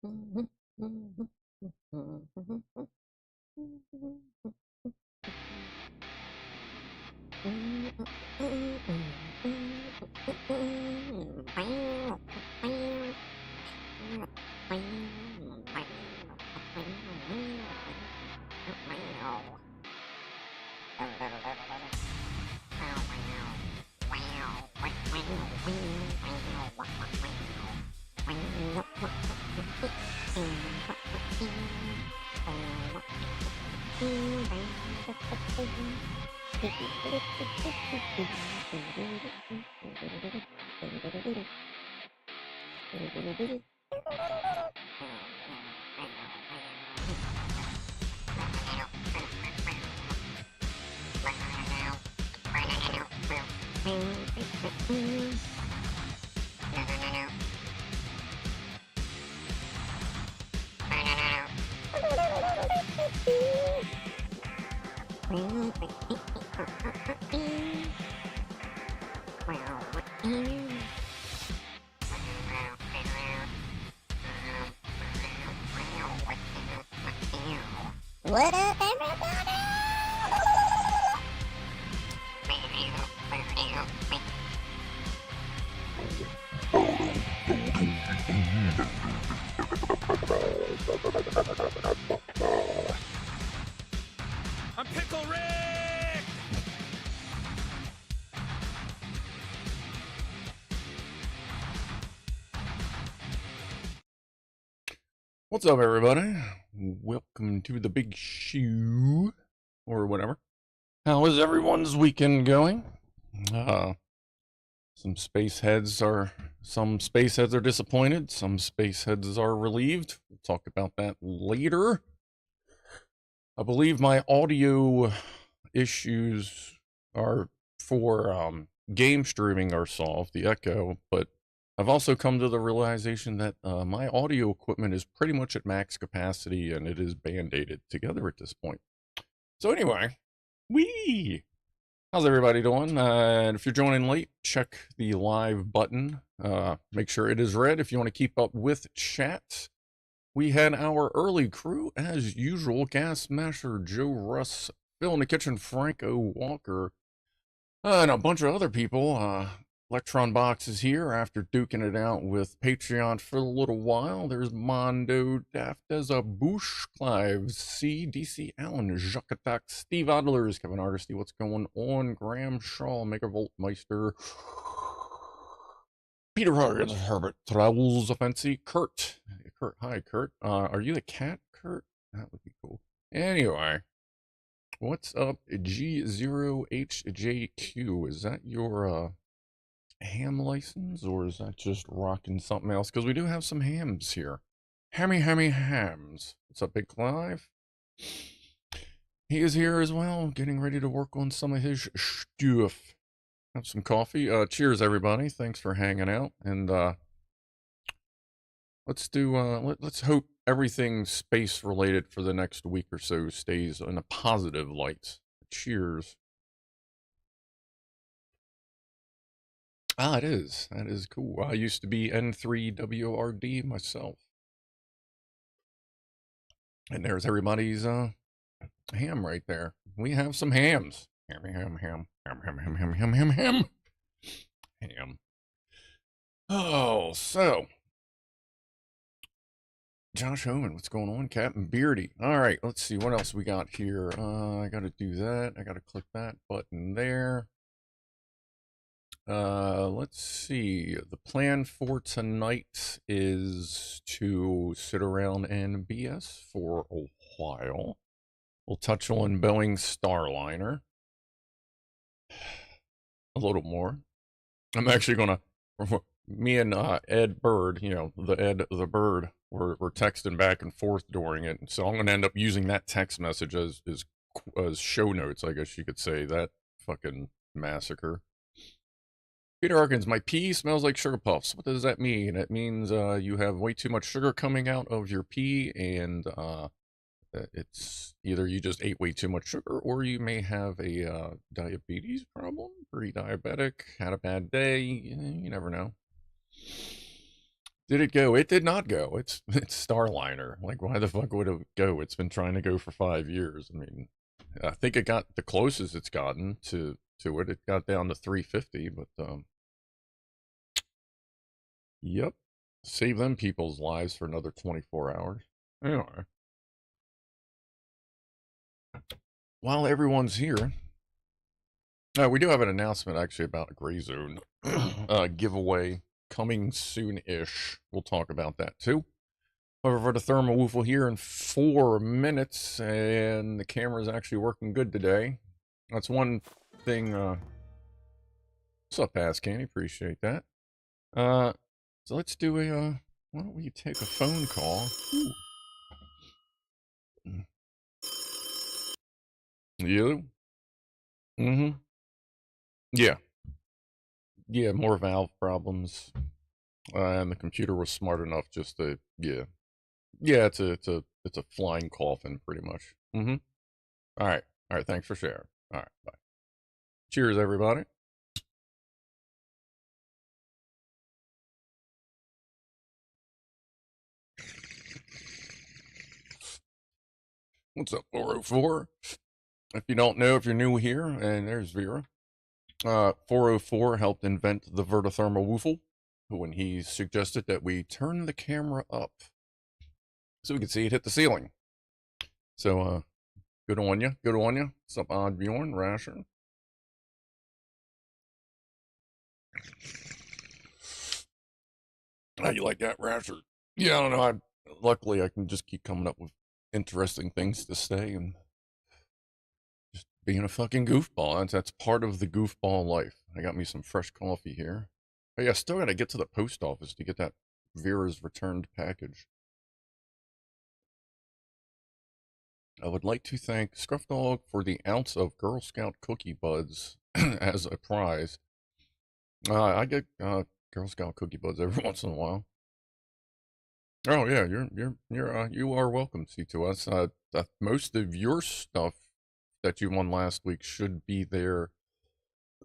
What up, everybody? I'm Pickle Rick! What's up, everybody? Welcome to the big shoe, or whatever. How is everyone's weekend going? Some space heads are disappointed. Some space heads are relieved. We'll talk about that later. I believe my audio issues are for game streaming are solved, the echo, but I've also come to the realization that my audio equipment is pretty much at max capacity and it is band-aided together at this point. So anyway, how's everybody doing? And if you're joining late, check the live button. Make sure it is red if you want to keep up with chat. We had our early crew, as usual. Gas Masher, Joe Russ, Phil in the Kitchen, Franco Walker, and a bunch of other people. Electron Box is here after duking it out with Patreon for a little while. There's Mondo, Daft as a Boosh, Clive, C, DC Allen, Jacques Attack, Steve Adlers, Kevin Artisty, what's going on? Graham Shaw, Megavolt Meister, Peter Huggins, Herbert Travels Offensive, Kurt, hi Kurt. Are you the cat, Kurt? That would be cool. Anyway, what's up, G0HJQ? Is that your ham license, or is that just rocking something else? Because we do have some hams here. Hammy hams. What's up, BigClive? He is here as well, getting ready to work on some of his stuff. Have some coffee. Cheers, everybody. Thanks for hanging out. And let's hope everything space related for the next week or so stays in a positive light. Cheers. It is. That is cool. I used to be N3WRD myself. And there's everybody's ham right there. We have some hams. Ham. Oh, so Josh Homan, what's going on? Captain Beardy. All right, let's see what else we got here. I got to do that. I got to click that button there. Let's see. The plan for tonight is to sit around and BS for a while. We'll touch on Boeing Starliner a little more. I'm actually gonna, me and Ed Bird, you know, the Bird, we're texting back and forth during it, so I'm gonna end up using that text message as show notes, I guess you could say. That fucking massacre. Peter Harkins, my pee smells like sugar puffs. What does that mean? It means you have way too much sugar coming out of your pee, and it's either you just ate way too much sugar, or you may have a diabetes problem, pre-diabetic, had a bad day, you never know. Did it go? It did not go. It's Starliner. Like, why the fuck would it go? It's been trying to go for 5 years. I mean, I think it got the closest it's gotten to it. It got down to 350, but yep. Save them people's lives for another 24 hours. Anyway, while everyone's here, we do have an announcement actually about a Gray Zone giveaway coming soon-ish. We'll talk about that too. However, VertoThermoWhoofle here in 4 minutes, and the camera's actually working good today. That's one thing. What's up, Ass Candy? Appreciate that. So let's do a. Why don't we take a phone call? Ooh. You? Mm-hmm. Yeah. Yeah, more valve problems. And the computer was smart enough just to, yeah. Yeah, it's a flying coffin, pretty much. Mm-hmm. All right. All right, thanks for sharing. All right, bye. Cheers, everybody. What's up, 404? If you don't know, if you're new here, and there's Vera. 404 helped invent the VertoThermoWhoofle when he suggested that we turn the camera up so we could see it hit the ceiling. So, good on ya. Good on ya. What's up, Odd Bjorn, Rasher? How you like that, Rasher? Yeah, I don't know. Luckily, I can just keep coming up with interesting things to say and just being a fucking goofball. That's part of the goofball life. I got me some fresh coffee here. Oh yeah, still gotta get to the post office to get that Vera's returned package. I would like to thank Scrufdog for the ounce of Girl Scout cookie buds as a prize. I get Girl Scout cookie buds every once in a while. Oh yeah, you are welcome, C2S. Most of your stuff that you won last week should be there.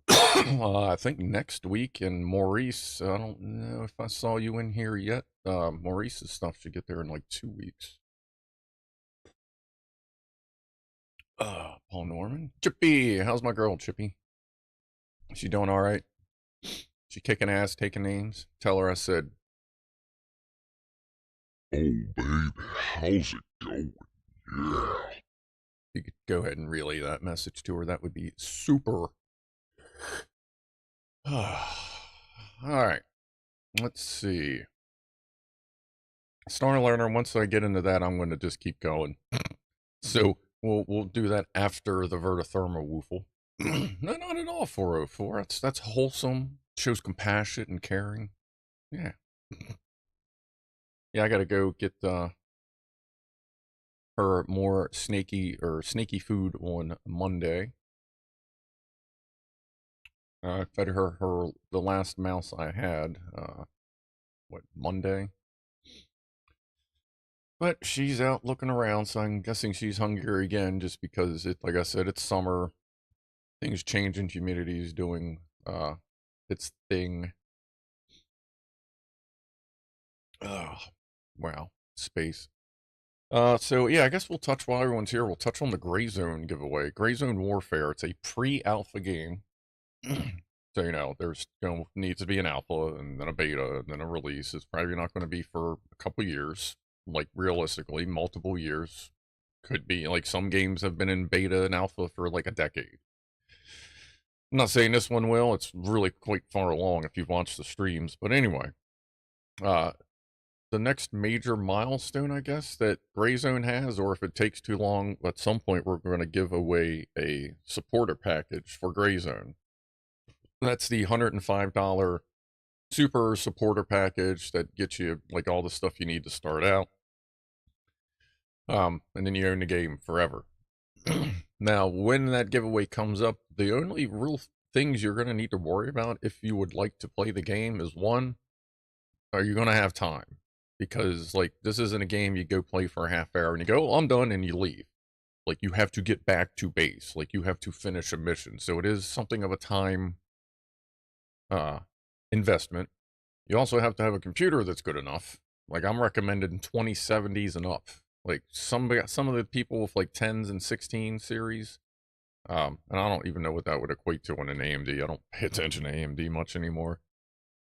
I think next week. And Maurice, I don't know if I saw you in here yet. Maurice's stuff should get there in like 2 weeks. Paul Norman, Chippy, how's my girl, Chippy? She doing all right? She kicking ass, taking names. Tell her I said, "Oh, baby, how's it going? Yeah." You could go ahead and relay that message to her. That would be super. All right. Let's see. Starliner, once I get into that, I'm going to just keep going. So we'll do that after the VertoThermoWhoofle. No, not at all, 404. That's wholesome. Shows compassion and caring. Yeah. Yeah, I gotta go get her more snaky food on Monday. I fed her the last mouse I had, Monday? But she's out looking around, so I'm guessing she's hungry again just because like I said, it's summer. Things changing, humidity is doing its thing. Oh, wow. Space. So yeah, I guess we'll touch while everyone's here. We'll touch on the Gray Zone giveaway. Gray Zone Warfare. It's a pre-alpha game. So, there's going to need to be an alpha and then a beta and then a release. It's probably not going to be for a couple years, like realistically, multiple years. Could be like some games have been in beta and alpha for like a decade. I'm not saying this one will. It's really quite far along if you've watched the streams. But anyway, the next major milestone, I guess, that Gray Zone has, or if it takes too long, at some point we're going to give away a supporter package for Gray Zone. That's the $105 super supporter package that gets you like all the stuff you need to start out. And then you own the game forever. Now, when that giveaway comes up, the only real things you're going to need to worry about if you would like to play the game is one, are you going to have time? Because like this isn't a game you go play for a half hour and you go, oh, I'm done, and you leave. Like you have to get back to base. Like you have to finish a mission. So it is something of a time investment. You also have to have a computer that's good enough. Like I'm recommending 2070s and up. Like some of the people with like 10s and 16 series. And I don't even know what that would equate to on an AMD. I don't pay attention to AMD much anymore.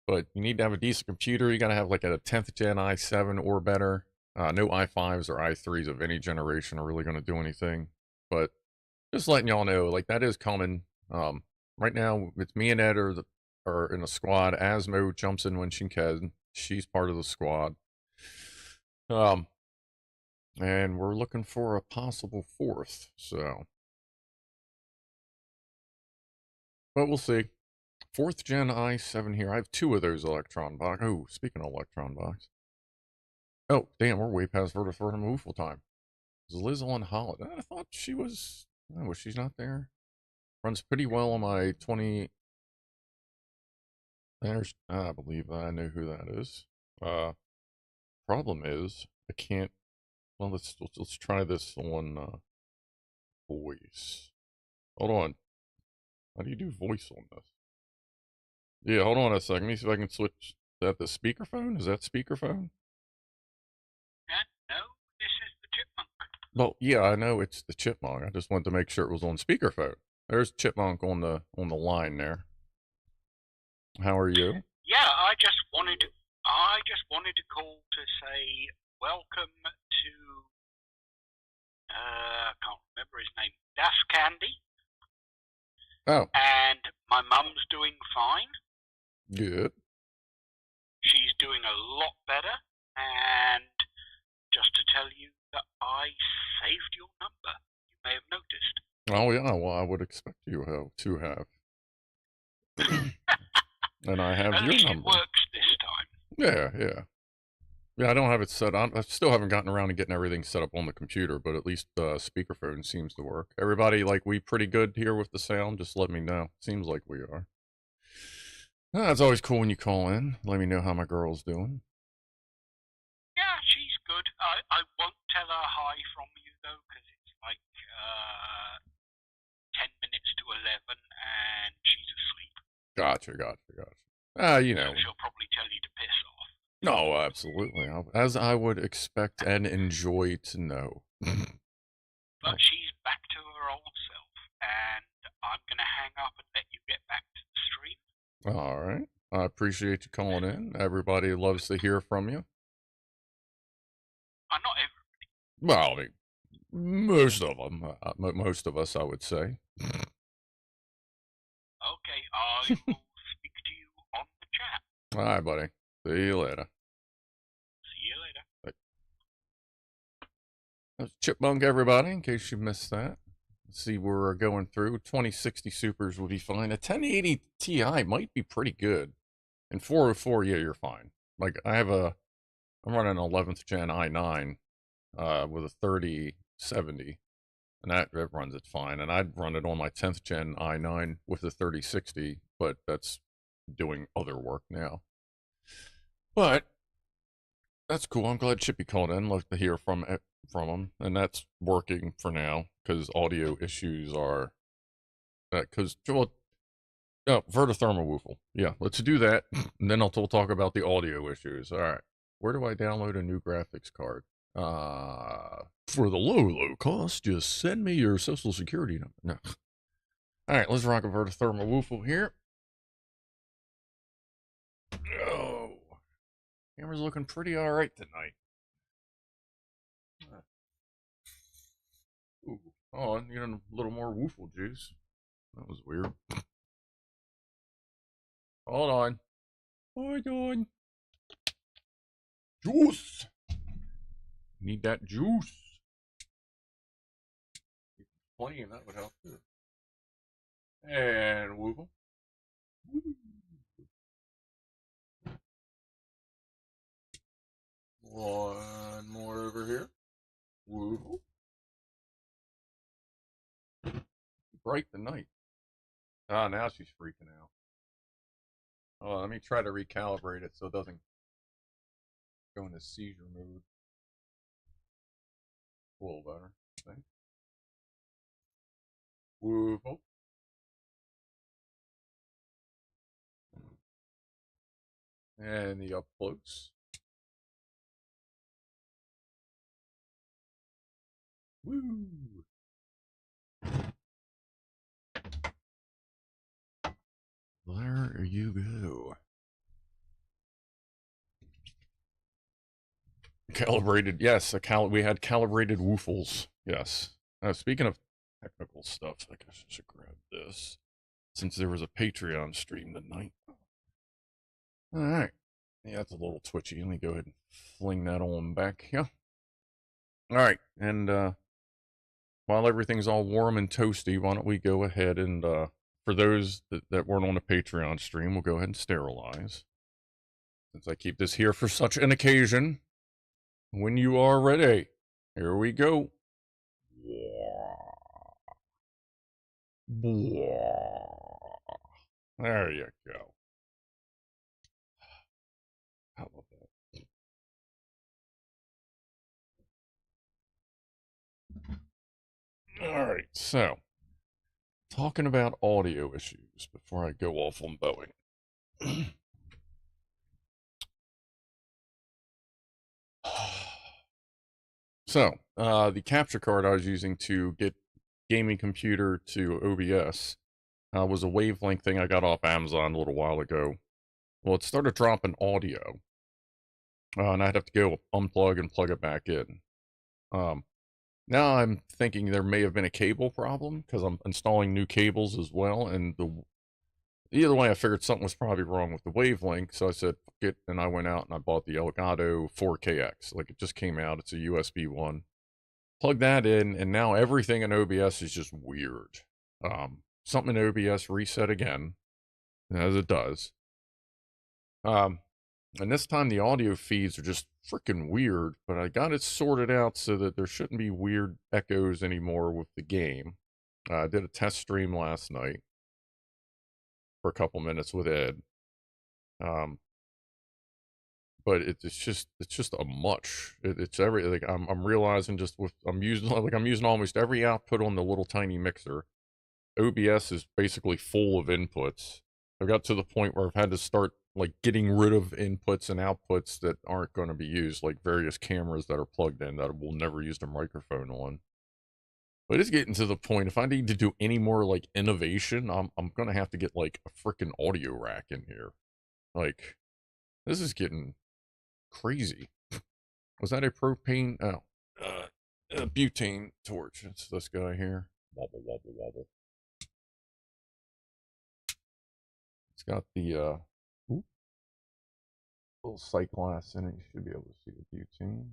But you need to have a decent computer. You got to have like a 10th gen i7 or better. No i5s or i3s of any generation are really going to do anything. But just letting y'all know, like that is coming. Right now it's me and Ed are in a squad. Asmo jumps in when she can. She's part of the squad. And we're looking for a possible fourth. So, but we'll see. 4th gen i7 here. I have 2 of those electron box. Oh, speaking of electron box. Oh, damn, we're way past VertoThermoWhoofle time. Is Liz on holiday? I thought she was. Oh, she's not there. Runs pretty well on my 20. There's, I believe I know who that is. Problem is, I can't. Well, let's try this on voice. Hold on. How do you do voice on this? Yeah, hold on a second. Let me see if I can switch. Is that the speakerphone? Is that speakerphone? No, this is the chipmunk. Well, yeah, I know it's the chipmunk. I just wanted to make sure it was on speakerphone. There's chipmunk on the line there. How are you? Yeah, I just wanted to call to say welcome to I can't remember his name. Das Candy. Oh, And my mum's doing fine. good. She's doing a lot better. And just to tell you that I saved your number. You may have noticed. Oh yeah, well I would expect you to have. And I have At your least number. it works this time. Yeah. Yeah, I don't have it set on. I still haven't gotten around to getting everything set up on the computer, but at least speakerphone seems to work. Everybody, like, we pretty good here with the sound? Just let me know. Seems like we are. It's always cool when you call in. Let me know how my girl's doing. Yeah, she's good. I won't tell her hi from you, though, because it's like 10 minutes to 11 and she's asleep. Gotcha. You know. So she'll probably tell you to piss off. No, absolutely. As I would expect and enjoy to know. But she's back to her old self, and I'm going to hang up and let you get back to the stream. All right. I appreciate you calling in. Everybody loves to hear from you. Not everybody. Well, I mean, most of them. Most of us, I would say. Okay, I will speak to you on the chat. All right, buddy. See you later. See you later. That's Chipmunk, everybody, in case you missed that. Let's see, we're going through. 2060 Supers will be fine. A 1080 Ti might be pretty good. And 404, yeah, you're fine. Like, I'm running an 11th gen i9 with a 3070. And that runs it fine. And I'd run it on my 10th gen i9 with a 3060, but that's doing other work now. But that's cool. I'm glad Chippy called in. Love to hear from him, and that's working for now because audio issues are VertoThermoWhoofle. Yeah, let's do that, and then we'll talk about the audio issues. All right, where do I download a new graphics card? For the low cost, just send me your social security number. No. All right, let's rock a VertoThermoWhoofle here. Oh. Camera's looking pretty alright tonight. Ooh. Oh, I need a little more woofle juice. That was weird. Hold on. Juice! Need that juice. Playing, that would help too. And woofle. One more over here. Woofle. Bright tonight. Ah, now she's freaking out. Oh, let me try to recalibrate it so it doesn't go into seizure mode. A little better, I think. Woofle. And the up close. Woo! There you go. Calibrated, yes. We had calibrated woofles. Yes. Speaking of technical stuff, I guess I should grab this since there was a Patreon stream tonight. All right. Yeah, that's a little twitchy. Let me go ahead and fling that on back here. All right, and while everything's all warm and toasty, why don't we go ahead and, for those that weren't on the Patreon stream, we'll go ahead and sterilize. Since I keep this here for such an occasion. When you are ready, here we go. There you go. How about that? All right, so talking about audio issues before I go off on Boeing. So, the capture card I was using to get gaming computer to OBS was a wavelength thing I got off Amazon a little while ago. Well, it started dropping audio, and I'd have to go unplug and plug it back in. Now I'm thinking there may have been a cable problem because I'm installing new cables as well, and either way, I figured something was probably wrong with the wavelength, so I said, fuck it, and I went out and I bought the Elgato 4KX. Like, it just came out. It's a USB one. Plug that in, and now everything in OBS is just weird. Something in OBS reset again, as it does. And this time the audio feeds are just freaking weird, but I got it sorted out so that there shouldn't be weird echoes anymore with the game. I did a test stream last night for a couple minutes with Ed. But it's just a much. It's every, like, I'm realizing just with, I'm using almost every output on the little tiny mixer. OBS is basically full of inputs. I've got to the point where I've had to start like getting rid of inputs and outputs that aren't going to be used, like various cameras that are plugged in that will never use the microphone on. But it's getting to the point, if I need to do any more like innovation, I'm going to have to get like a freaking audio rack in here. Like, this is getting crazy. Was that a propane? Oh, a butane torch. It's this guy here. Wobble, wobble, wobble. It's got the little sight glass in it. You should be able to see the butane.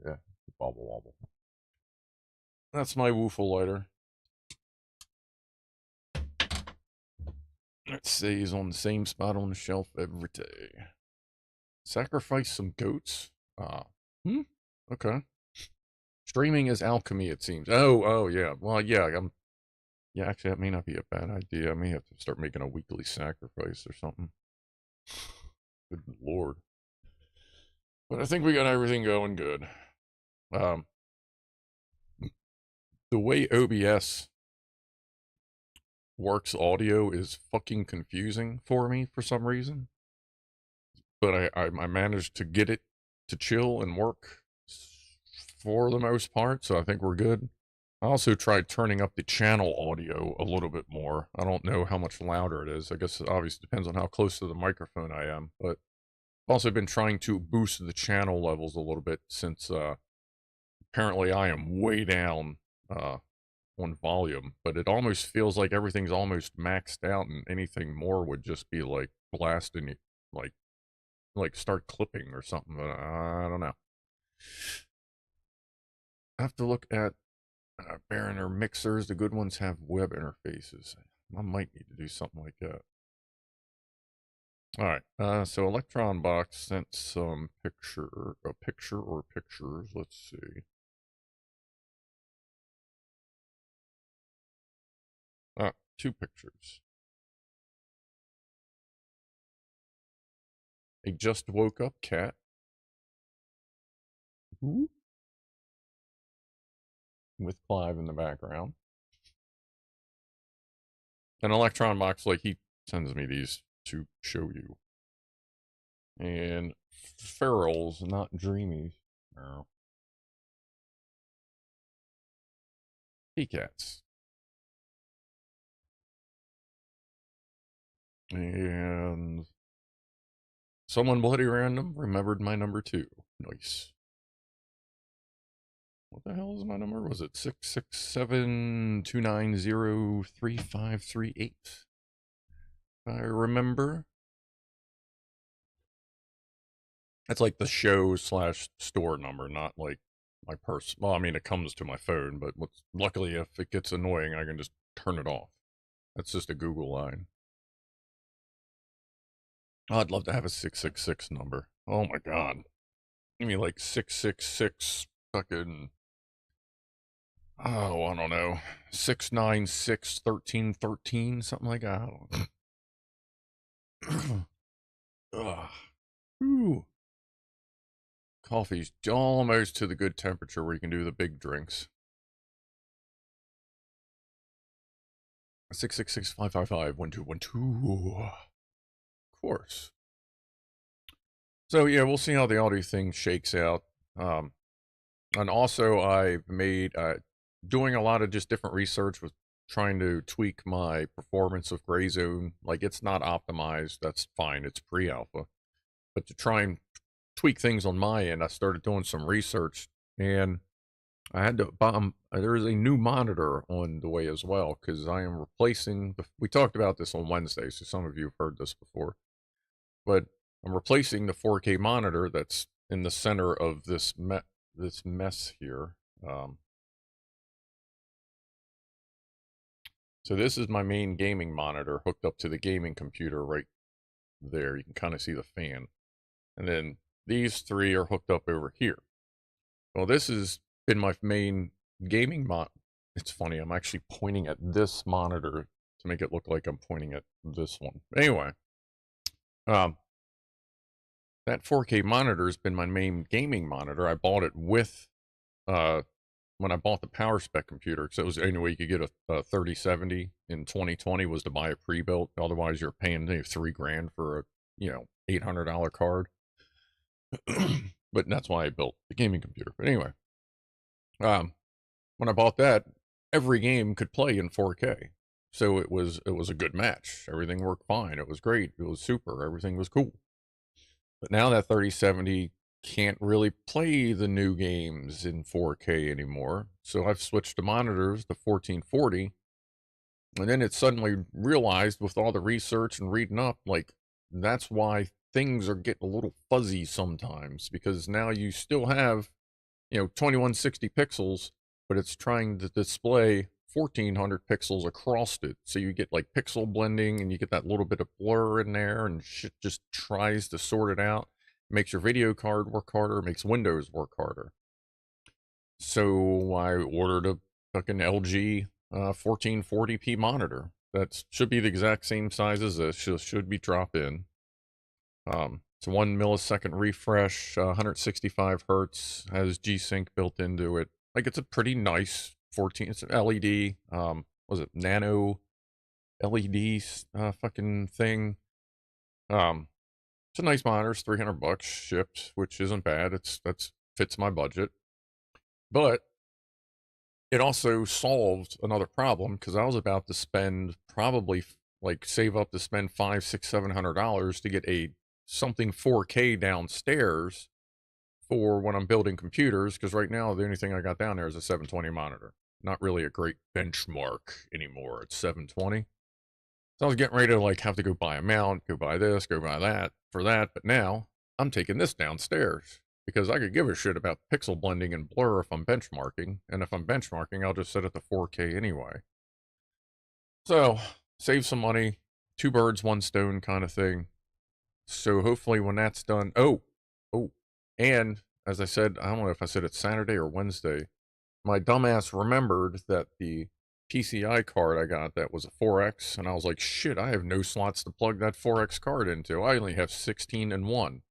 Yeah, wobble, wobble. That's my woofle lighter. It stays on the same spot on the shelf every day. Sacrifice some goats? Okay. Streaming is alchemy, it seems. Oh, yeah. Well, yeah, yeah, actually, that may not be a bad idea. I may have to start making a weekly sacrifice or something. Good Lord. But I think we got everything going good. The way OBS works audio is fucking confusing for me for some reason. But I managed to get it to chill and work for the most part, so I think we're good. I also tried turning up the channel audio a little bit more. I don't know how much louder it is. I guess it obviously depends on how close to the microphone I am, but I've also been trying to boost the channel levels a little bit since apparently I am way down on volume, but it almost feels like everything's almost maxed out and anything more would just be like blasting it, like start clipping or something, but I don't know. I have to look at Behringer mixers. The good ones have web interfaces. I might need to do something like that. All right, so Electron Box sent some picture or pictures. Let's see. Two pictures. A just woke up cat. Ooh. With Clive in the background. An Electron Box, like, he sends me these to show you. And ferals, not dreamies. No. Cats. And someone bloody random remembered my number 2. Nice. What the hell is my number? Was it 667-290-3538? If I remember. That's like the show / store number, not like my purse. Well, I mean, it comes to my phone, but luckily if it gets annoying, I can just turn it off. That's just a Google line. Oh, I'd love to have a 666 number. Oh my god. Give me like 666 fucking, oh, I don't know, 696-1313, something like that. I don't know. Ugh. Ooh. Coffee's almost to the good temperature where you can do the big drinks. 666-555-1212. Of course. So yeah, we'll see how the audio thing shakes out. And also I've made, doing a lot of just different research with trying to tweak my performance of Gray Zone. Like, it's not optimized, that's fine, it's pre-alpha. But to try and tweak things on my end, I started doing some research, and I had to buy, there is a new monitor on the way as well, because I am replacing, we talked about this on Wednesday, so some of you have heard this before, but I'm replacing the 4K monitor that's in the center of this mess here. So this is my main gaming monitor hooked up to the gaming computer right there. You can kind of see the fan. And then these 3 are hooked up over here. Well, this has been my main gaming It's funny, I'm actually pointing at this monitor to make it look like I'm pointing at this one. Anyway, that 4K monitor has been my main gaming monitor. I bought it with, when I bought the power spec computer, because it was the only way you could get a 3070 in 2020 was to buy a pre-built. Otherwise, you're paying $3,000 for a $800 card. But that's why I built the gaming computer. But anyway, when I bought that, every game could play in 4K, so it was a good match. Everything worked fine. It was great. It was super. Everything was cool. But now that 3070 can't really play the new games in 4K anymore. So I've switched to monitors to 1440. And then it suddenly realized, with all the research and reading up, like, that's why things are getting a little fuzzy sometimes, because now you still have, 2160 pixels, but it's trying to display 1400 pixels across it. So you get like pixel blending, and you get that little bit of blur in there, and shit just tries to sort it out. Makes your video card work harder, makes Windows work harder. So I ordered a fucking LG 1440p monitor. That should be the exact same size as this. Should be drop in. It's 1 millisecond refresh, 165 hertz, has G-Sync built into it. Like, it's a pretty nice 14, it's an LED, was it nano LED fucking thing. It's a nice monitor. It's $300 shipped, which isn't bad. That's fits my budget. But it also solved another problem, because I was about to spend probably save up to spend $500, $600, $700 to get something 4K downstairs for when I'm building computers, because right now the only thing I got down there is a 720 monitor. Not really a great benchmark anymore. It's 720. So I was getting ready to have to go buy a mount, go buy this, go buy that for that. But now I'm taking this downstairs, because I could give a shit about pixel blending and blur if I'm benchmarking. And if I'm benchmarking, I'll just set it to 4K anyway. So save some money, 2 birds, 1 stone kind of thing. So hopefully when that's done, and as I said, I don't know if I said it Saturday or Wednesday, my dumbass remembered that the PCI card I got, that was a 4X, and I was like, shit, I have no slots to plug that 4X card into. I only have 16 and 1.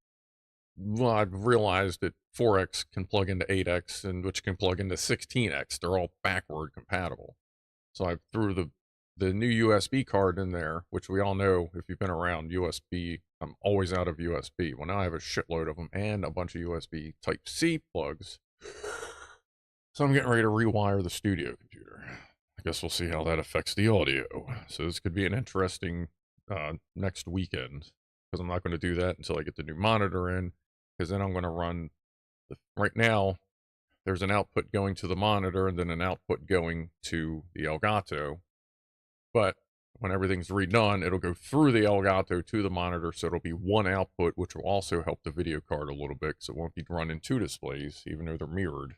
Well, I realized that 4X can plug into 8X, and which can plug into 16X. They're all backward compatible. So I threw the the new USB card in there, which we all know if you've been around USB, I'm always out of USB. Well, now I have a shitload of them and a bunch of USB Type-C plugs. So I'm getting ready to rewire the studio computer. I guess we'll see how that affects the audio. So this could be an interesting next weekend, because I'm not going to do that until I get the new monitor in, because then I'm going to run right now there's an output going to the monitor and then an output going to the Elgato. But when everything's redone, it'll go through the Elgato to the monitor, so it'll be one output, which will also help the video card a little bit, because it won't be running two displays, even though they're mirrored.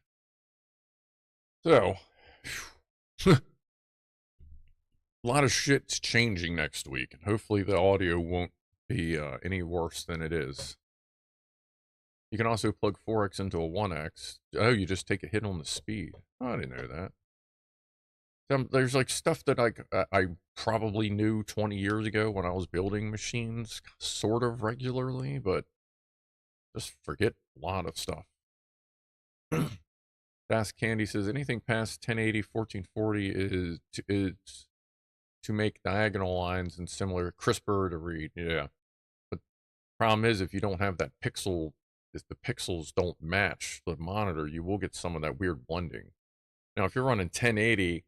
So, a lot of shit's changing next week, and hopefully the audio won't be any worse than it is. You can also plug 4x into a 1x. Oh, you just take a hit on the speed. Oh, I didn't know that. There's like stuff that I probably knew 20 years ago when I was building machines sort of regularly, but just forget a lot of stuff. Bass Candy says anything past 1080, 1440 is to make diagonal lines and similar, crisper to read. Yeah. But the problem is if you don't have that pixel, if the pixels don't match the monitor, you will get some of that weird blending. Now, if you're running 1080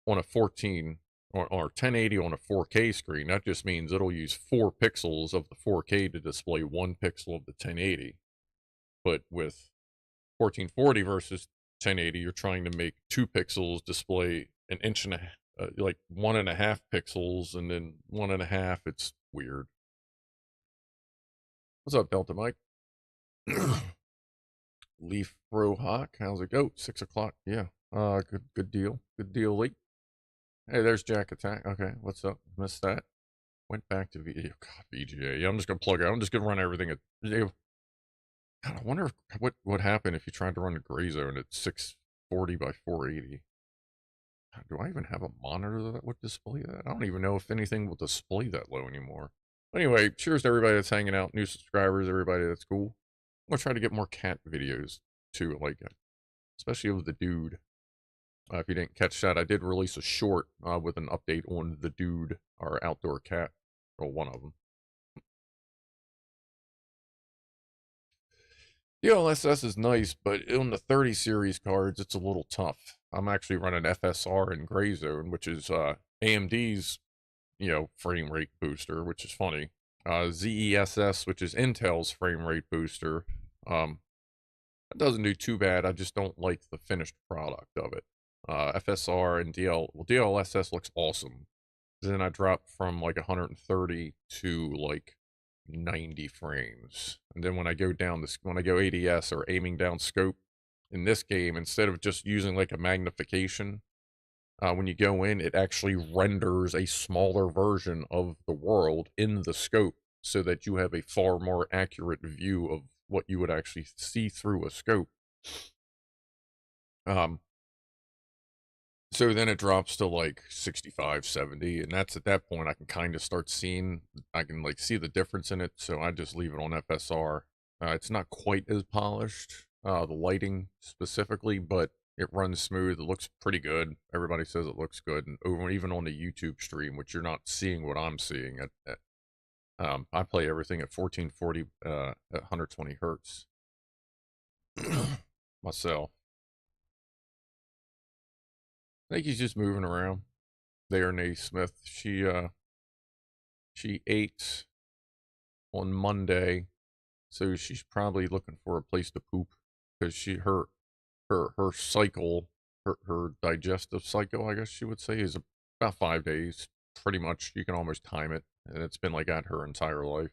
on a 14 or 1080 on a 4K screen, that just means it'll use 4 pixels of the 4K to display 1 pixel of the 1080. But with 1440 versus 1080, you're trying to make 2 pixels display an inch and a like 1.5 pixels, and then 1.5. It's weird. What's up, Delta Mike? Leaf Bro Hawk, how's it go? 6 o'clock. Yeah. Good deal. Good deal, Lee. Hey, there's Jack Attack. Okay, what's up? Missed that. Went back to VGA. God, VGA. Yeah, I'm just gonna plug it. I'm just gonna run everything at. God, I wonder what would happen if you tried to run a gray zone at 640 by 480. Do I even have a monitor that would display that? I don't even know if anything will display that low anymore. Anyway, cheers to everybody that's hanging out, new subscribers, everybody that's cool. I'm gonna try to get more cat videos too, like especially of the dude. If you didn't catch that, I did release a short with an update on the dude, our outdoor cat, or one of them. The OLSS is nice, but on the 30 series cards, it's a little tough. I'm actually running FSR in Gray Zone, which is AMD's, frame rate booster, which is funny. ZESS, which is Intel's frame rate booster. It doesn't do too bad. I just don't like the finished product of it. FSR and DLSS looks awesome. Then I dropped from like 130 to like 90 frames. And then when I go when I go ADS or aiming down scope in this game, instead of just using like a magnification, when you go in, it actually renders a smaller version of the world in the scope so that you have a far more accurate view of what you would actually see through a scope. So then it drops to like 65, 70, and that's at that point I can kind of start seeing, I can like see the difference in it, so I just leave it on FSR. It's not quite as polished, the lighting specifically, but it runs smooth, it looks pretty good. Everybody says it looks good, and even on the YouTube stream, which you're not seeing what I'm seeing I play everything at 1440 at 120 hertz myself. I think he's just moving around. There, Naismith. She ate on Monday, so she's probably looking for a place to poop because her cycle, her digestive cycle, I guess you would say, is about 5 days. Pretty much, you can almost time it, and it's been like that her entire life.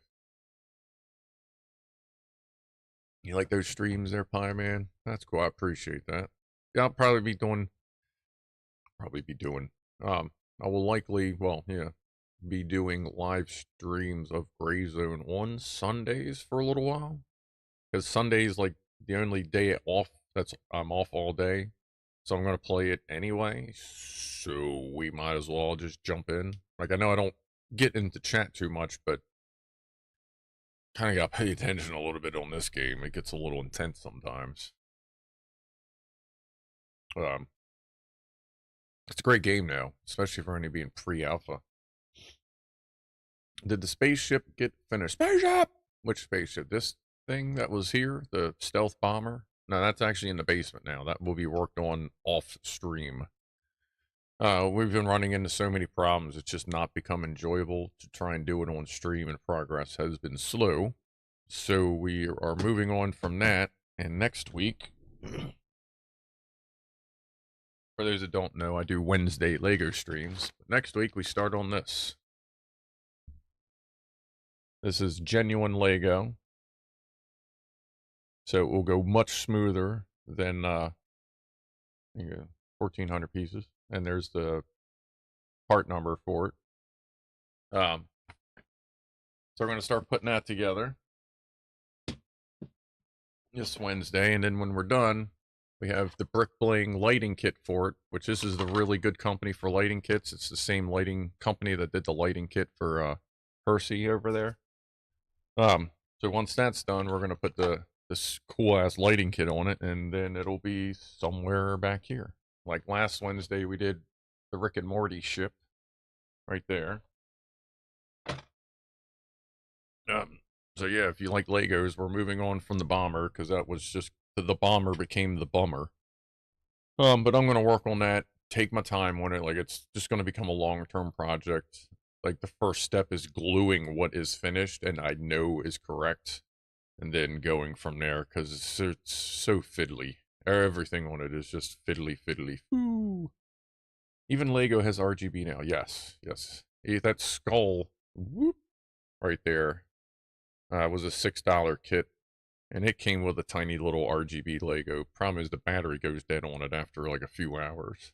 You like those streams there, Pie Man? That's cool. I appreciate that. Yeah, I'll probably be doing. I will likely, be doing live streams of Gray Zone on Sundays for a little while, because Sunday's like the only day off I'm off all day, so I'm gonna play it anyway. So we might as well just jump in. Like, I know I don't get into chat too much, but kind of gotta pay attention a little bit on this game. It gets a little intense sometimes. It's a great game now, especially for only being pre-alpha. Did the spaceship get finished? Spaceship! Which spaceship? This thing that was here? The stealth bomber? No, that's actually in the basement now. That will be worked on off stream. We've been running into so many problems. It's just not become enjoyable to try and do it on stream, and progress has been slow. So we are moving on from that. And next week, for those that don't know, I do Wednesday Lego streams. But next week, we start on this. This is genuine Lego. So it will go much smoother than 1,400 pieces. And there's the part number for it. So we're going to start putting that together this Wednesday. And then when we're done, we have the Brick Bling lighting kit for it, which this is the really good company for lighting kits. It's the same lighting company that did the lighting kit for Percy over there. So once that's done, we're going to put this cool-ass lighting kit on it, and then it'll be somewhere back here. Like last Wednesday, we did the Rick and Morty ship right there. So yeah, if you like Legos, we're moving on from the bomber, because that was just, the bomber became the bummer. But I'm going to work on that, take my time on it. Like, it's just going to become a long-term project. Like, the first step is gluing what is finished and I know is correct, and then going from there, because it's so fiddly. Everything on it is just fiddly. Ooh. Even Lego has RGB now. Yes. That skull, whoop, right there, was a $6 kit, and it came with a tiny little RGB Lego. Problem is the battery goes dead on it after like a few hours.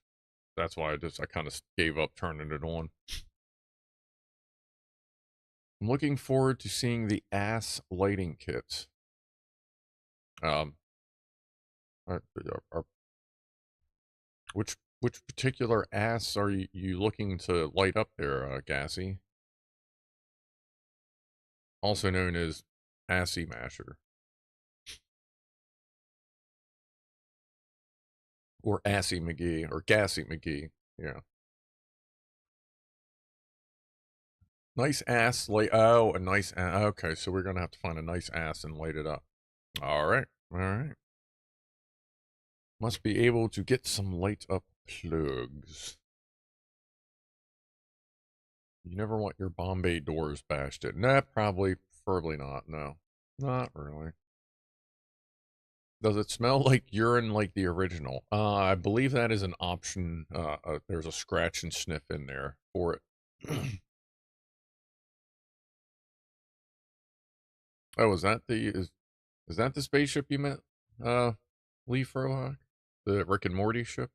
That's why I kind of gave up turning it on. I'm looking forward to seeing the ass lighting kits. Which particular ass are you looking to light up there, Gassy? Also known as Assy Masher. Or Assy McGee, or Gassy McGee, yeah. Nice ass light, oh, a nice ass, okay, so we're gonna have to find a nice ass and light it up. Alright. Must be able to get some light up plugs. You never want your Bombay doors bashed in. Nah, preferably not, no. Not really. Does it smell like urine like the original? I believe that is an option. There's a scratch and sniff in there for it. Oh, is that the spaceship you meant, Lee Frohock? The Rick and Morty ship?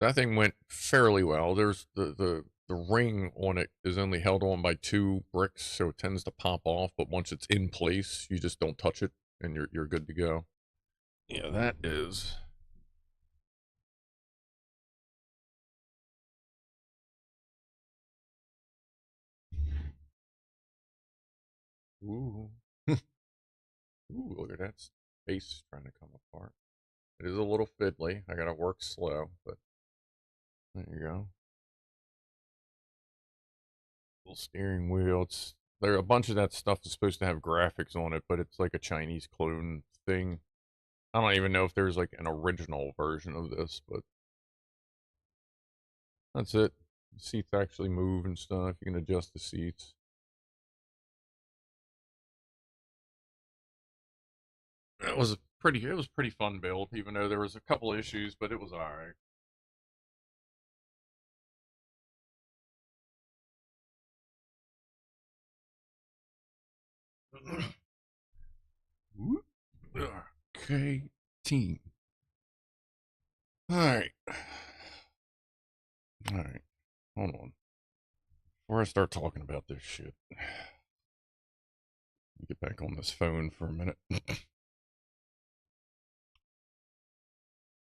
That thing went fairly well. There's the ring on it is only held on by 2 bricks, so it tends to pop off, but once it's in place, you just don't touch it and you're good to go. Yeah, that is. Ooh. Ooh, look at that space trying to come apart. It is a little fiddly. I gotta work slow, but there you go. Little steering wheel. A bunch of that stuff is supposed to have graphics on it, but it's like a Chinese clone thing. I don't even know if there's like an original version of this, but that's it. The seats actually move and stuff. You can adjust the seats. It was pretty fun build, even though there was a couple issues, but it was alright. Okay, team. Alright. Alright. Hold on. Before I start talking about this shit, get back on this phone for a minute.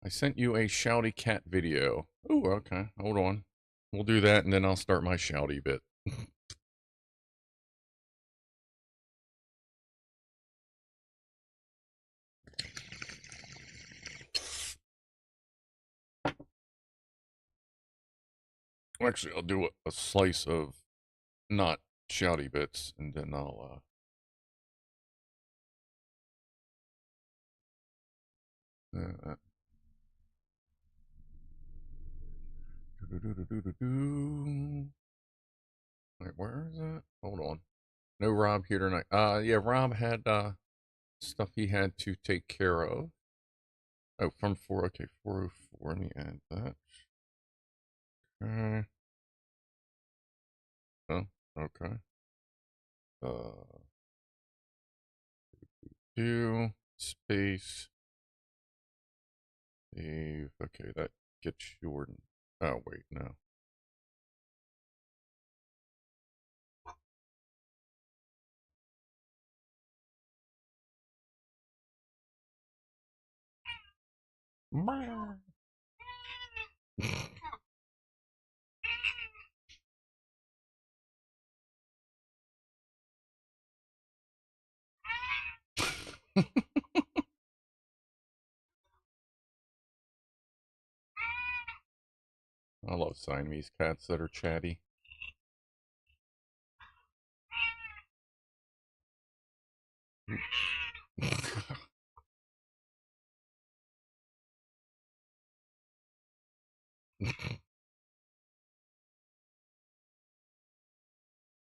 I sent you a shouty cat video. Oh, okay. Hold on. We'll do that, and then I'll start my shouty bit. Actually, I'll do a slice of not shouty bits, and then I'll Wait, where is it? Hold on. No Rob here tonight. Yeah, Rob had stuff he had to take care of. Oh, from 404. Let me add that. Okay. Oh, okay. Do space save. Okay, that gets your. Oh, wait, no. I love Siamese cats that are chatty.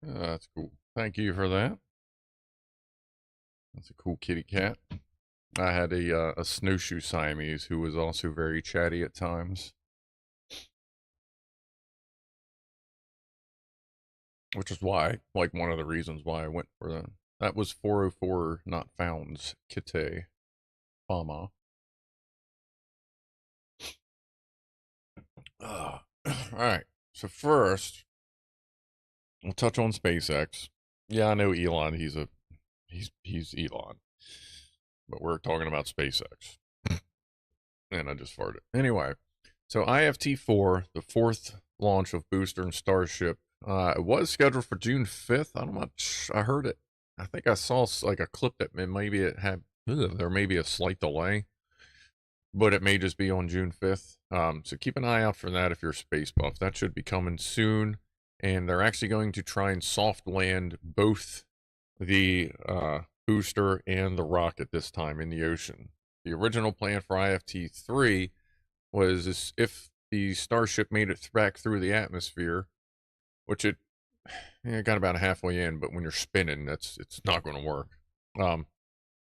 That's cool. Thank you for that. That's a cool kitty cat. I had a snowshoe Siamese who was also very chatty at times. Which is why, like, one of the reasons why I went for them. That was 404 Not Found's Kite Fama. Alright, so first, we'll touch on SpaceX. Yeah, I know Elon, he's Elon. But we're talking about SpaceX. And I just farted. Anyway, so IFT-4, the fourth launch of Booster and Starship, it was scheduled for June 5th. I'm not I heard it. I think I saw like a clip that maybe it had, there may be a slight delay, but it may just be on June 5th. So keep an eye out for that if you're a space buff. That should be coming soon. And they're actually going to try and soft land both the booster and the rocket this time in the ocean. The original plan for IFT-3 was if the Starship made it back through the atmosphere, which it got about halfway in, but when you're spinning, it's not going to work. But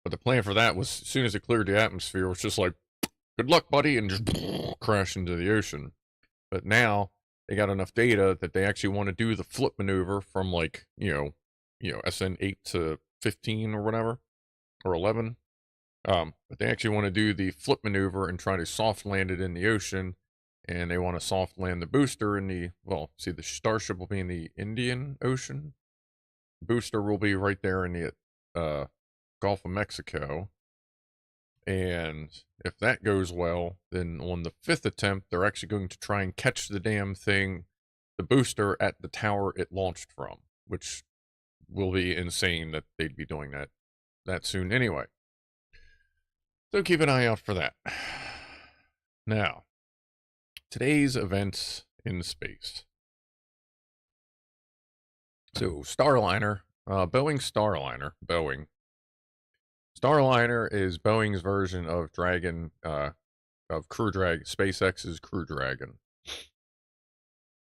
the plan for that was as soon as it cleared the atmosphere, it was just like, good luck, buddy, and just crash into the ocean. But now they got enough data that they actually want to do the flip maneuver from like, SN 8 to 15 or whatever, or 11. But they actually want to do the flip maneuver and try to soft land it in the ocean. And they want to soft land the booster in the, the Starship will be in the Indian Ocean. Booster will be right there in the Gulf of Mexico. And if that goes well, then on the fifth attempt, they're actually going to try and catch the damn thing, the booster, at the tower it launched from, which will be insane that they'd be doing that soon anyway. So keep an eye out for that. Now, today's events in space. So, Starliner, Boeing Starliner, Starliner is Boeing's version of Dragon, of Crew Dragon, SpaceX's Crew Dragon.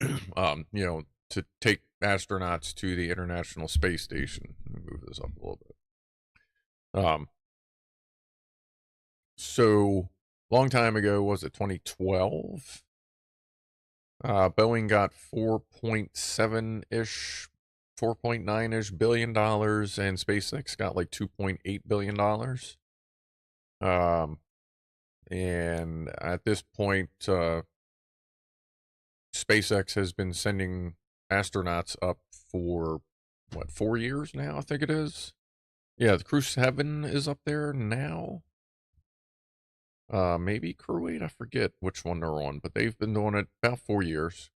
To take astronauts to the International Space Station. Let me move this up a little bit. So, long time ago, was it 2012? Boeing got 4.7-ish, 4.9-ish billion dollars, and SpaceX got like $2.8 billion. And at this point, SpaceX has been sending astronauts up for, 4 years now, I think it is? Yeah, the Crew 7 is up there now. Maybe Crew 8, I forget which one they're on, but they've been doing it about 4 years.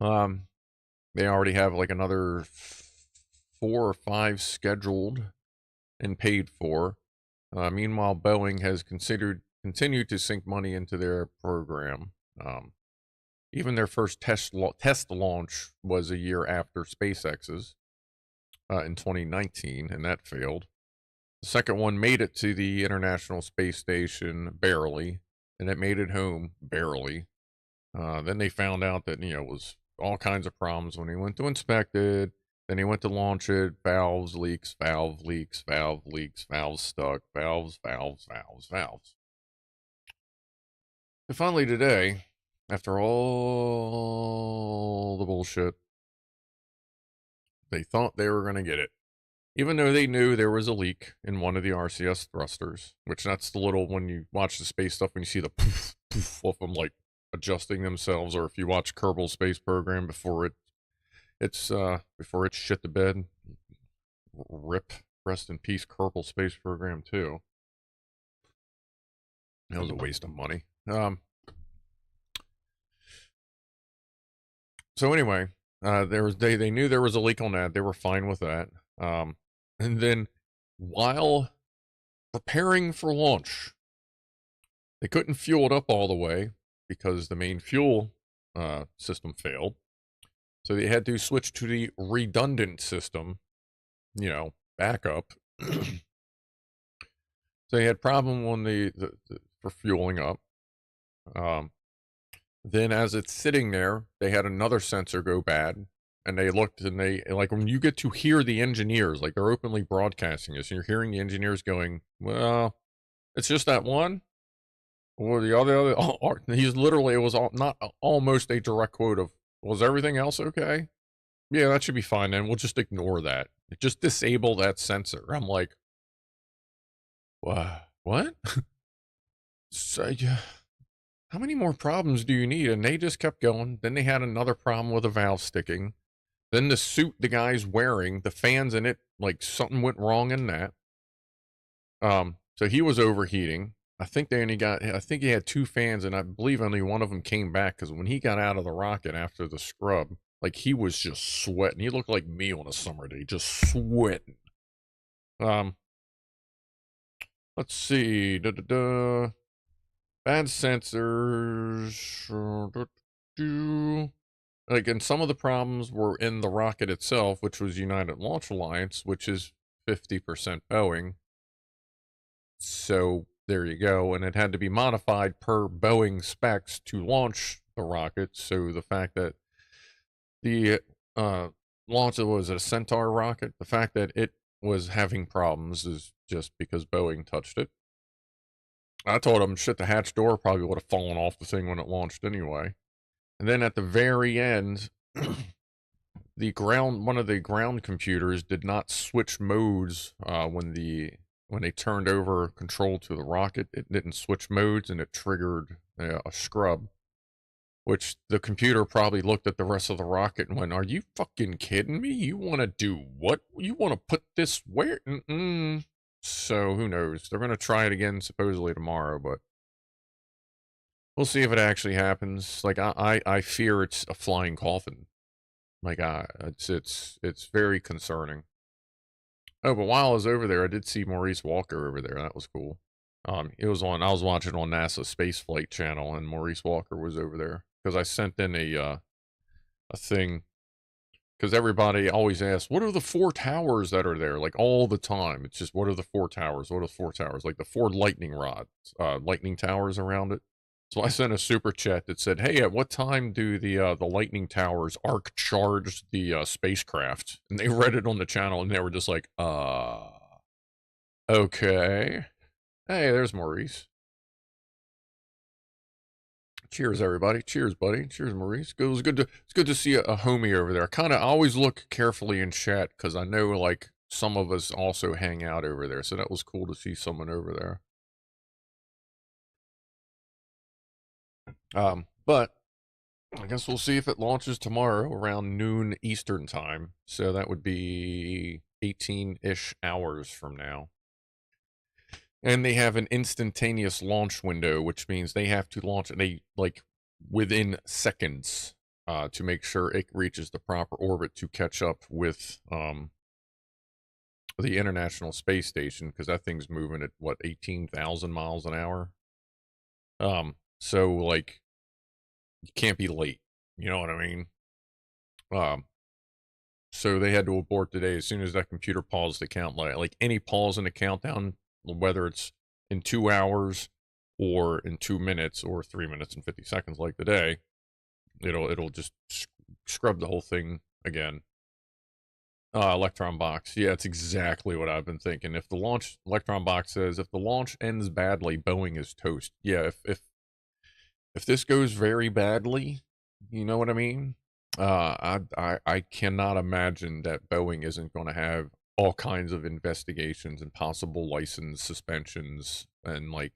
They already have like another 4 or 5 scheduled and paid for. Meanwhile, Boeing has continued to sink money into their program. Even their first test launch was a year after SpaceX's in 2019, and that failed. The second one made it to the International Space Station barely, and it made it home barely. Then they found out that, it was all kinds of problems when he went to inspect it. Then he went to launch it. Valves, leaks, valve leaks, valve leaks, valves stuck, valves. And finally today, after all the bullshit, they thought they were going to get it. Even though they knew there was a leak in one of the RCS thrusters, which that's the little, when you watch the space stuff, when you see the poof, poof of them like adjusting themselves, or if you watch Kerbal Space Program before it shit the bed. Rip, rest in peace, Kerbal Space Program too. That was a waste of money. So anyway, they knew there was a leak on that. They were fine with that. And then while preparing for launch, they couldn't fuel it up all the way because the main fuel system failed. So they had to switch to the redundant system, backup. So they had problem on the for fueling up. Then as it's sitting there, they had another sensor go bad, and they looked, and they, like, when you get to hear the engineers, like, they're openly broadcasting this, and you're hearing the engineers going, well, it's just that one, or the other, he's literally, it was not almost a direct quote of, was everything else okay? Yeah, that should be fine, then we'll just ignore that. Just disable that sensor. I'm like, what? So, yeah. How many more problems do you need? And they just kept going. Then they had another problem with a valve sticking. Then the suit the guy's wearing, the fans in it, like something went wrong in that. So he was overheating. I think he had 2 fans, and I believe only one of them came back, because when he got out of the rocket after the scrub, like, he was just sweating. He looked like me on a summer day, just sweating. Let's see. Bad sensors. Like, and some of the problems were in the rocket itself, which was United Launch Alliance, which is 50% Boeing. So there you go. And it had to be modified per Boeing specs to launch the rocket. So the fact that the launch was a Centaur rocket, the fact that it was having problems is just because Boeing touched it. I told him, shit, the hatch door probably would have fallen off the thing when it launched anyway. And then at the very end, one of the ground computers did not switch modes when they turned over control to the rocket. It didn't switch modes, and it triggered a scrub, which the computer probably looked at the rest of the rocket and went, are you fucking kidding me? You want to do what? You want to put this where? So who knows? They're going to try it again supposedly tomorrow, but we'll see if it actually happens. Like, I fear it's a flying coffin. My God, it's very concerning. Oh, but while I was over there, I did see Maurice Walker over there. That was cool. I was watching on NASA Space Flight Channel, and Maurice Walker was over there because I sent in a thing. Because everybody always asks, what are the 4 towers that are there? Like, all the time. It's just, what are the 4 towers? What are the 4 towers? Like the 4 lightning towers around it. So I sent a super chat that said, hey, at what time do the lightning towers arc charge the spacecraft? And they read it on the channel, and they were just like, okay. Hey, there's Maurice. Cheers, everybody. Cheers, buddy. Cheers, Maurice. It's good to see a homie over there. I always look carefully in chat because I know, like, some of us also hang out over there. So that was cool to see someone over there. But I guess we'll see if it launches tomorrow around noon Eastern time. So that would be 18-ish hours from now. And they have an instantaneous launch window, which means they have to launch within seconds to make sure it reaches the proper orbit to catch up with the International Space Station, because that thing's moving at, 18,000 miles an hour? So, like, you can't be late. You know what I mean? So they had to abort today as soon as that computer paused the count. Like any pause in the countdown, whether it's in 2 hours or in 2 minutes or 3 minutes and 50 seconds like today, it'll just scrub the whole thing again. Electron box. Yeah, it's exactly what I've been thinking. If the launch, Electron box says, if the launch ends badly, Boeing is toast. Yeah, if this goes very badly, you know what I mean? I cannot imagine that Boeing isn't going to have all kinds of investigations and possible license suspensions, and like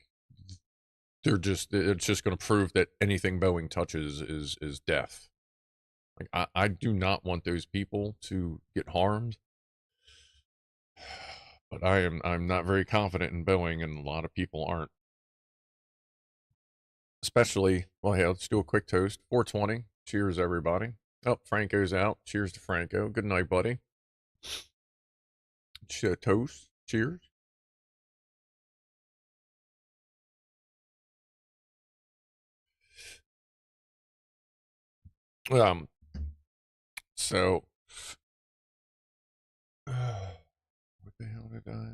it's just going to prove that anything Boeing touches is death. Like I do not want those people to get harmed, but I'm not very confident in Boeing, and a lot of people aren't. Especially, well, hey, let's do a quick toast. 420. Cheers, everybody. Oh, Franco's out. Cheers to Franco. Good night, buddy. Toast. Cheers. So, what the hell did I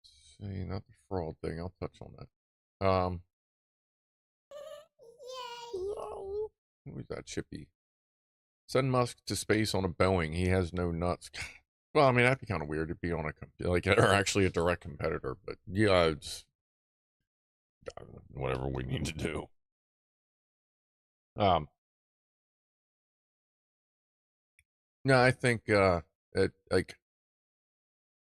say? Not the fraud thing. I'll touch on that. Who's that Chippy? Send Musk to space on a Boeing. He has no nuts. Well, I mean, that'd be kind of weird to be on a, like, or actually a direct competitor, but yeah, it's whatever we need to do. No, I think, like,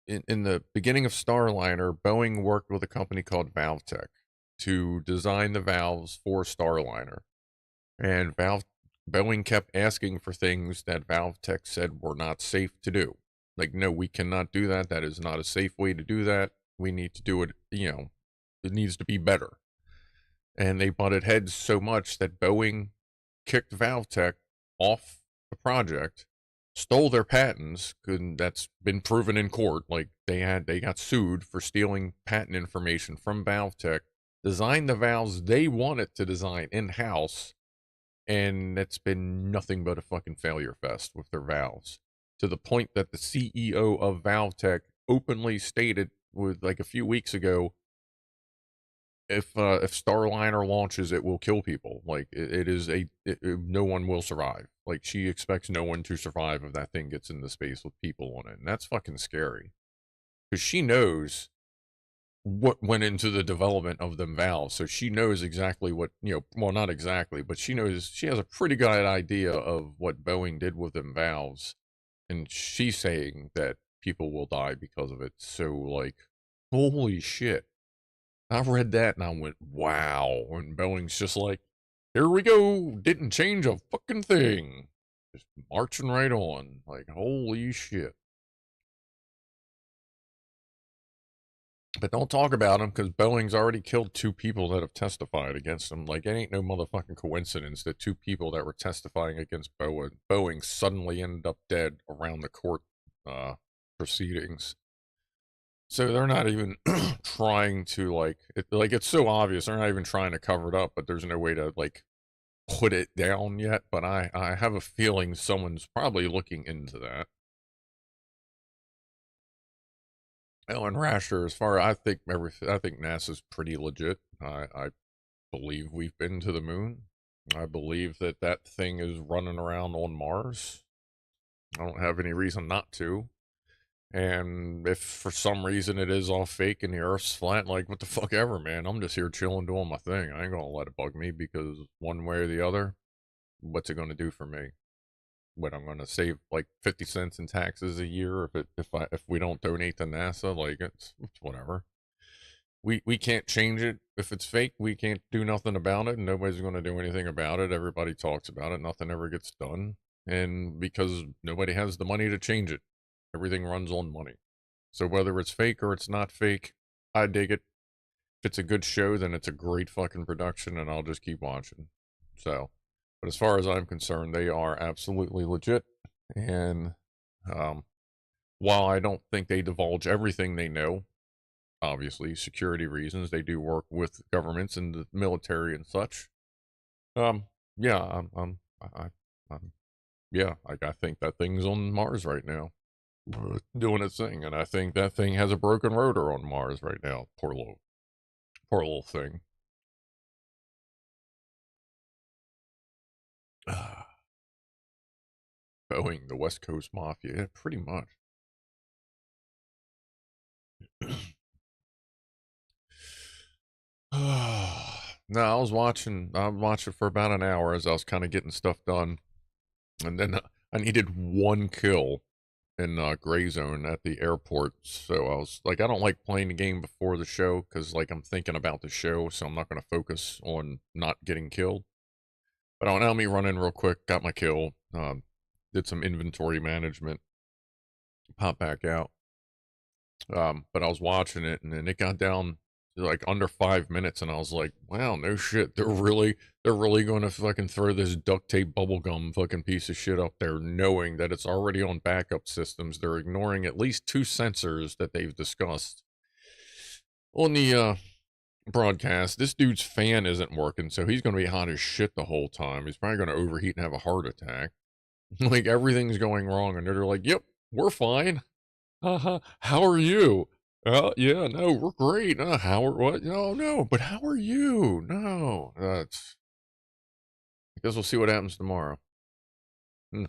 in the beginning of Starliner, Boeing worked with a company called ValveTech to design the valves for Starliner. And Boeing kept asking for things that ValveTech said were not safe to do. Like, no, we cannot do that. That is not a safe way to do that. We need to do it, it needs to be better. And they butted heads so much that Boeing kicked ValveTech off the project, stole their patents, and that's been proven in court. Like, they got sued for stealing patent information from ValveTech, designed the valves they wanted to design in-house, and it's been nothing but a fucking failure fest with their valves, to the point that the CEO of ValveTech openly stated with like a few weeks ago, if Starliner launches, it will kill people. Like no one will survive. Like, she expects no one to survive if that thing gets into space with people on it, and that's fucking scary, because she knows what went into the development of them valves. So she knows exactly what, well, not exactly, but she has a pretty good idea of what Boeing did with them valves. And she's saying that people will die because of it. So, like, holy shit. I read that and I went, wow. And Boeing's just like, here we go. Didn't change a fucking thing. Just marching right on. Like, holy shit. But don't talk about them, because Boeing's already killed 2 people that have testified against them. Like, it ain't no motherfucking coincidence that 2 people that were testifying against Boeing suddenly ended up dead around the court proceedings. So they're not even trying to, it's so obvious. They're not even trying to cover it up, but there's no way to, like, put it down yet. But I have a feeling someone's probably looking into that. Oh, and Rasher, as far I think NASA's pretty legit. I believe we've been to the moon. I believe that thing is running around on Mars. I don't have any reason not to. And if for some reason it is all fake and the Earth's flat, like, what the fuck ever, man. I'm just here chilling, doing my thing. I ain't gonna let it bug me, because one way or the other, what's it gonna do for me? What, I'm gonna save like 50 cents in taxes a year if we don't donate to NASA? Like, it's whatever. We can't change it. If it's fake, we can't do nothing about it, and nobody's gonna do anything about it. Everybody talks about it, nothing ever gets done. And because nobody has the money to change it, everything runs on money. So whether it's fake or it's not fake, I dig it. If it's a good show, then it's a great fucking production, and I'll just keep watching. So, but as far as I'm concerned, they are absolutely legit. And while I don't think they divulge everything they know, obviously, security reasons, they do work with governments and the military and such. Yeah, yeah, like I think that thing's on Mars right now, doing its thing, and I think that thing has a broken rotor on Mars right now. Poor little thing. Boeing, the West Coast Mafia, yeah, pretty much. No, I was watching for about an hour as I was kind of getting stuff done, and then I needed one kill in gray zone at the airport. So I was like, I don't like playing the game before the show because like I'm thinking about the show, so I'm not going to focus on not getting killed. But I'll now me run in real quick, got my kill, did some inventory management, pop back out. But I was watching it, and then it got down to like under 5 minutes, and I was like, wow, no shit, they're really going to fucking throw this duct tape bubblegum fucking piece of shit up there, knowing that it's already on backup systems. They're ignoring at least 2 sensors that they've discussed on the broadcast. This dude's fan isn't working, so he's going to be hot as shit the whole time. He's probably going to overheat and have a heart attack. Like everything's going wrong, and they're like, yep, we're fine. How are you? Yeah, no, we're great. How are what? No, but how are you? No, that's. I guess we'll see what happens tomorrow. And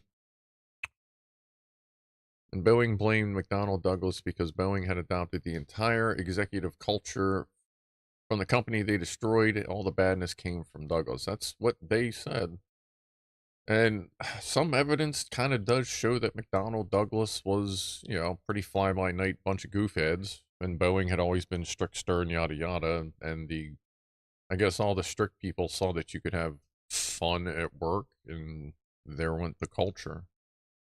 Boeing blamed McDonnell Douglas because Boeing had adopted the entire executive culture from the company they destroyed. All the badness came from Douglas. That's what they said. And some evidence kind of does show that McDonnell Douglas was, pretty fly-by-night bunch of goofheads. And Boeing had always been strict, stern, yada yada. And I guess all the strict people saw that you could have fun at work, and there went the culture.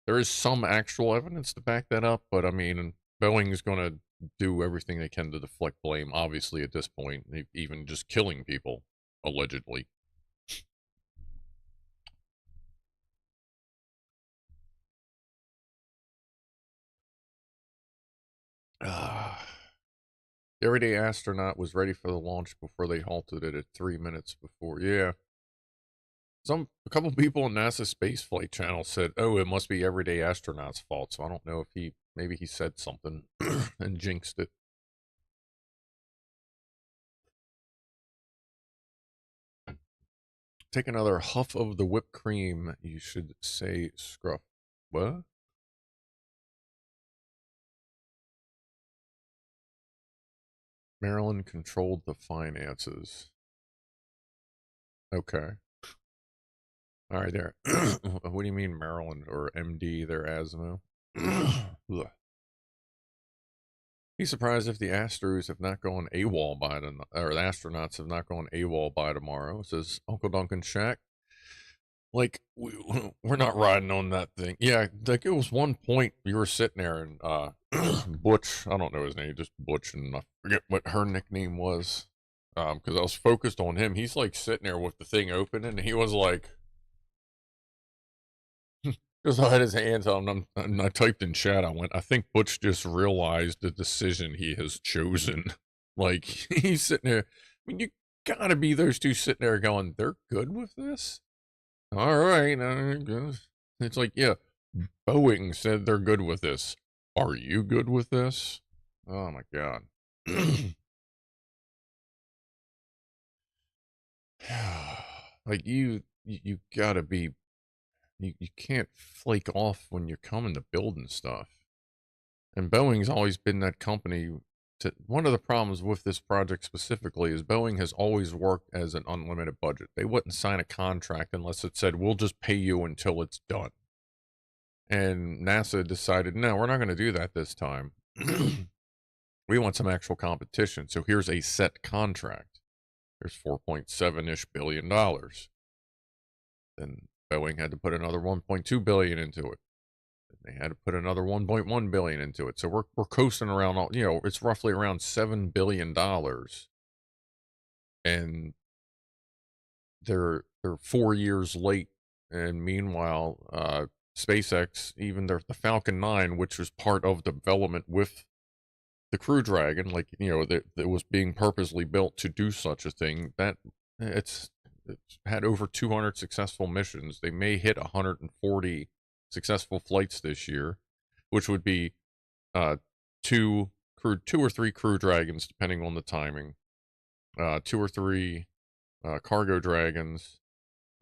There is some actual evidence to back that up, but I mean, Boeing's going to do everything they can to deflect blame, obviously, at this point, even just killing people, allegedly. The everyday astronaut was ready for the launch before they halted it at 3 minutes before. Yeah. A couple people on NASA's spaceflight channel said, oh, it must be everyday astronaut's fault. So I don't know if maybe he said something and jinxed it. Take another huff of the whipped cream. You should say scruff. What? Maryland controlled the finances. Okay. All right, there. What do you mean Maryland or MD there, Asmo? Be surprised if the Astros have not gone AWOL by or the astronauts have not gone AWOL by tomorrow, says Uncle Duncan Shack. Like, we're not riding on that thing. Yeah, like it was one point you were sitting there and Butch, I don't know his name, just Butch, and I forget what her nickname was. Because I was focused on him. He's like sitting there with the thing open, and he was like, because I had his hands on him, and I typed in chat, I think Butch just realized the decision he has chosen. Like, he's sitting there, I mean, you gotta be those two sitting there going, they're good with this? All right, it's like, yeah, Boeing said they're good with this. Are you good with this? Oh my god. Like, you gotta be, you can't flake off when you're coming to building stuff. And Boeing's always been that company. One of the problems with this project specifically is Boeing has always worked as an unlimited budget. They wouldn't sign a contract unless it said, we'll just pay you until it's done. And NASA decided, no, we're not going to do that this time. We want some actual competition. So here's a set contract. There's $4.7-ish billion. Then Boeing had to put another $1.2 billion into it. They had to put another $1.1 billion into it. So we're coasting around all, it's roughly around $7 billion. And they're 4 years late. And meanwhile, SpaceX, even the Falcon 9, which was part of development with the Crew Dragon, like, that was being purposely built to do such a thing, that it's it's had over 200 successful missions. They may hit 140 successful flights this year, which would be two or three Crew Dragons, depending on the timing, 2 or 3 cargo dragons,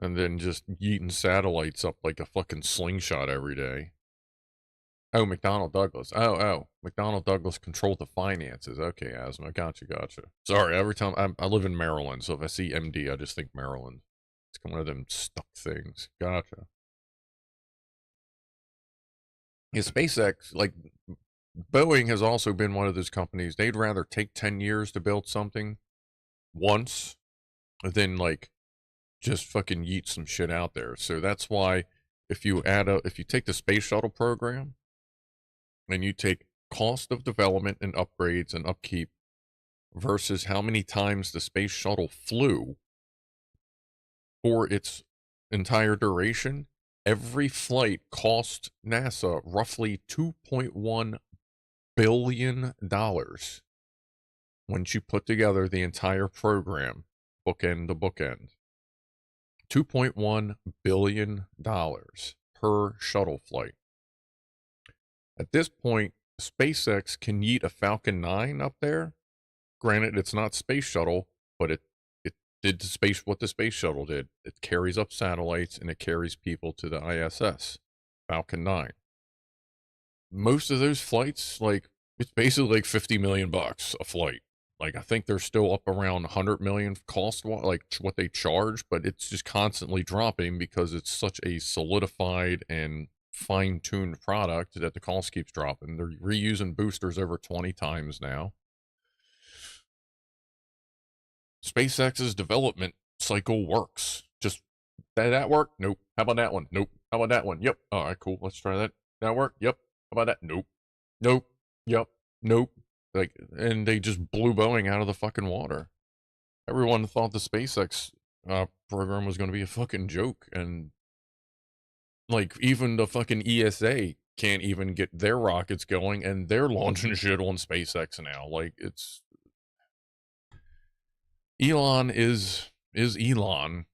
and then just yeeting satellites up like a fucking slingshot every day. Oh, McDonnell Douglas. Oh, McDonnell Douglas controlled the finances. Okay, Asma, gotcha. Sorry, every time I live in Maryland, so if I see MD, I just think Maryland. It's one of them stuck things. Gotcha. Yeah, SpaceX, like Boeing has also been one of those companies. They'd rather take 10 years to build something once than like just fucking yeet some shit out there. So that's why if you take the space shuttle program and you take cost of development and upgrades and upkeep versus how many times the space shuttle flew for its entire duration, every flight cost NASA roughly $2.1 billion once you put together the entire program, bookend to bookend. $2.1 billion per shuttle flight. At this point, SpaceX can yeet a Falcon 9 up there. Granted, it's not space shuttle, but it did what the space shuttle did. It carries up satellites and it carries people to the ISS. Falcon 9. Most of those flights, like, it's basically like $50 million a flight. Like, I think they're still up around 100 million cost, like what they charge, but it's just constantly dropping because it's such a solidified and fine-tuned product that the cost keeps dropping. They're reusing boosters over 20 times now. SpaceX's development cycle works. Just that work? Nope. How about that one? Nope. How about that one? Yep. All right, cool. Let's try that. That work? Yep. How about that? Nope. Nope. Yep. Nope. Like, and they just blew Boeing out of the fucking water. Everyone thought the SpaceX program was going to be a fucking joke, and like even the fucking ESA can't even get their rockets going, and they're launching shit on SpaceX now. Like, it's Elon is Elon,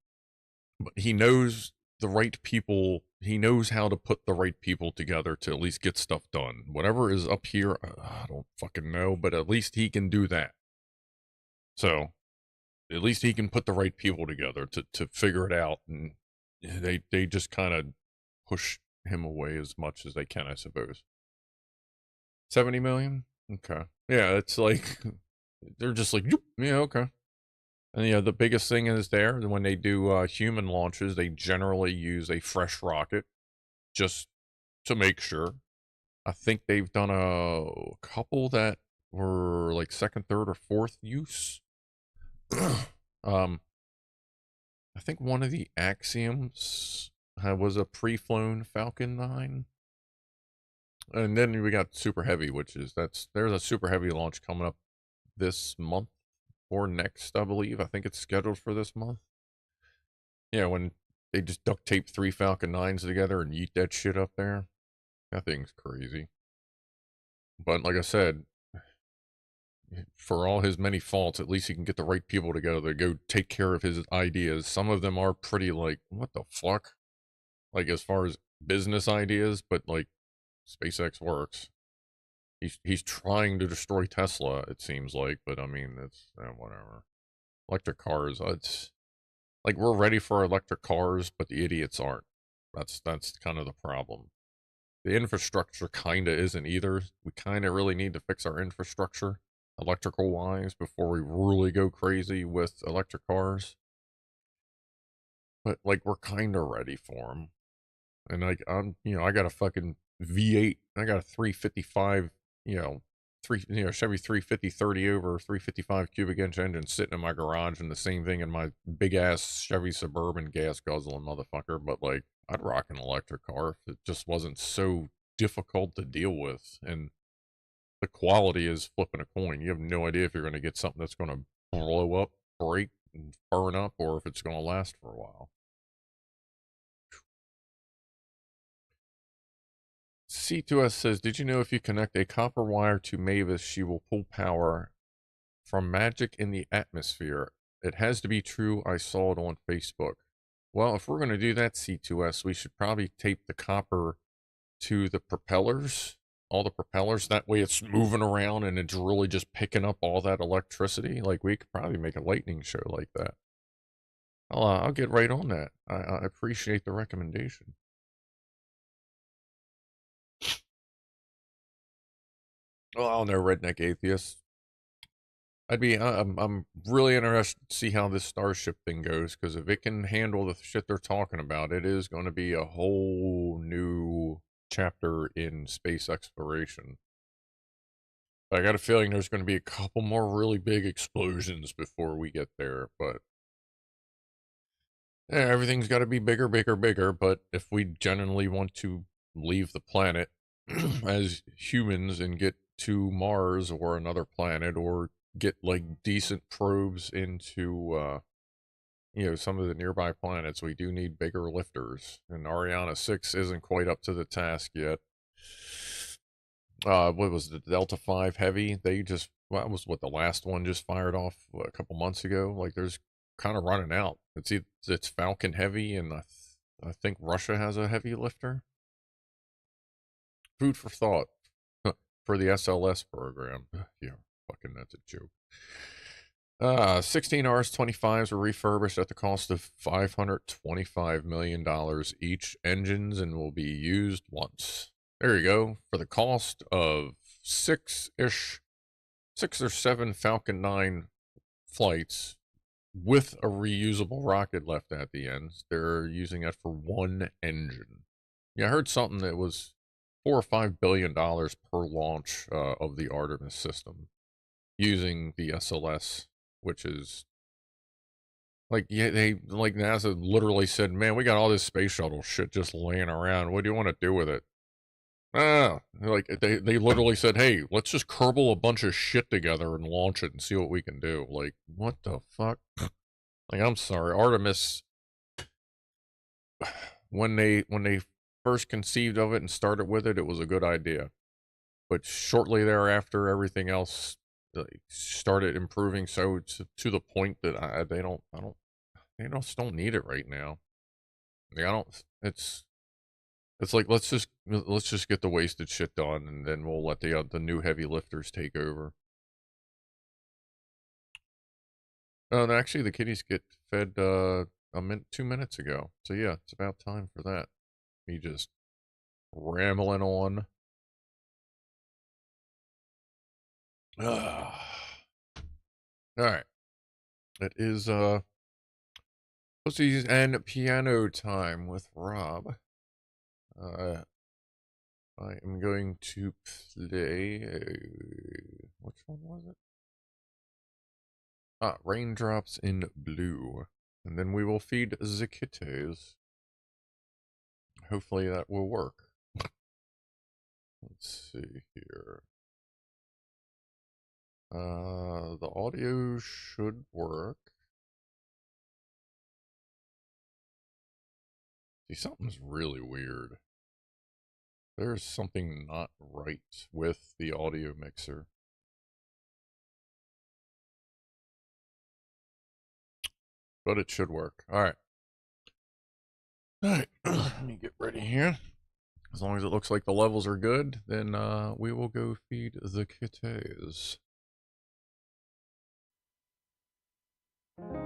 but he knows the right people. He knows how to put the right people together to at least get stuff done. Whatever is up here, I don't fucking know, but at least he can do that. So at least he can put the right people together to figure it out, and they just kind of push him away as much as they can, I suppose. 70 million? Okay. Yeah, it's like they're just like, yeah, okay. And yeah, the biggest thing is there when they do human launches, they generally use a fresh rocket just to make sure. I think they've done a couple that were like second, third, or fourth use. I think one of the Axioms was a pre-flown Falcon 9. And then we got Super Heavy, which is there's a Super Heavy launch coming up this month or next, I believe. I think it's scheduled for this month. Yeah, when they just duct tape 3 Falcon 9s together and yeet that shit up there. That thing's crazy. But like I said, for all his many faults, at least he can get the right people together to go take care of his ideas. Some of them are pretty like, what the fuck? Like, as far as business ideas, but like, SpaceX works. He's trying to destroy Tesla, it seems like, but I mean, it's whatever. Electric cars, it's like we're ready for electric cars, but the idiots aren't. That's kind of the problem. The infrastructure kind of isn't either. We kind of really need to fix our infrastructure, electrical wise, before we really go crazy with electric cars. But like, we're kind of ready for them. And like, I got a fucking V8. I got a 355, Chevy 350 30 over 355 cubic inch engine sitting in my garage, and the same thing in my big ass Chevy Suburban gas guzzling motherfucker. But like, I'd rock an electric car if it just wasn't so difficult to deal with. And the quality is flipping a coin. You have no idea if you're going to get something that's going to blow up, break, and burn up, or if it's going to last for a while. C2S says, did you know if you connect a copper wire to Mavis, she will pull power from magic in the atmosphere? It has to be true. I saw it on Facebook. Well, if we're going to do that, C2S, we should probably tape the copper to the propellers, all the propellers. That way it's moving around and it's really just picking up all that electricity. Like, we could probably make a lightning show like that. I'll get right on that. I appreciate the recommendation. Well, I don't know, redneck atheist. I'm really interested to see how this Starship thing goes, because if it can handle the shit they're talking about, it is going to be a whole new chapter in space exploration. I got a feeling there's going to be a couple more really big explosions before we get there, but yeah, everything's got to be bigger, bigger, bigger. But if we genuinely want to leave the planet as humans and get to Mars or another planet, or get like decent probes into some of the nearby planets, we do need bigger lifters, and Ariana 6 isn't quite up to the task yet. What was the Delta 5 Heavy? They just, well, that was what the last one just fired off a couple months ago. Like, there's kind of running out. It's Falcon Heavy, and I think Russia has a heavy lifter. Food for thought for the SLS program. Yeah, fucking that's a joke. 16 RS-25s were refurbished at the cost of $525 million each, engines, and will be used once. There you go. For the cost of 6 or 7 Falcon 9 flights with a reusable rocket left at the end, they're using it for one engine. Yeah, I heard something that was $4 or $5 billion per launch of the Artemis system using the SLS, which is like, yeah, like NASA literally said, man, we got all this space shuttle shit just laying around. What do you want to do with it? Like they literally said, hey, let's just kerbal a bunch of shit together and launch it and see what we can do. Like, what the fuck? Like, I'm sorry, Artemis, when they first conceived of it and started with it, it was a good idea. But shortly thereafter, everything else started improving so to the point that they just don't need it right now. Like, I don't. It's like, let's just get the wasted shit done, and then we'll let the new heavy lifters take over. Oh, and actually, the kitties get fed 2 minutes ago. So yeah, it's about time for that. Me just rambling on. All right. It is Pussies and piano time with Rob. I am going to play. Which one was it? Raindrops in Blue. And then we will feed the kitties. Hopefully that will work. Let's see here. The audio should work. See, something's really weird. There's something not right with the audio mixer. But it should work. Alright. Alright, let me get ready here. As long as it looks like the levels are good, then we will go feed the kitties. Alright.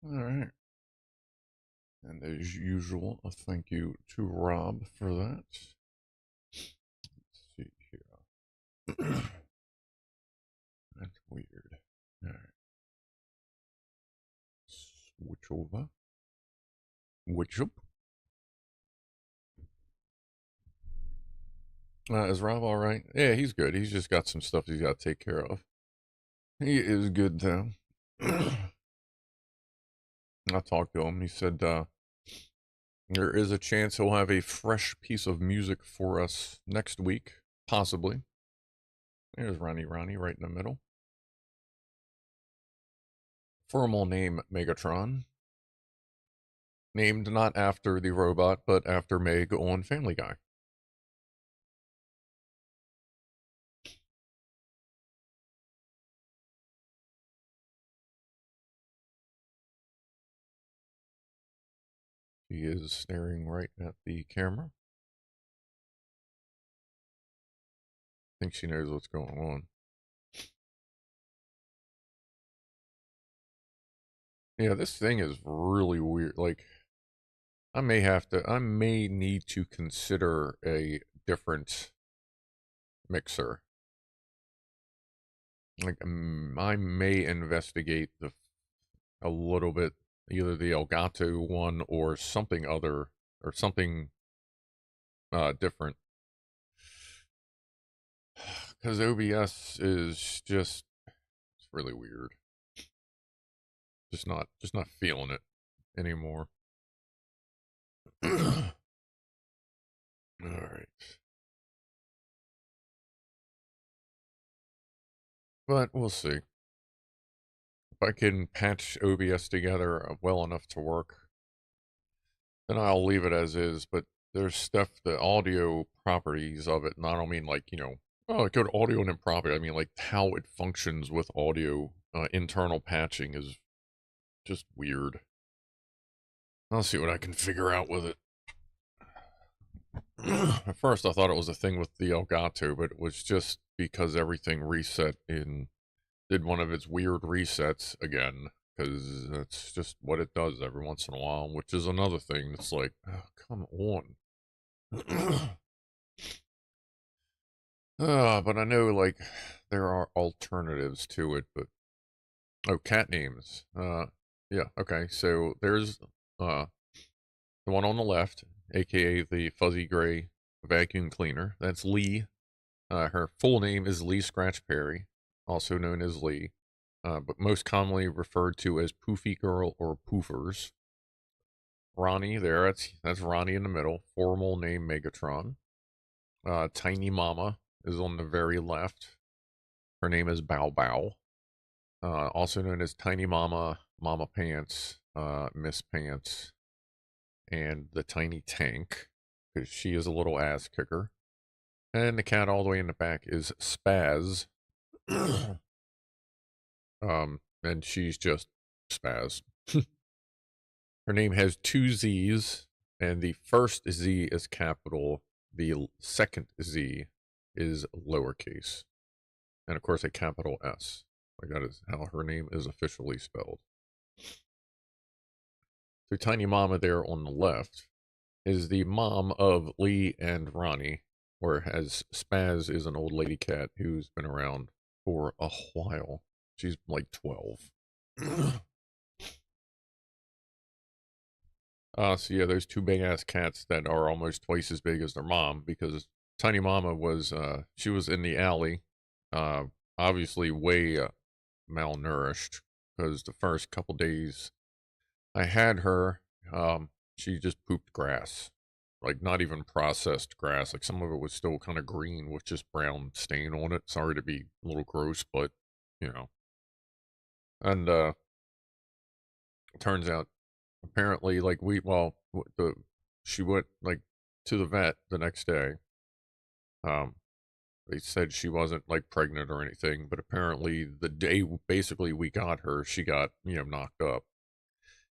All right. And as usual, a thank you to Rob for that. Let's see here. That's weird. All right. Switch over. Which up. Is Rob all right? Yeah, he's good. He's just got some stuff he's got to take care of. He is good, though. I talked to him. He said there is a chance he'll have a fresh piece of music for us next week, possibly. There's Ronnie right in the middle. Formal name Megatron. Named not after the robot, but after Meg on Family Guy. He is staring right at the camera. I think she knows what's going on. Yeah, this thing is really weird. Like, I may need to consider a different mixer. Like, I may investigate a little bit, either the Elgato one or something other, or something different. Because OBS is just, it's really weird. Just not feeling it anymore. All right. But we'll see. If I can patch OBS together well enough to work, then I'll leave it as is. But there's stuff, the audio properties of it, and I don't mean like, oh, go to audio and then property. I mean like how it functions with audio, internal patching is just weird. I'll see what I can figure out with it. At first I thought it was a thing with the Elgato, but it was just because everything reset did one of its weird resets again, because that's just what it does every once in a while, which is another thing that's like, oh, come on. But I know, like, there are alternatives to it, but... Oh, cat names. Yeah, okay, so there's, the one on the left, aka the fuzzy gray vacuum cleaner. That's Lee. Her full name is Lee Scratch Perry, also known as Lee, but most commonly referred to as Poofy Girl or Poofers. Ronnie there, that's Ronnie in the middle, formal name Megatron. Tiny Mama is on the very left. Her name is Bow Bow, also known as Tiny Mama, Mama Pants, Miss Pants, and the Tiny Tank, because she is a little ass kicker. And the cat all the way in the back is Spaz. And she's just Spaz. Her name has 2 Z's, and the first Z is capital, the second Z is lowercase, and of course a capital S. Like, that is how her name is officially spelled. So Tiny Mama there on the left is the mom of Lee and Ronnie, whereas Spaz is an old lady cat who's been around for a while. She's like 12. So yeah, those 2 big ass cats that are almost twice as big as their mom, because Tiny Mama was, she was in the alley, obviously way malnourished, because the first couple days I had her, she just pooped grass. Like, not even processed grass. Like, some of it was still kind of green with just brown stain on it. Sorry to be a little gross, but, And, it turns out, apparently, like, she went, like, to the vet the next day. They said she wasn't, like, pregnant or anything, but apparently the day, basically, we got her, she got, knocked up.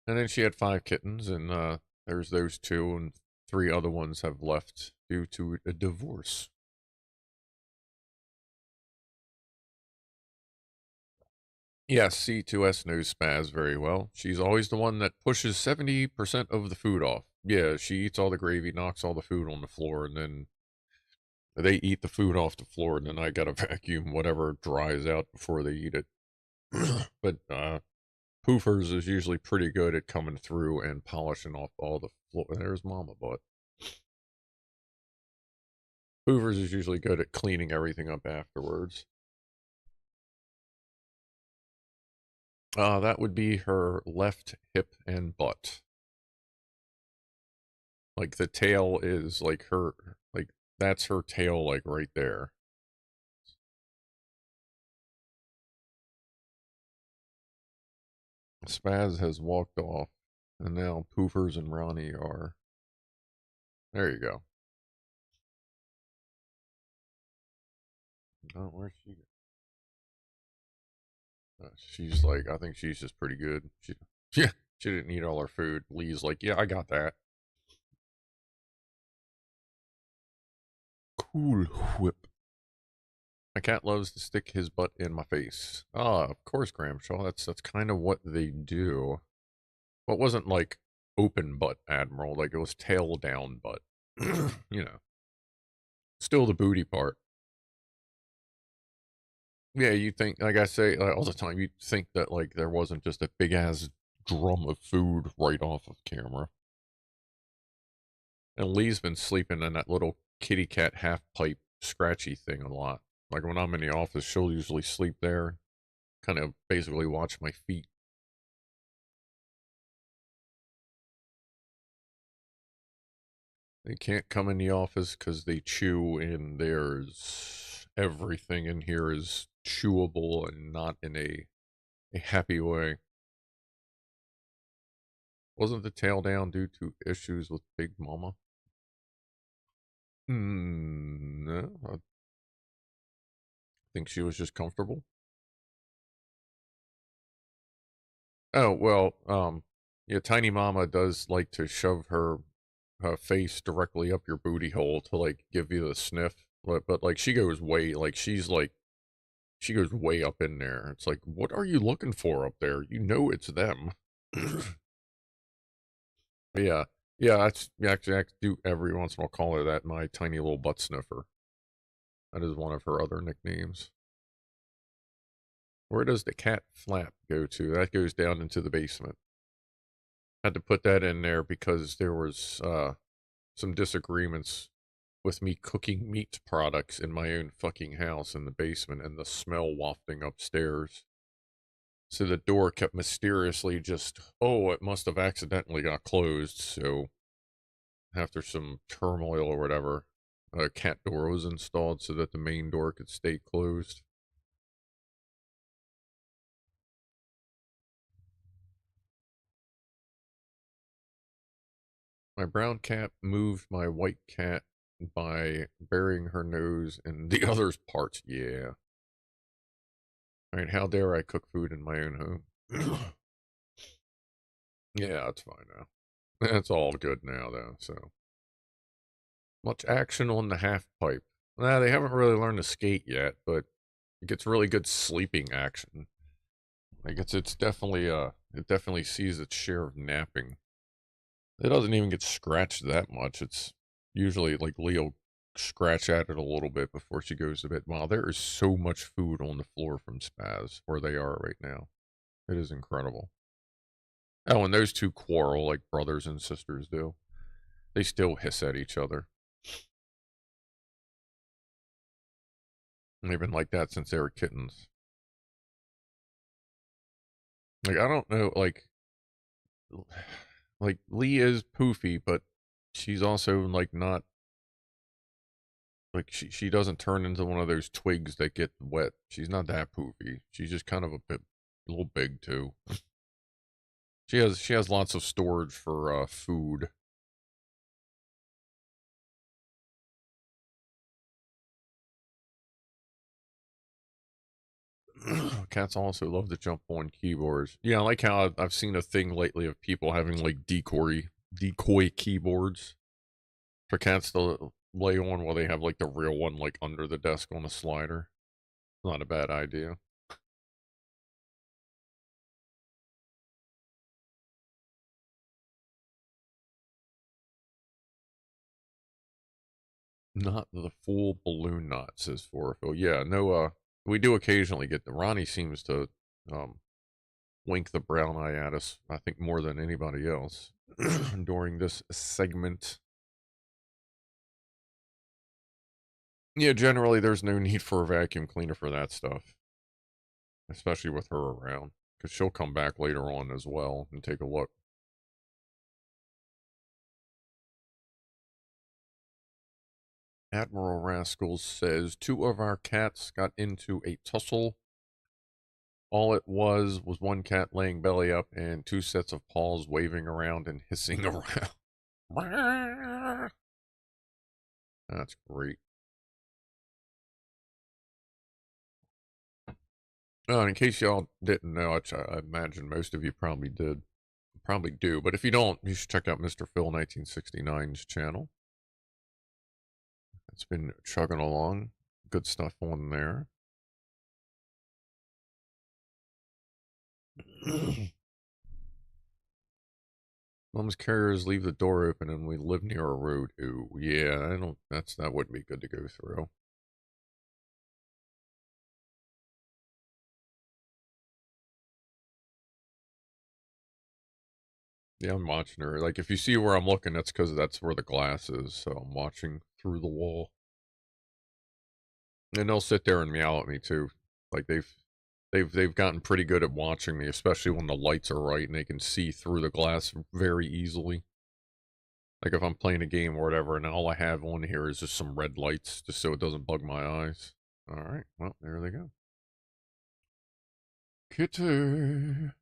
And then she had 5 kittens, and, there's those 2, and 3 other ones have left due to a divorce. Yes, C2S knows Spaz very well. She's always the one that pushes 70% of the food off. Yeah, she eats all the gravy, knocks all the food on the floor, and then they eat the food off the floor, and then I gotta vacuum whatever dries out before they eat it. But Poofers is usually pretty good at coming through and polishing off all the floor. There's Mama Butt. Poofers is usually good at cleaning everything up afterwards. That would be her left hip and butt. Like the tail is like her, like that's her tail, like right there. Spaz has walked off, and now Poofers and Ronnie are. There you go. Oh, where's she? She's like, I think she's just pretty good. Yeah, she didn't eat all her food. Lee's like, yeah, I got that. Cool Whip. My cat loves to stick his butt in my face. Ah, of course, Gramshaw. That's kind of what they do. Well, it wasn't like open butt, Admiral. Like it was tail down butt. You know, still the booty part. Yeah, you think, like I say all the time, you think that like there wasn't just a big ass drum of food right off of camera. And Lee's been sleeping in that little kitty cat half pipe scratchy thing a lot. Like when I'm in the office, she'll usually sleep there, kind of basically watch my feet. They can't come in the office because they chew, and there's everything in here is chewable and not in a happy way. Wasn't the tail down due to issues with Big Mama? No, I think she was just comfortable. Oh, well, yeah, Tiny Mama does like to shove her face directly up your booty hole to like give you the sniff. But like she goes way, like she goes way up in there. It's like, what are you looking for up there? You know it's them. But yeah, yeah, that's actually I do every once in a while call her that, my tiny little butt sniffer. That is one of her other nicknames. Where does the cat flap go to? That goes down into the basement. Had to put that in there because there was some disagreements with me cooking meat products in my own fucking house in the basement and the smell wafting upstairs. So the door kept mysteriously just, oh, it must have accidentally got closed. So after some turmoil or whatever, a cat door was installed so that the main door could stay closed. My brown cat moved my white cat by burying her nose in the other's parts. Yeah. I mean, how dare I cook food in my own home? Yeah, it's fine now. It's all good now, though, so. Much action on the half pipe. Nah, they haven't really learned to skate yet, but it gets really good sleeping action. Like, it's definitely, it definitely sees its share of napping. It doesn't even get scratched that much. It's usually, like, Leo scratch at it a little bit before she goes to bed. Wow, there is so much food on the floor from Spaz, where they are right now. It is incredible. Oh, and those two quarrel like brothers and sisters do. They still hiss at each other. And they've been like that since they were kittens. Like, I don't know, like Lee is poofy, but she's also like not, like she doesn't turn into one of those twigs that get wet. She's not that poofy. She's just kind of a little big too. She has lots of storage for food. Cats also love to jump on keyboards. Yeah, I like how I've seen a thing lately of people having like decoy keyboards for cats to lay on while they have like the real one like under the desk on a slider. Not a bad idea. Not the full balloon knot, says Forfill. Yeah, no, we do occasionally get the Ronnie seems to wink the brown eye at us, I think more than anybody else during this segment. Yeah, generally there's no need for a vacuum cleaner for that stuff. Especially with her around. Because she'll come back later on as well and take a look. Admiral Rascals says 2 of our cats got into a tussle. All it was one cat laying belly up and 2 sets of paws waving around and hissing around. That's great. Oh, and in case y'all didn't know, which I imagine most of you probably did, probably do, but if you don't, you should check out Mr. Phil 1969's channel. It's been chugging along. Good stuff on there. Mom's carriers leave the door open and we live near a road. Ooh, yeah, that wouldn't be good to go through. Yeah, I'm watching her. Like, if you see where I'm looking, that's because that's where the glass is, so I'm watching through the wall. And they'll sit there and meow at me, too. Like, they've gotten pretty good at watching me, especially when the lights are right and they can see through the glass very easily. Like, if I'm playing a game or whatever, and all I have on here is just some red lights, just so it doesn't bug my eyes. Alright, well, there they go. Kitty!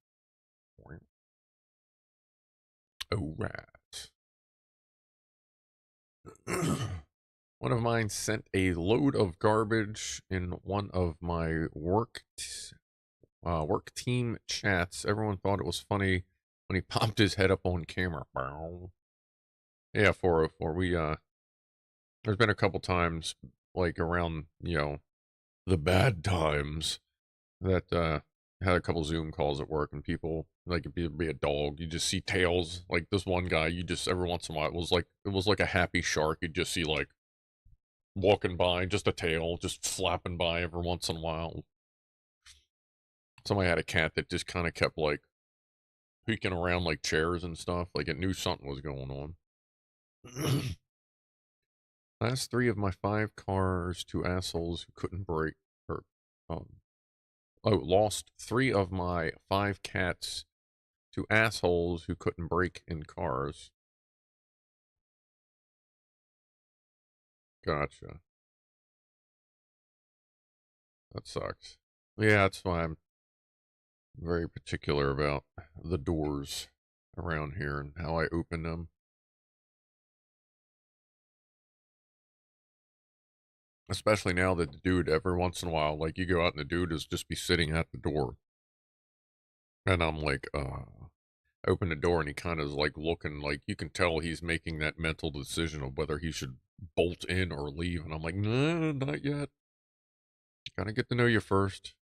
Alright. One of mine sent a load of garbage in one of my work team chats. Everyone thought it was funny when he popped his head up on camera. Yeah, 404. There's been a couple times, like around, the bad times, that had a couple Zoom calls at work, and people, like, it'd be a dog, you just see tails. Like this one guy, you just every once in a while, it was like a happy shark. You'd just see, like, walking by, just a tail, just flapping by every once in a while. Somebody had a cat that just kind of kept, like, peeking around, like, chairs and stuff, like it knew something was going on. Last 3 of my 5 cars to assholes who couldn't brake, or, lost 3 of my 5 cats to assholes who couldn't brake in cars. Gotcha. That sucks. Yeah, that's why I'm very particular about the doors around here and how I open them. Especially now that the dude, every once in a while, like, you go out and the dude is just be sitting at the door. And I'm like, open the door and he kind of is like looking, like, you can tell he's making that mental decision of whether he should bolt in or leave. And I'm like, no, not yet. Gotta get to know you first.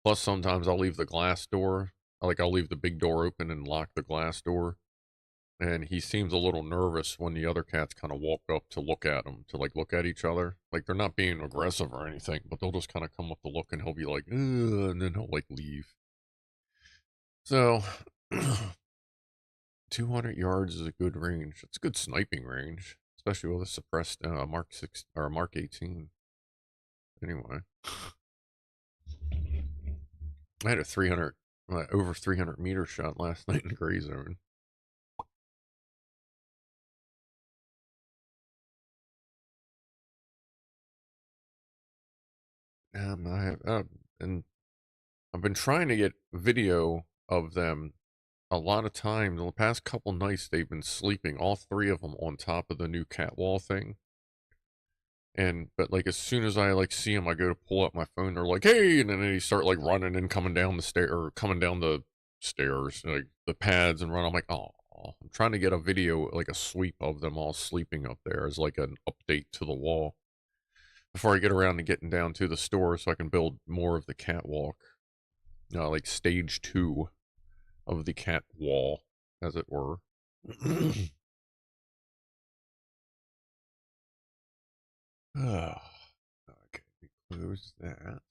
Plus, sometimes I'll leave the glass door. Like, I'll leave the big door open and lock the glass door. And he seems a little nervous when the other cats kind of walk up to look at him, to, like, look at each other. Like, they're not being aggressive or anything, but they'll just kind of come up to look and he'll be like, ugh, and then he'll, like, leave. So, 200 yards is a good range. It's a good sniping range, especially with a suppressed Mark 6 or Mark 18. Anyway, I had a 300, over 300 meter shot last night in the gray zone. And I've been trying to get video of them. A lot of times, in the past couple nights, they've been sleeping, all 3 of them, on top of the new cat wall thing. But, like, as soon as I, like, see them, I go to pull up my phone, they're like, hey, and then they start, like, running and coming down the stair, or coming down the stairs, like, the pads, and run. I'm like, oh, I'm trying to get a video, like, a sweep of them all sleeping up there as, like, an update to the wall before I get around to getting down to the store so I can build more of the catwalk. Like, stage 2 of the cat wall, as it were. Oh, okay, we close that.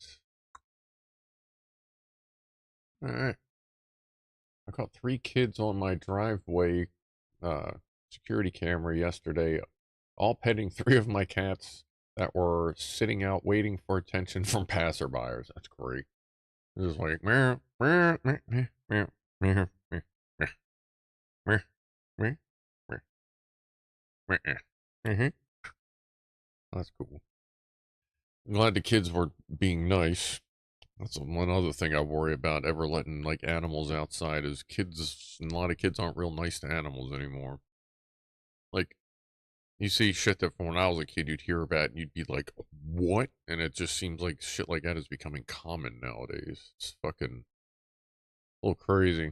Alright. I caught 3 kids on my driveway security camera yesterday, all petting 3 of my cats that were sitting out waiting for attention from passerbyers. That's great. It was like, meow, meow, meow, meow, meow, meow, meow, meow, meow, meow, meow. That's cool. I'm glad the kids were being nice. That's one other thing I worry about ever letting like animals outside is kids. A lot of kids aren't real nice to animals anymore. Like you see shit that from when I was a kid you'd hear about and you'd be like, what? And it just seems like shit like that is becoming common nowadays. It's fucking a little crazy.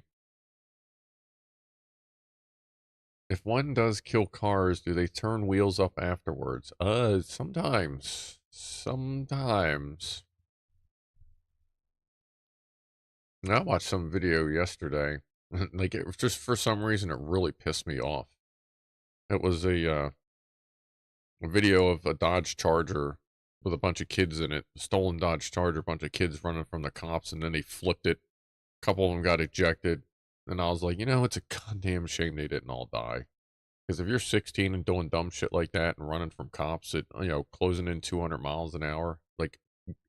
If one does kill cars, do they turn wheels up afterwards? Sometimes. Sometimes. I watched some video yesterday. Like, it was just for some reason, it really pissed me off. It was a video of a Dodge Charger with a bunch of kids in it. A stolen Dodge Charger, a bunch of kids running from the cops, and then they flipped it. A couple of them got ejected. And I was like, you know, it's a goddamn shame they didn't all die. Because if you're 16 and doing dumb shit like that and running from cops at, you know, closing in 200 miles an hour, like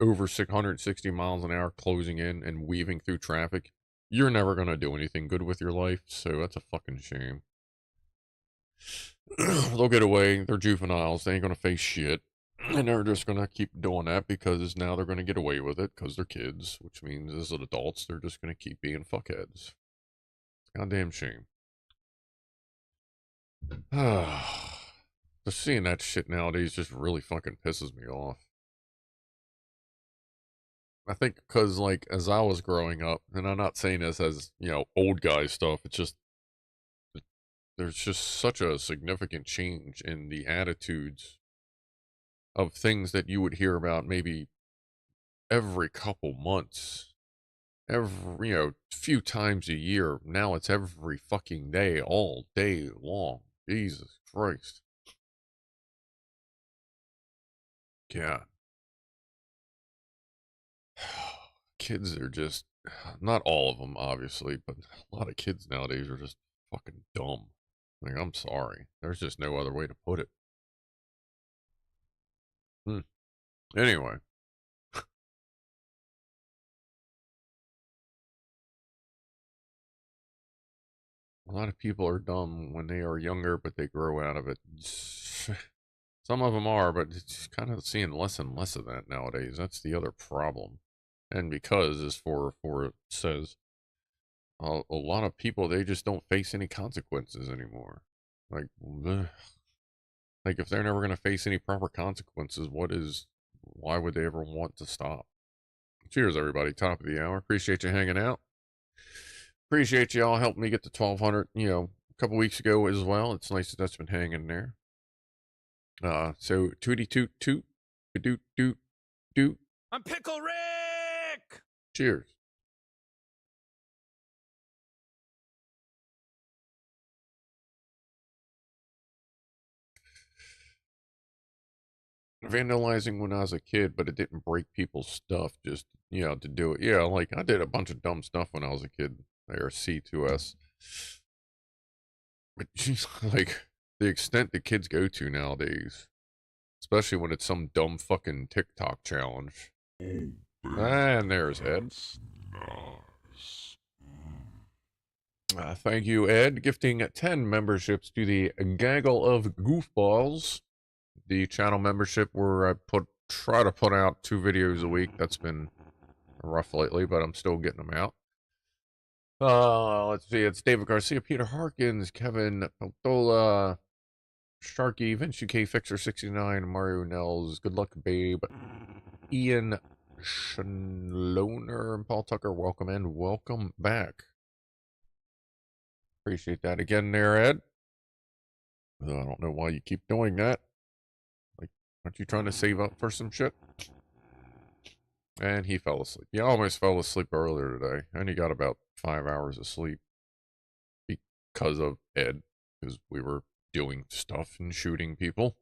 over 660 miles an hour closing in and weaving through traffic, you're never going to do anything good with your life. So that's a fucking shame. They'll get away. They're juveniles. They ain't going to face shit. And they're just going to keep doing that because now they're going to get away with it because they're kids, which means as adults, they're just going to keep being fuckheads. It's a goddamn shame. Just seeing that shit nowadays just really fucking pisses me off. I think because, like, as I was growing up, and I'm not saying this as, you know, old guy stuff, it's just, there's just such a significant change in the attitudes of things that you would hear about maybe every couple months, every, you know, few times a year. Now it's every fucking day, all day long. Jesus Christ. Yeah. Kids are just, not all of them, obviously, but a lot of kids nowadays are just fucking dumb. Like, I'm sorry. There's just no other way to put it. Anyway. A lot of people are dumb when they are younger, but they grow out of it. Some of them are, but it's kind of seeing less and less of that nowadays. That's the other problem. And because, as 404 says, a lot of people, they just don't face any consequences anymore. Like, bleh. Like if they're never going to face any proper consequences, why would they ever want to stop? Cheers, everybody. Top of the hour. Appreciate you hanging out. Appreciate you all helping me get to 1,200, you know, a couple weeks ago as well. It's nice that that's been hanging there. So tootie toot toot, doot doot doot. I'm Pickle Rick! Cheers. Vandalizing when I was a kid, but it didn't break people's stuff just, you know, to do it. Yeah, like I did a bunch of dumb stuff when I was a kid. There, C2S. But geez, like the extent that kids go to nowadays, especially when it's some dumb fucking TikTok challenge. And there's Ed. Thank you, Ed, gifting 10 memberships to the Gaggle of Goofballs. The channel membership where I try to put out 2 videos a week. That's been rough lately, but I'm still getting them out. Let's see. It's David Garcia, Peter Harkins, Kevin Peltola, Sharky, Vince UK Fixer 69, Mario Nels, Good Luck Babe, Ian Schloner, and Paul Tucker. Welcome and welcome back. Appreciate that again there, Ed. I don't know why you keep doing that. Like, aren't you trying to save up for some shit? And he fell asleep. Yeah, I almost fell asleep earlier today. I only got about 5 hours of sleep because of Ed, because we were doing stuff and shooting people.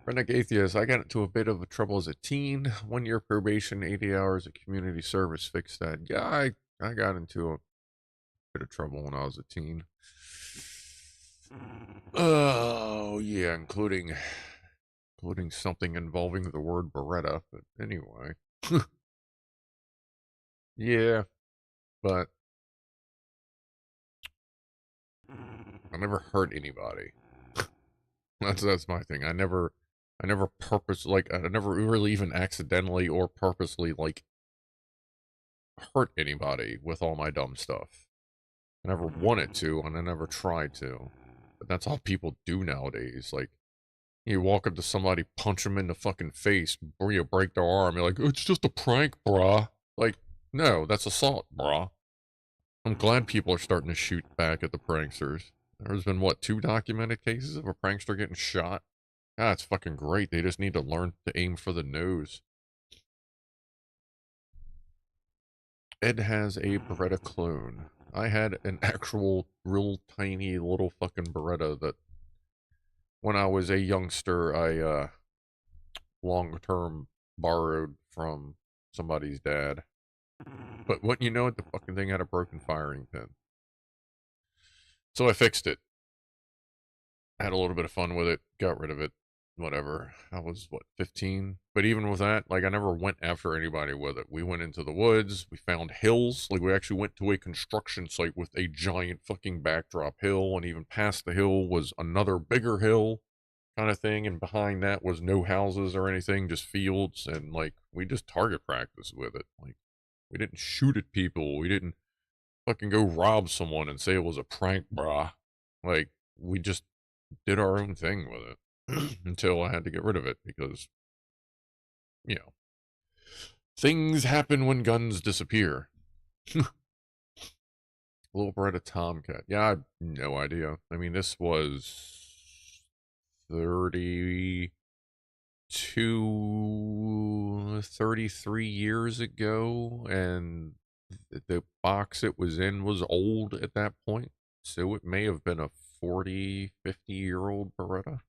Redneck Atheist, I got into a bit of trouble as a teen. 1 year probation, 80 hours of community service fixed that. Yeah, I got into a bit of trouble when I was a teen. Oh, yeah, including something involving the word Beretta, but anyway. Yeah, but I never hurt anybody. That's my thing. I never I never really even accidentally or purposely like hurt anybody with all my dumb stuff. I never wanted to, and I never tried to. But that's all people do nowadays. Like, you walk up to somebody, punch them in the fucking face, or you break their arm. You're like, it's just a prank, brah. Like, no, that's assault, brah. I'm glad people are starting to shoot back at the pranksters. There's been, what, 2 documented cases of a prankster getting shot? Ah, it's fucking great. They just need to learn to aim for the nose. Ed has a Beretta clone. I had an actual, real tiny little fucking Beretta that, when I was a youngster, I, long-term borrowed from somebody's dad. But what you know, the fucking thing had a broken firing pin. So I fixed it. Had a little bit of fun with it, got rid of it, whatever. I was, what, 15? But even with that, like, I never went after anybody with it. We went into the woods, we found hills, like, we actually went to a construction site with a giant fucking backdrop hill, and even past the hill was another bigger hill kind of thing, and behind that was no houses or anything, just fields, and, like, we just target practiced with it. Like, we didn't shoot at people, we didn't fucking go rob someone and say it was a prank, brah. Like, we just did our own thing with it until I had to get rid of it because, you know, things happen when guns disappear. Little Beretta Tomcat. Yeah, I have no idea. I mean, this was 33 years ago, and the box it was in was old at that point, so it may have been a 40, 50-year-old Beretta.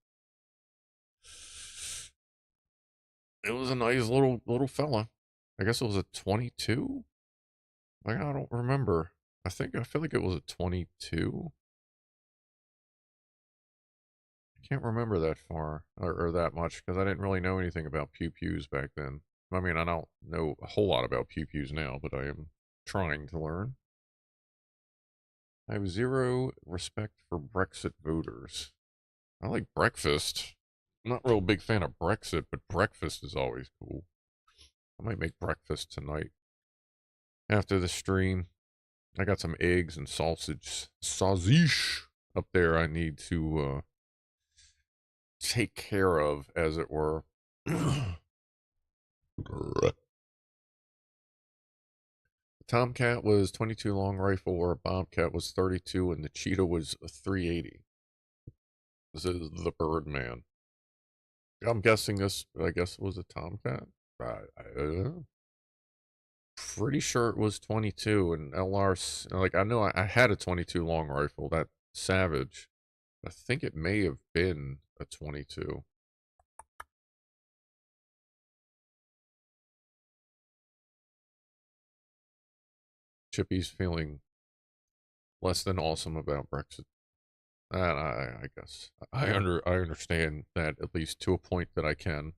It was a nice little fella. I guess it was a 22? Like, I don't remember. I feel like it was a 22. I can't remember that far, or that much, because I didn't really know anything about pew-pews back then. I mean, I don't know a whole lot about pew-pews now, but I am trying to learn. I have 0 respect for Brexit voters. I like breakfast. I'm not a real big fan of Brexit, but breakfast is always cool. I might make breakfast tonight. After the stream, I got some eggs and sausage up there I need to take care of, as it were. The Tomcat was 22 long rifle, where a Bobcat was 32, and the Cheetah was a 380. This is the Birdman. I'm guessing this, I guess it was a Tomcat. Pretty sure it was 22, and LR, like, I know I had a 22 long rifle, that Savage. I think it may have been a 22. Chippy's feeling less than awesome about Brexit. And I guess I understand that, at least to a point that I can.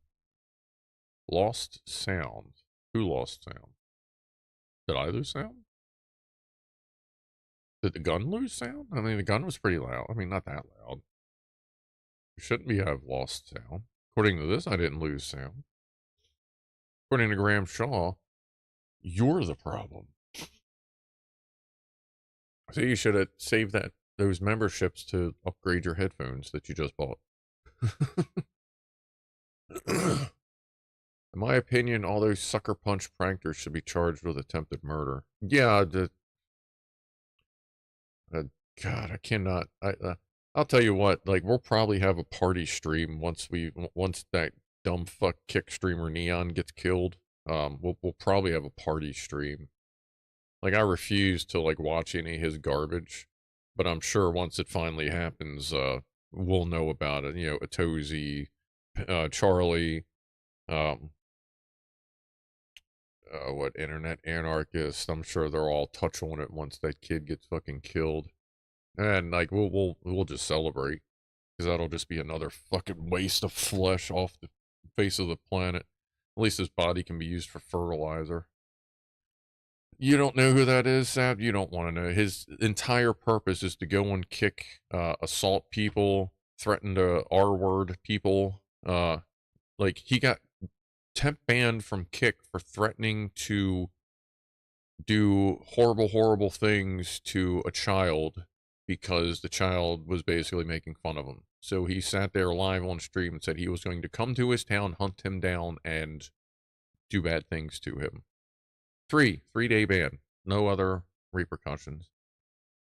Lost sound. Who lost sound? Did I lose sound? Did the gun lose sound? I mean, the gun was pretty loud. I mean, not that loud. Shouldn't we have lost sound? According to this, I didn't lose sound. According to Graham Shaw, you're the problem. So you should have saved those memberships to upgrade your headphones that you just bought. In my opinion, all those sucker punch pranksters should be charged with attempted murder. Yeah, God, I cannot. I'll tell you what. Like, we'll probably have a party stream once that dumb fuck kick streamer Neon gets killed. We'll probably have a party stream. Like, I refuse to, like, watch any of his garbage, but I'm sure once it finally happens, we'll know about it. You know, Atozy, Charlie, what, internet anarchist. I'm sure they'll all touch on it once that kid gets fucking killed. And like we'll just celebrate. Because that'll just be another fucking waste of flesh off the face of the planet. At least his body can be used for fertilizer. You don't know who that is, Sab? You don't want to know. His entire purpose is to go and kick, assault people, threaten to R-word people. Like, he got temp banned from Kick for threatening to do horrible, horrible things to a child because the child was basically making fun of him. So he sat there live on stream and said he was going to come to his town, hunt him down, and do bad things to him. 3-day ban. No other repercussions.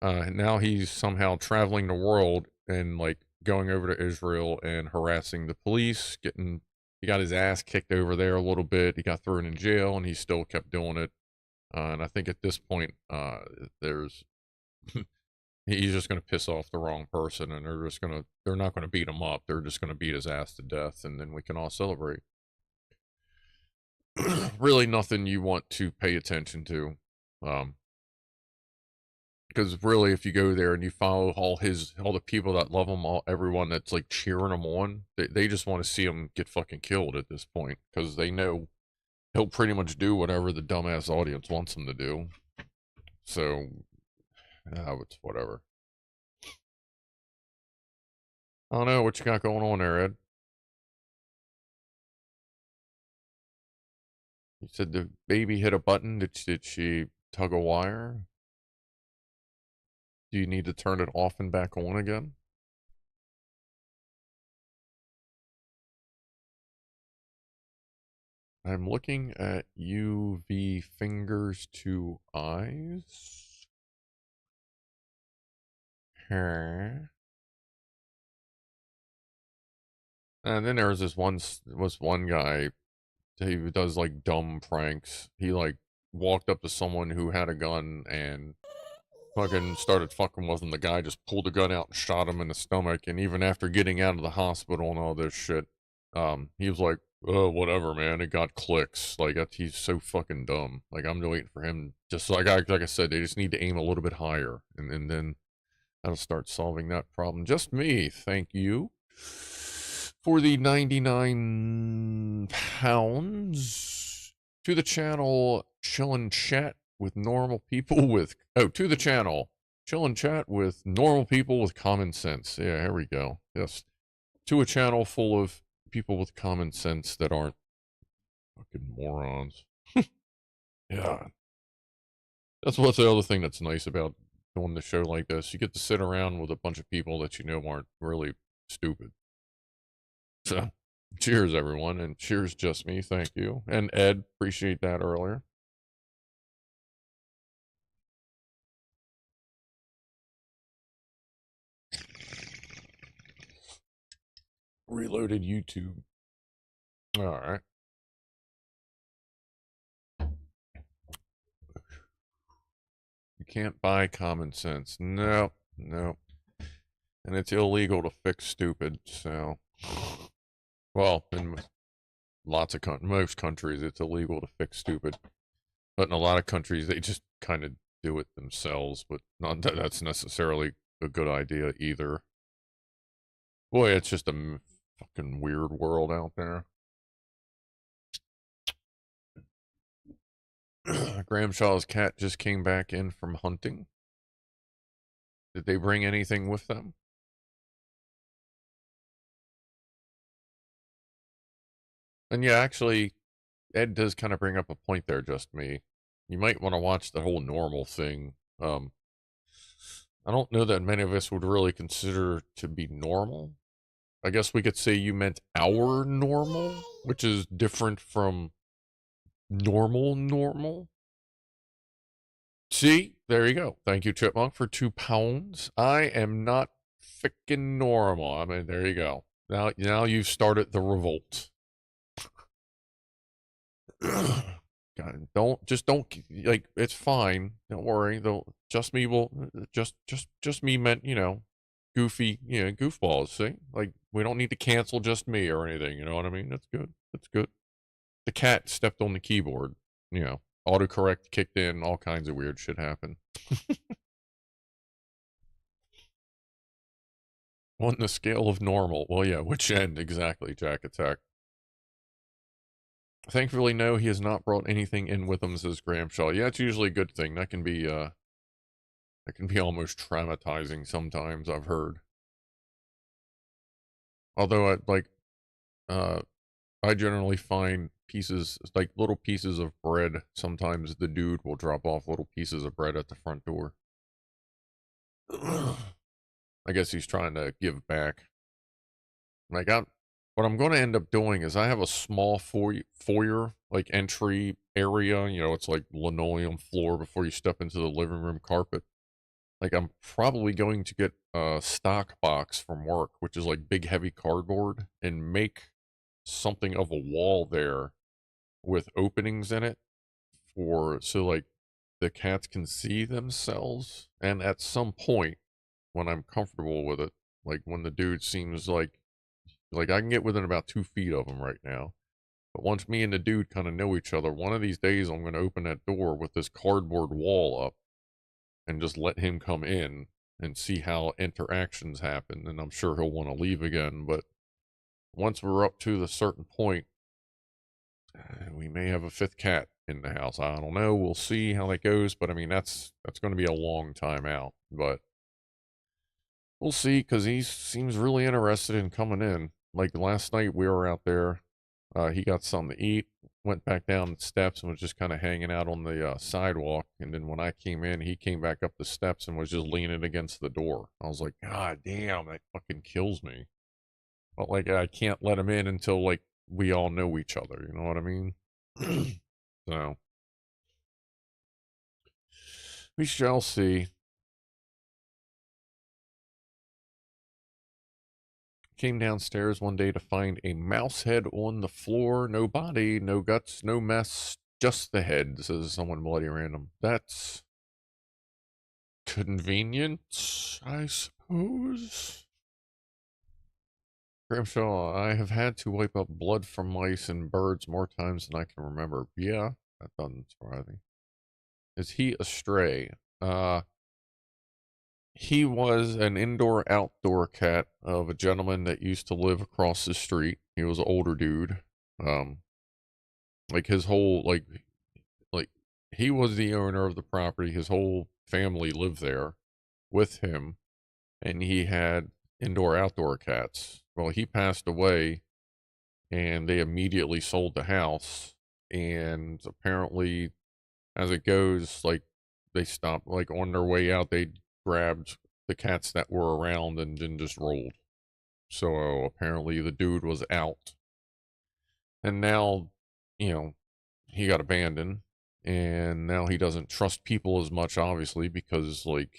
Now he's somehow traveling the world and like going over to Israel and harassing the police, he got his ass kicked over there a little bit. He got thrown in jail and he still kept doing it. And I think at this point, he's just going to piss off the wrong person and they're not going to beat him up. They're just going to beat his ass to death and then we can all celebrate. Really nothing you want to pay attention to. Because really, if you go there and you follow all the people that love him, everyone that's like cheering him on, they just want to see him get fucking killed at this point. Because they know he'll pretty much do whatever the dumbass audience wants him to do. So, it's whatever. I don't know what you got going on there, Ed. You said the baby hit a button. Did she tug a wire? Do you need to turn it off and back on again? I'm looking at UV fingers to eyes. And then there was this one guy. He does like dumb pranks. He like walked up to someone who had a gun and fucking started fucking with him. The guy just pulled the gun out and shot him in the stomach. And even after getting out of the hospital and all this shit, he was like, "Oh, whatever, man. It got clicks." Like he's so fucking dumb. Like I'm waiting for him. Just like I said, they just need to aim a little bit higher, and then that'll start solving that problem. Just me, thank you for the 99 pounds to the channel Chillin Chat with normal people with to the channel Chillin Chat with normal people with common sense. Yeah, here we go. Yes, to a channel full of people with common sense that aren't fucking morons. Yeah, that's what's the other thing that's nice about doing the show like this. You get to sit around with a bunch of people that you know aren't really stupid. So, cheers, everyone, and cheers, Just Me, thank you. And Ed, appreciate that earlier. Reloaded YouTube. Alright. You can't buy common sense. No, no. And it's illegal to fix stupid, so... Well, in most countries, it's illegal to fix stupid. But in a lot of countries, they just kind of do it themselves, but not that that's necessarily a good idea either. Boy, it's just a fucking weird world out there. Gramshaw's cat just came back in from hunting. Did they bring anything with them? And yeah, actually, Ed does kind of bring up a point there, Just Me. You might want to watch the whole normal thing. I don't know that many of us would really consider to be normal. I guess we could say you meant our normal, which is different from normal. See, there you go. Thank you, Chipmunk, for 2 pounds. I am not frickin' normal. I mean, there you go. Now you've started the revolt. God, don't like. It's fine. Don't worry. Just me will. Just me meant. goofy, goofballs. See, like we don't need to cancel just me or anything. You know what I mean? That's good. That's good. The cat stepped on the keyboard. Autocorrect kicked in. All kinds of weird shit happened. On the scale of normal. Well, yeah, which end exactly, Jack Attack? Thankfully, no, he has not brought anything in with him, says Gramshaw. Yeah, it's usually a good thing. That can be almost traumatizing sometimes, I've heard. Although I generally find pieces, like little pieces of bread. Sometimes the dude will drop off little pieces of bread at the front door. I guess he's trying to give back. What I'm going to end up doing is I have a small foyer, like entry area. It's like linoleum floor before you step into the living room carpet. Like I'm probably going to get a stock box from work, which is like big heavy cardboard, and make something of a wall there with openings in it so like the cats can see themselves. And at some point when I'm comfortable with it, like when the dude seems like I can get within about 2 feet of him right now. But once me and the dude kind of know each other, one of these days I'm going to open that door with this cardboard wall up and just let him come in and see how interactions happen. And I'm sure he'll want to leave again. But once we're up to the certain point, we may have a 5th cat in the house. I don't know. We'll see how that goes. But I mean, that's going to be a long time out. But we'll see, because he seems really interested in coming in. Like last night we were out there. He got something to eat, went back down the steps and was just kind of hanging out on the sidewalk. And then when I came in, he came back up the steps and was just leaning against the door. I was like, God damn, that fucking kills me. But like, I can't let him in until like we all know each other. You know what I mean? So we shall see. Came downstairs one day to find a mouse head on the floor. No body, no guts, no mess, just the head, says someone bloody random. That's convenient, I suppose. Grimshaw, I have had to wipe up blood from mice and birds more times than I can remember. Yeah, that doesn't surprise me. Is he a stray? He was an indoor-outdoor cat of a gentleman that used to live across the street. He was an older dude. Like his whole, like he was the owner of the property. His whole family lived there with him, and he had indoor-outdoor cats. Well, he passed away, and they immediately sold the house, and apparently, as it goes, like, they stopped, like, on their way out, they grabbed the cats that were around and then just rolled. So apparently the dude was out. And now, he got abandoned. And now he doesn't trust people as much, obviously, because, like,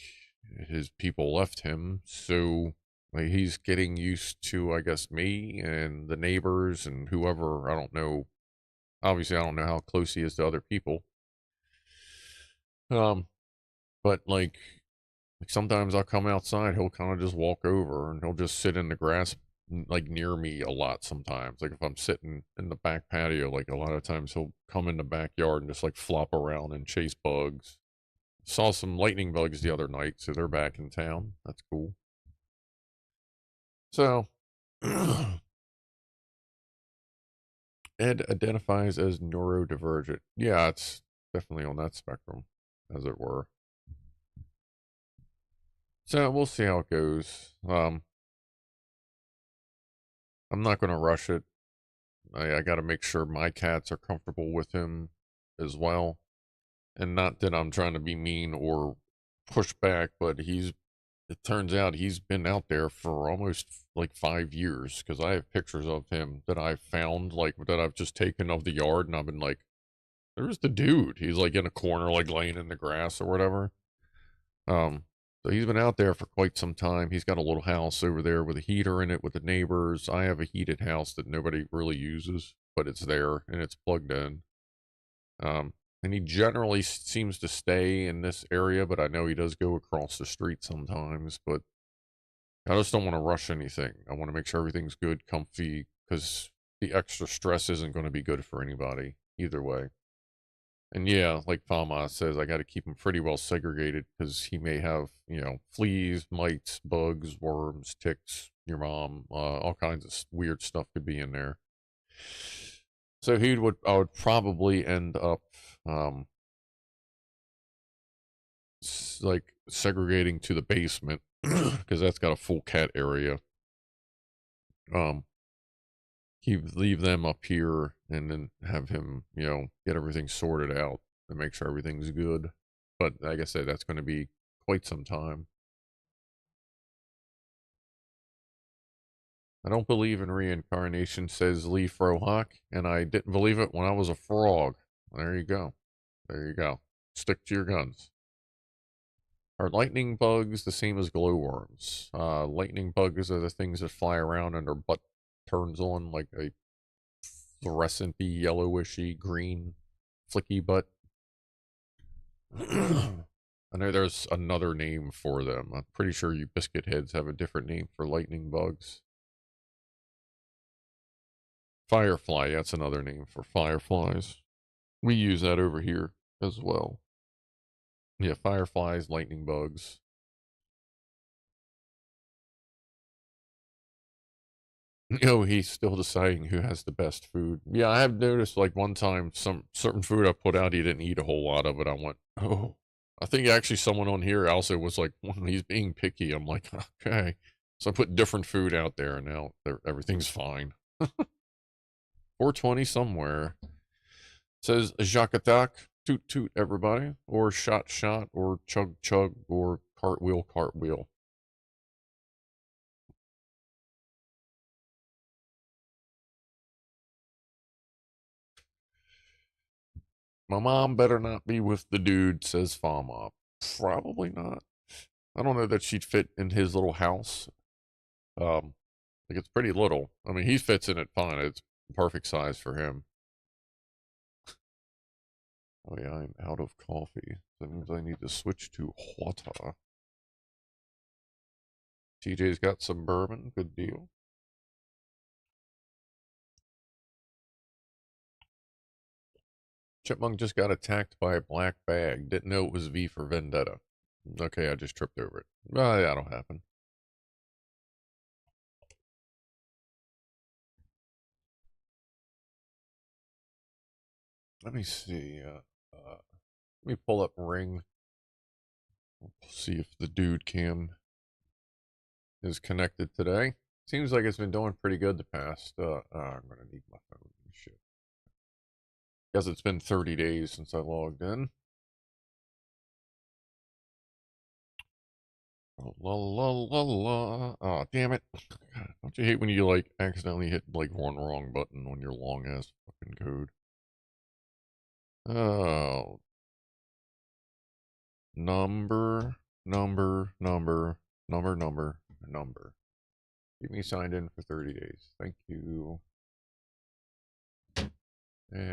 his people left him. So, like, he's getting used to, I guess, me and the neighbors and whoever. I don't know. Obviously, I don't know how close he is to other people. But, like sometimes I'll come outside, he'll kind of just walk over and he'll just sit in the grass, like near me a lot sometimes. Like if I'm sitting in the back patio, like a lot of times he'll come in the backyard and just like flop around and chase bugs. Saw some lightning bugs the other night, so they're back in town. That's cool. So, Ed identifies as neurodivergent. Yeah, it's definitely on that spectrum, as it were. So we'll see how it goes. I'm not going to rush it. I got to make sure my cats are comfortable with him as well. And not that I'm trying to be mean or push back, but it turns out he's been out there for almost like 5 years, because I have pictures of him that I found, like, that I've just taken of the yard, and I've been like, there's the dude. He's like in a corner, like laying in the grass or whatever. So he's been out there for quite some time. He's got a little house over there with a heater in it with the neighbors. I have a heated house that nobody really uses, but it's there and it's plugged in. And he generally seems to stay in this area, but I know he does go across the street sometimes. But I just don't want to rush anything. I want to make sure everything's good, comfy, because the extra stress isn't going to be good for anybody either way. And yeah, like Fama says, I got to keep him pretty well segregated because he may have, you know, fleas, mites, bugs, worms, ticks, your mom, all kinds of weird stuff could be in there. So I would probably end up, like segregating to the basement because that's got a full cat area. Leave them up here and then have him, you know, get everything sorted out and make sure everything's good. But like I said, that's going to be quite some time. I don't believe in reincarnation, says Lee Frohawk, and I didn't believe it when I was a frog. There you go. There you go. Stick to your guns. Are lightning bugs the same as glowworms? Lightning bugs are the things that fly around and their butt turns on like a fluorescent-y, yellowishy, green, flicky butt. I know there's another name for them. I'm pretty sure you biscuit heads have a different name for lightning bugs. Firefly, that's another name for fireflies. We use that over here as well. Yeah, fireflies, lightning bugs. Oh, he's still deciding who has the best food. Yeah, I have noticed like one time some certain food I put out, he didn't eat a whole lot of it. I went, oh. I think actually someone on here also was like, well, he's being picky. I'm like, okay. So I put different food out there and now everything's fine. 420 somewhere. Says Jacques Attack, toot toot everybody, or shot shot, or chug chug, or cartwheel cartwheel. My mom better not be with the dude, says Fama. Probably not. I don't know that she'd fit in his little house. Like it's pretty little. I mean, he fits in it fine. It's perfect size for him. Oh yeah, I'm out of coffee. That means I need to switch to water. TJ's got some bourbon. Good deal. Chipmunk just got attacked by a black bag. Didn't know it was V for Vendetta. Okay, I just tripped over it. That'll happen. Let me see. Let me pull up Ring. See if the dude cam is connected today. Seems like it's been doing pretty good the past. I'm gonna need my phone. Shit. Guess it's been 30 days since I logged in. La la la la. Oh, damn it. God, don't you hate when you like accidentally hit like one wrong button on your long ass fucking code? Oh. Number. Keep me signed in for 30 days. Thank you. And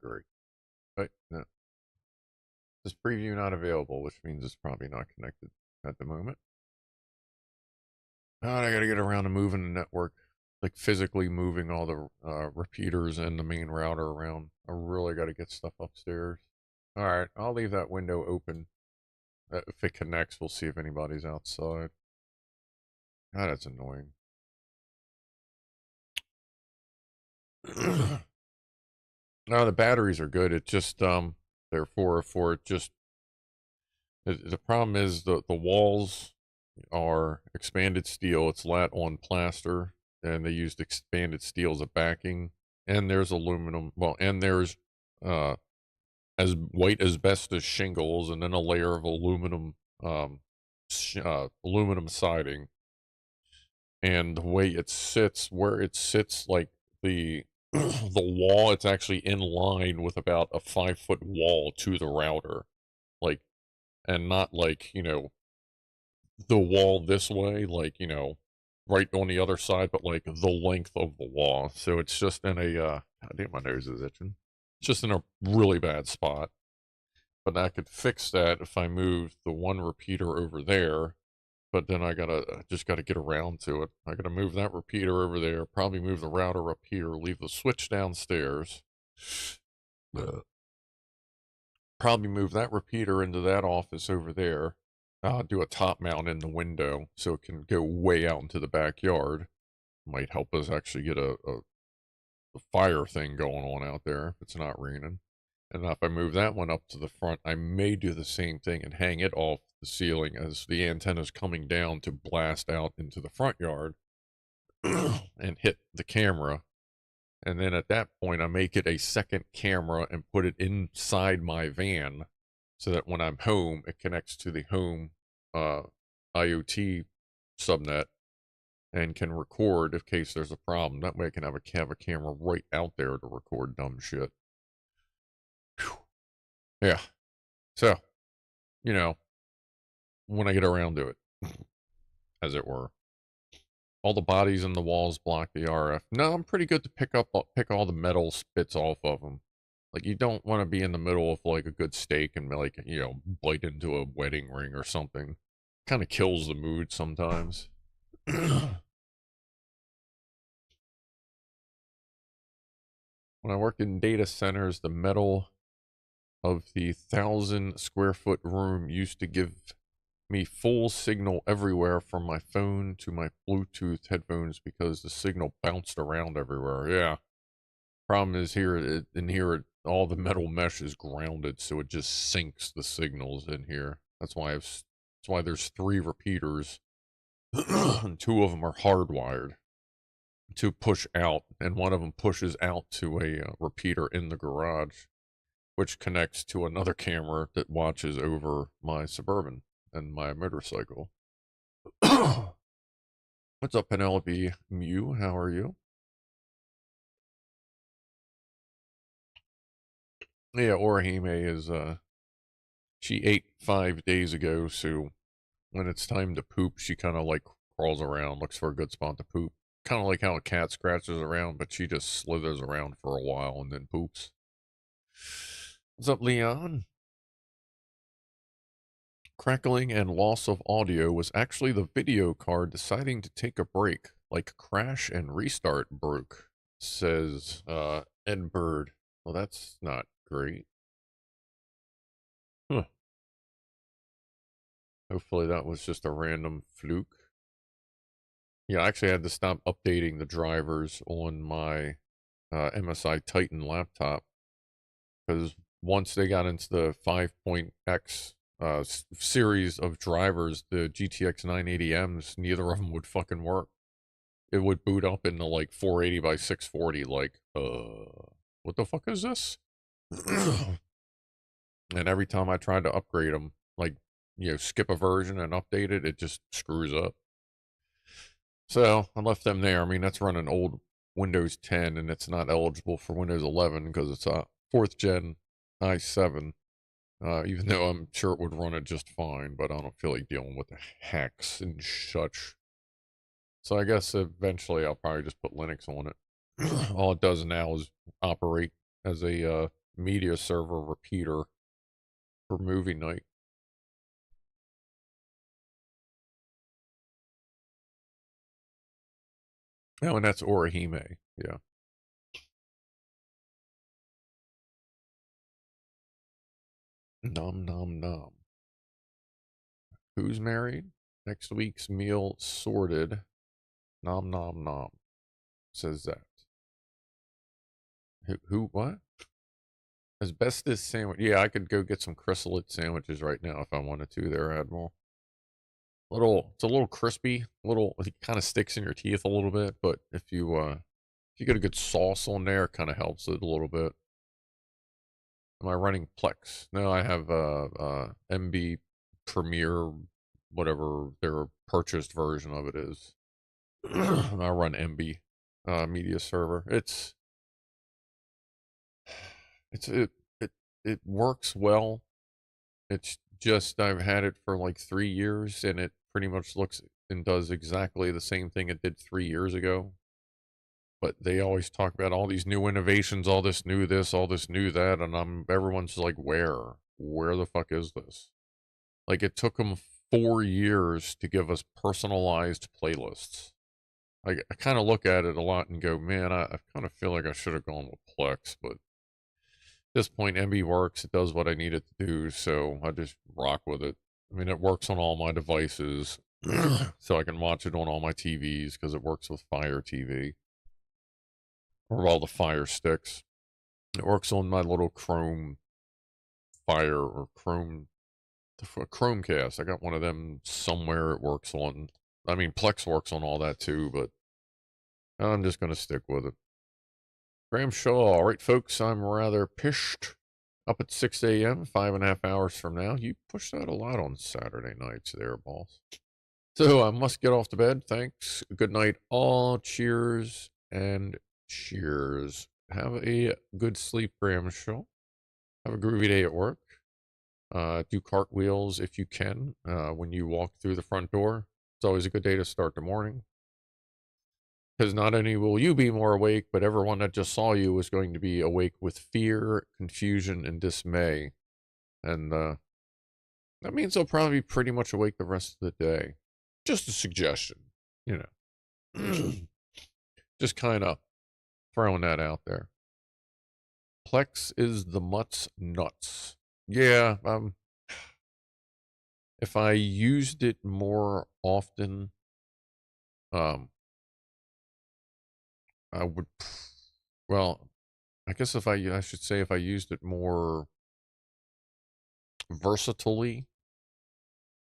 great. But no. This preview not available, which means it's probably not connected at the moment. I gotta get around to moving the network, like physically moving all the repeaters and the main router around. I really gotta get stuff upstairs. All right, I'll leave that window open. If it connects, we'll see if anybody's outside. God, that's annoying. No, the batteries are good. It just they're 404. It just the problem is the walls are expanded steel. It's lat on plaster, and they used expanded steel as a backing. And there's aluminum. Well, and there's as white asbestos shingles, and then a layer of aluminum aluminum siding. And the way it sits, where it sits, like the the wall, it's actually in line with about a 5-foot wall to the router, like, and not like, you know, the wall this way, like, you know, right on the other side, but like the length of the wall. So it's just in a God damn, my nose is itching. It's just in a really bad spot. But I could fix that if I moved the one repeater over there. But then I just gotta get around to it. I gotta move that repeater over there, probably move the router up here, leave the switch downstairs. Probably move that repeater into that office over there. Do a top mount in the window so it can go way out into the backyard. Might help us actually get a fire thing going on out there if it's not raining. And if I move that one up to the front, I may do the same thing and hang it off the ceiling as the antenna's coming down to blast out into the front yard and hit the camera. And then at that point, I make it a second camera and put it inside my van so that when I'm home, it connects to the home IoT subnet and can record in case there's a problem. That way I can have a camera right out there to record dumb shit. Whew. Yeah. So, you know, when I get around to it, as it were. All the bodies in the walls block the RF. No, I'm pretty good to pick all the metal spits off of them. Like, you don't want to be in the middle of, like, a good steak and, like, you know, bite into a wedding ring or something. Kind of kills the mood sometimes. When I worked in data centers, the metal of the 1,000 square foot room used to give me full signal everywhere from my phone to my Bluetooth headphones because the signal bounced around everywhere. Yeah. Problem is here, all the metal mesh is grounded, so it just sinks the signals in here. That's why there's 3 repeaters, and 2 of them are hardwired to push out, and one of them pushes out to a repeater in the garage, which connects to another camera that watches over my Suburban and my motorcycle. What's up, Penelope Mew? How are you? Yeah, Orihime is, she ate 5 days ago, so when it's time to poop, she kind of like crawls around, looks for a good spot to poop. Kind of like how a cat scratches around, but she just slithers around for a while and then poops. What's up, Leon? Crackling and loss of audio was actually the video card deciding to take a break, like crash and restart broke, says Ed Bird. Well, that's not great. Huh. Hopefully that was just a random fluke. Yeah, I actually had to stop updating the drivers on my MSI Titan laptop because once they got into the 5.x series of drivers, the GTX 980Ms, neither of them would fucking work. It would boot up into like 480 by 640, like, what the fuck is this? And every time I tried to upgrade them, like, you know, skip a version and update it, it just screws up. So I left them there. I mean, that's running old Windows 10 and it's not eligible for Windows 11 because it's a 4th gen i7. Even though I'm sure it would run it just fine, but I don't feel like dealing with the hacks and such. So I guess eventually I'll probably just put Linux on it. All it does now is operate as a media server repeater for movie night. Oh, and that's Orihime, yeah. Nom nom nom. Who's married? Next week's meal sorted. Nom nom nom. Says that. Who what? Asbestos sandwich. Yeah, I could go get some chrysolite sandwiches right now if I wanted to there, Admiral. It's a little crispy, it kind of sticks in your teeth a little bit, but if you get a good sauce on there, it kind of helps it a little bit. Am I running Plex? No, I have MB Premier, whatever their purchased version of it is. I run MB media server. It works well. It's just I've had it for like 3 years and it pretty much looks and does exactly the same thing it did 3 years ago. But they always talk about all these new innovations, all this new this, all this new that, and everyone's like, where? where the fuck is this? Like, it took them 4 years to give us personalized playlists. I kind of look at it a lot and go, man, I kind of feel like I should have gone with Plex, but at this point, MB works. It does what I need it to do, so I just rock with it. I mean, it works on all my devices, so I can watch it on all my TVs because it works with Fire TV or all the Fire sticks. It works on my little Chrome Fire or Chromecast. I got one of them somewhere it works on. I mean, Plex works on all that too, but I'm just going to stick with it. Graham Shaw, all right, folks, I'm rather pissed. Up at 6 a.m., 5.5 hours from now. You push that a lot on Saturday nights there, boss. So I must get off to bed. Thanks. Good night, all. Cheers and cheers. Have a good sleep, Graham Shaw. Have a groovy day at work. Do cartwheels if you can when you walk through the front door. It's always a good day to start the morning. Because not only will you be more awake, but everyone that just saw you is going to be awake with fear, confusion, and dismay. And that means they'll probably be pretty much awake the rest of the day. Just a suggestion, you know. Just kind of throwing that out there. Plex is the mutt's nuts. Yeah, if I used it more often, I would, well, I guess I should say if I used it more versatilely,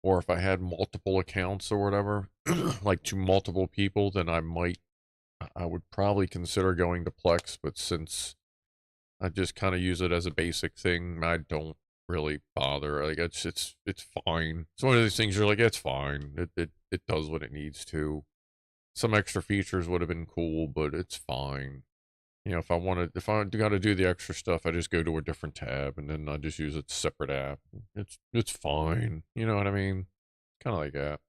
or if I had multiple accounts or whatever, like to multiple people, then I would probably consider going to Plex, but since I just kind of use it as a basic thing, I don't really bother. Like, it's fine. It's one of those things you're like, it's fine. It does what it needs to. Some extra features would have been cool, but it's fine. You know, if I got to do the extra stuff, I just go to a different tab and then I just use a separate app. It's fine. You know what I mean? Kind of like that.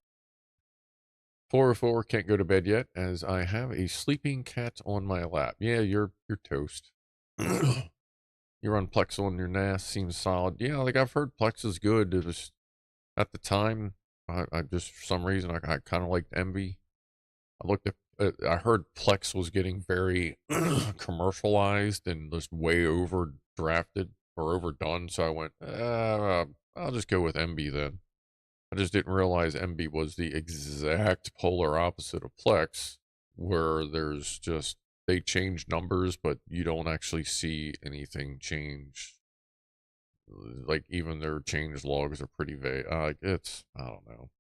404 can't go to bed yet as I have a sleeping cat on my lap. Yeah, you're toast. You run Plex on your NAS, seems solid. Yeah, like I've heard Plex is good. It was at the time, I just for some reason I kind of liked Envy. I heard Plex was getting very commercialized and just way overdrafted or overdone. So I went, I'll just go with MB then. I just didn't realize MB was the exact polar opposite of Plex, where there's just, they change numbers, but you don't actually see anything change. Like, even their change logs are pretty vague. I don't know.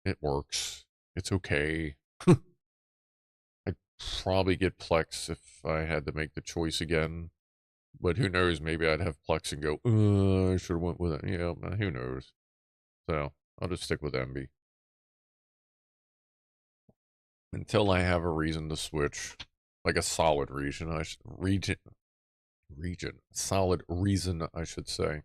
It works. It's okay. I'd probably get Plex if I had to make the choice again. But who knows? Maybe I'd have Plex and go, I should have went with it. Yeah, who knows? So I'll just stick with MB. Until I have a reason to switch. Like a solid reason, solid reason, I should say.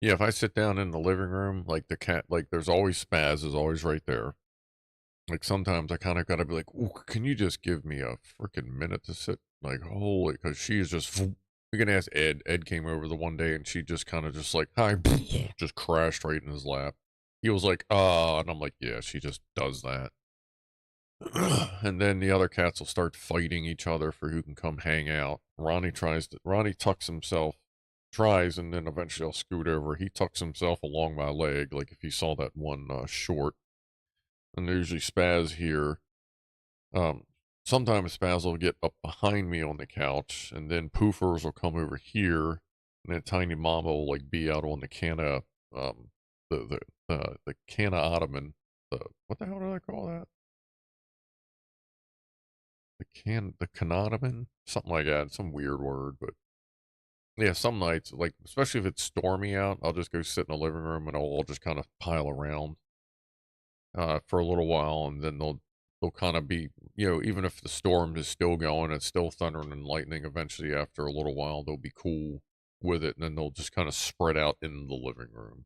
Yeah, if I sit down in the living room, like the cat, like there's always Spaz is always right there. Like sometimes I kind of gotta be like, ooh, can you just give me a freaking minute to sit? Like, holy, because she's just, we can ask Ed. Ed came over the one day and she just kind of just like, hi, just crashed right in his lap. He was like, and I'm like, yeah, she just does that. And then the other cats will start fighting each other for who can come hang out. Ronnie tucks himself, and then eventually I'll scoot over. He tucks himself along my leg, like if you saw that one short. And there's usually Spaz here. Sometimes Spaz will get up behind me on the couch, and then Poofers will come over here, and then Tiny Mama will like be out on the canna, the canna ottoman. What the hell do I call that? The canotaman? Something like that. Some weird word, but yeah, some nights, like, especially if it's stormy out, I'll just go sit in the living room and I'll all just kind of pile around, for a little while, and then they'll kind of be, you know, even if the storm is still going, it's still thundering and lightning, eventually after a little while, they'll be cool with it, and then they'll just kind of spread out in the living room.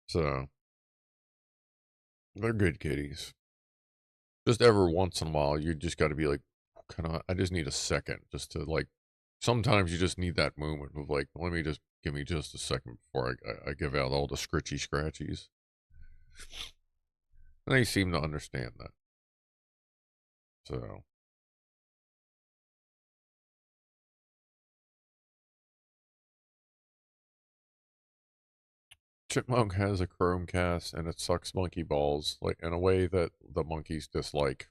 So, they're good kitties. just every once in a while, you just got to be like, I just need a second just to like, sometimes you just need that moment of like, give me just a second before I give out all the scritchy scratchies. And they seem to understand that. So. Chipmunk has a Chromecast and it sucks monkey balls, like in a way that the monkeys dislike.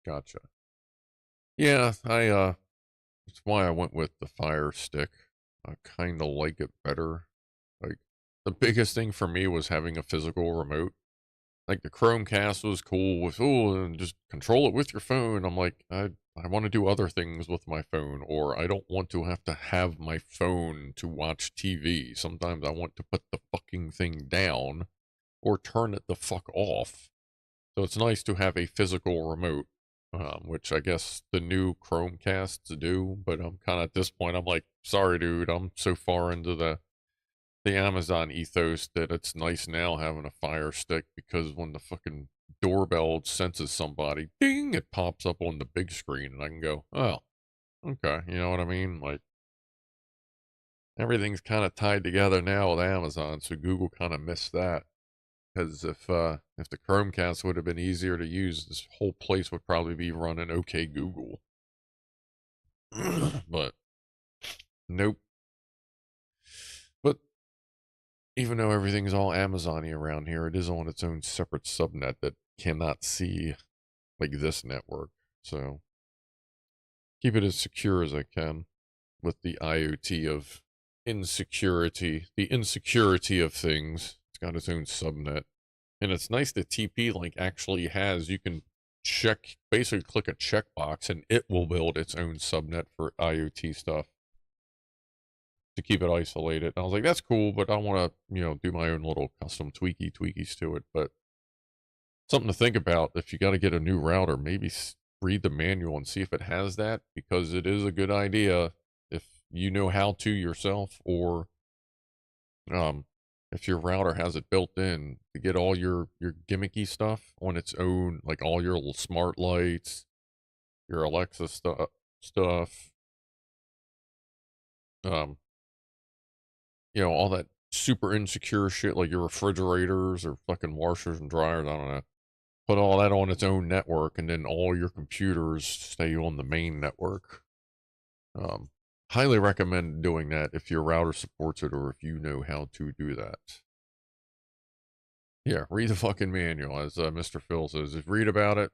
Gotcha. Yeah, that's why I went with the Fire Stick. I kind of like it better. Like, the biggest thing for me was having a physical remote. Like, the Chromecast was cool with, and just control it with your phone. I'm like, I want to do other things with my phone, or I don't want to have my phone to watch TV. Sometimes I want to put the fucking thing down or turn it the fuck off. So it's nice to have a physical remote, which I guess the new Chromecasts do, but I'm kind of at this point, I'm like, sorry, dude, I'm so far into the Amazon ethos that it's nice now having a Fire Stick, because when the fucking doorbell senses somebody, ding, it pops up on the big screen and I can go, oh, okay, you know what I mean? Like, everything's kind of tied together now with Amazon, so Google kind of missed that. Because if the Chromecast would have been easier to use, this whole place would probably be running OK Google. But nope. But even though everything's all Amazon-y around here, it is on its own separate subnet that cannot see like this network. So keep it as secure as I can with the IoT of insecurity, the insecurity of things. It's got its own subnet. And it's nice that TP-Link actually has, you can basically click a checkbox and it will build its own subnet for IoT stuff to keep it isolated. And I was like, that's cool, but I want to, do my own little custom tweakies to it. But something to think about, if you got to get a new router, maybe read the manual and see if it has that, because it is a good idea if you know how to yourself, or if your router has it built in, to get all your gimmicky stuff on its own, like all your little smart lights, your Alexa stuff, all that super insecure shit, like your refrigerators or fucking washers and dryers, I don't know. Put all that on its own network, and then all your computers stay on the main network. Highly recommend doing that if your router supports it, or if you know how to do that. Yeah, read the fucking manual, as Mr. Phil says. If read about it,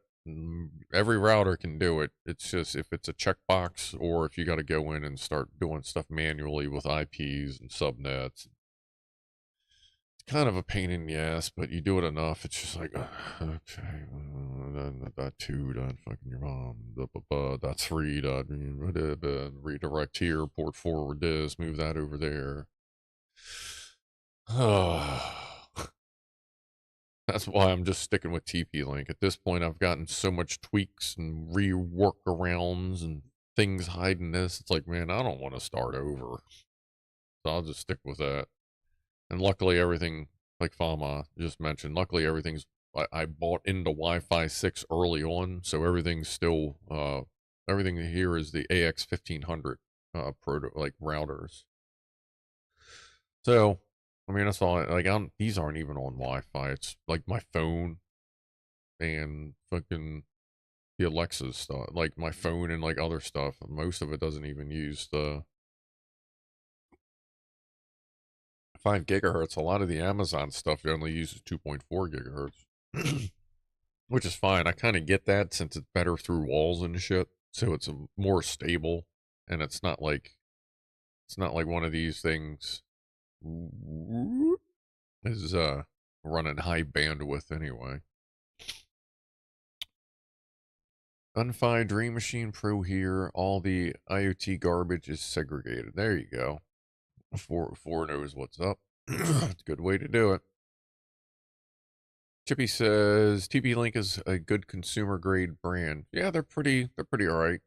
every router can do it. It's just if it's a checkbox, or if you got to go in and start doing stuff manually with IPs and subnets. It's kind of a pain in the ass, but you do it enough, it's just like, okay, that two, that fucking your mom, that three, that redirect here, port forward this, move that over there. That's why I'm just sticking with TP-Link. At this point, I've gotten so much tweaks and reworkarounds and things hiding this. It's like, man, I don't want to start over. So I'll just stick with that. And luckily, everything, like Fama just mentioned, luckily everything's, I bought into Wi-Fi 6 early on, so everything's still, everything here is the AX1500 routers. So, I mean, that's all, these aren't even on Wi-Fi. It's like my phone and fucking the Alexa stuff, like my phone and like other stuff. Most of it doesn't even use the 5 gigahertz. A lot of the Amazon stuff only uses 2.4 gigahertz, which is fine. I kind of get that, since it's better through walls and shit. So it's more stable, and it's not like one of these things is running high bandwidth anyway. Unfi Dream Machine Pro here. All the IoT garbage is segregated. There you go. Four knows what's up. It's a good way to do it. Chippy says TP-Link is a good consumer grade brand. Yeah, they're pretty all right.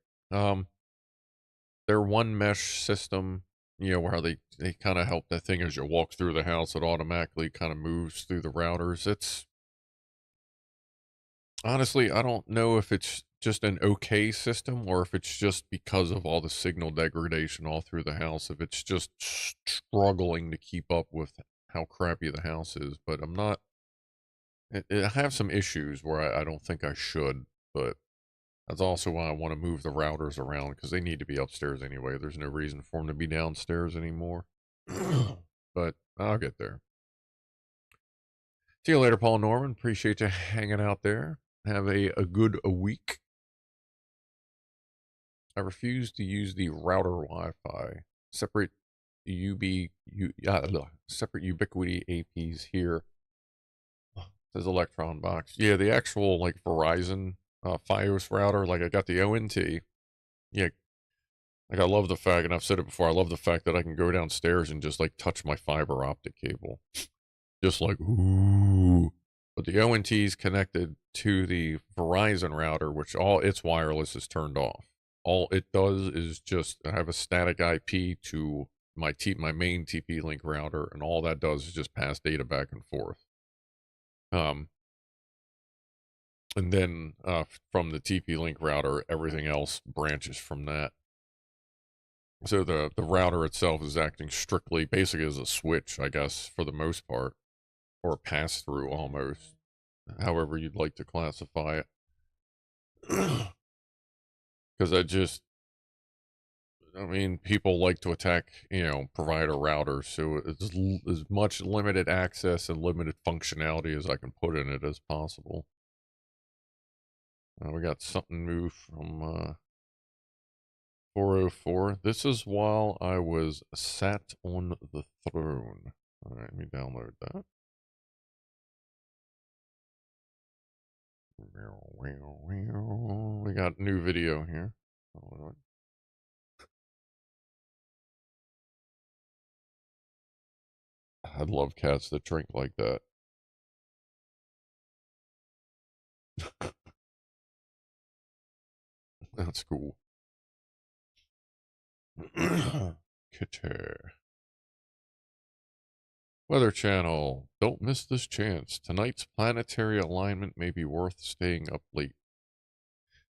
Their one mesh system, where they kind of help that thing as you walk through the house, it automatically kind of moves through the routers. Honestly, I don't know if it's just an okay system or if it's just because of all the signal degradation all through the house. If it's just struggling to keep up with how crappy the house is, but I'm not. I have some issues where I don't think I should, but that's also why I want to move the routers around because they need to be upstairs anyway. There's no reason for them to be downstairs anymore. But I'll get there. See you later, Paul Norman. Appreciate you hanging out there. Have a good week. I refuse to use the router Wi-Fi. Separate separate Ubiquiti APs here. Says Electron Box. Yeah, the actual like Verizon Fios router. Like I got the ONT. Yeah, like I love the fact, and I've said it before. I love the fact that I can go downstairs and just like touch my fiber optic cable, just like ooh. But the ONT is connected to the Verizon router, which all its wireless is turned off. All it does is just have a static IP to my main TP-Link router, and all that does is just pass data back and forth. And then from the TP-Link router, everything else branches from that. So the router itself is acting strictly, basically as a switch, I guess, for the most part, or a pass-through almost, however you'd like to classify it. Because I mean, people like to attack, provider routers, so it's as much limited access and limited functionality as I can put in it as possible. We got something new from 404. This is while I was sat on the throne. All right, let me download that. We got new video here. I'd love cats that drink like that. That's cool. Guitar. Weather Channel. Don't miss this chance. Tonight's planetary alignment may be worth staying up late.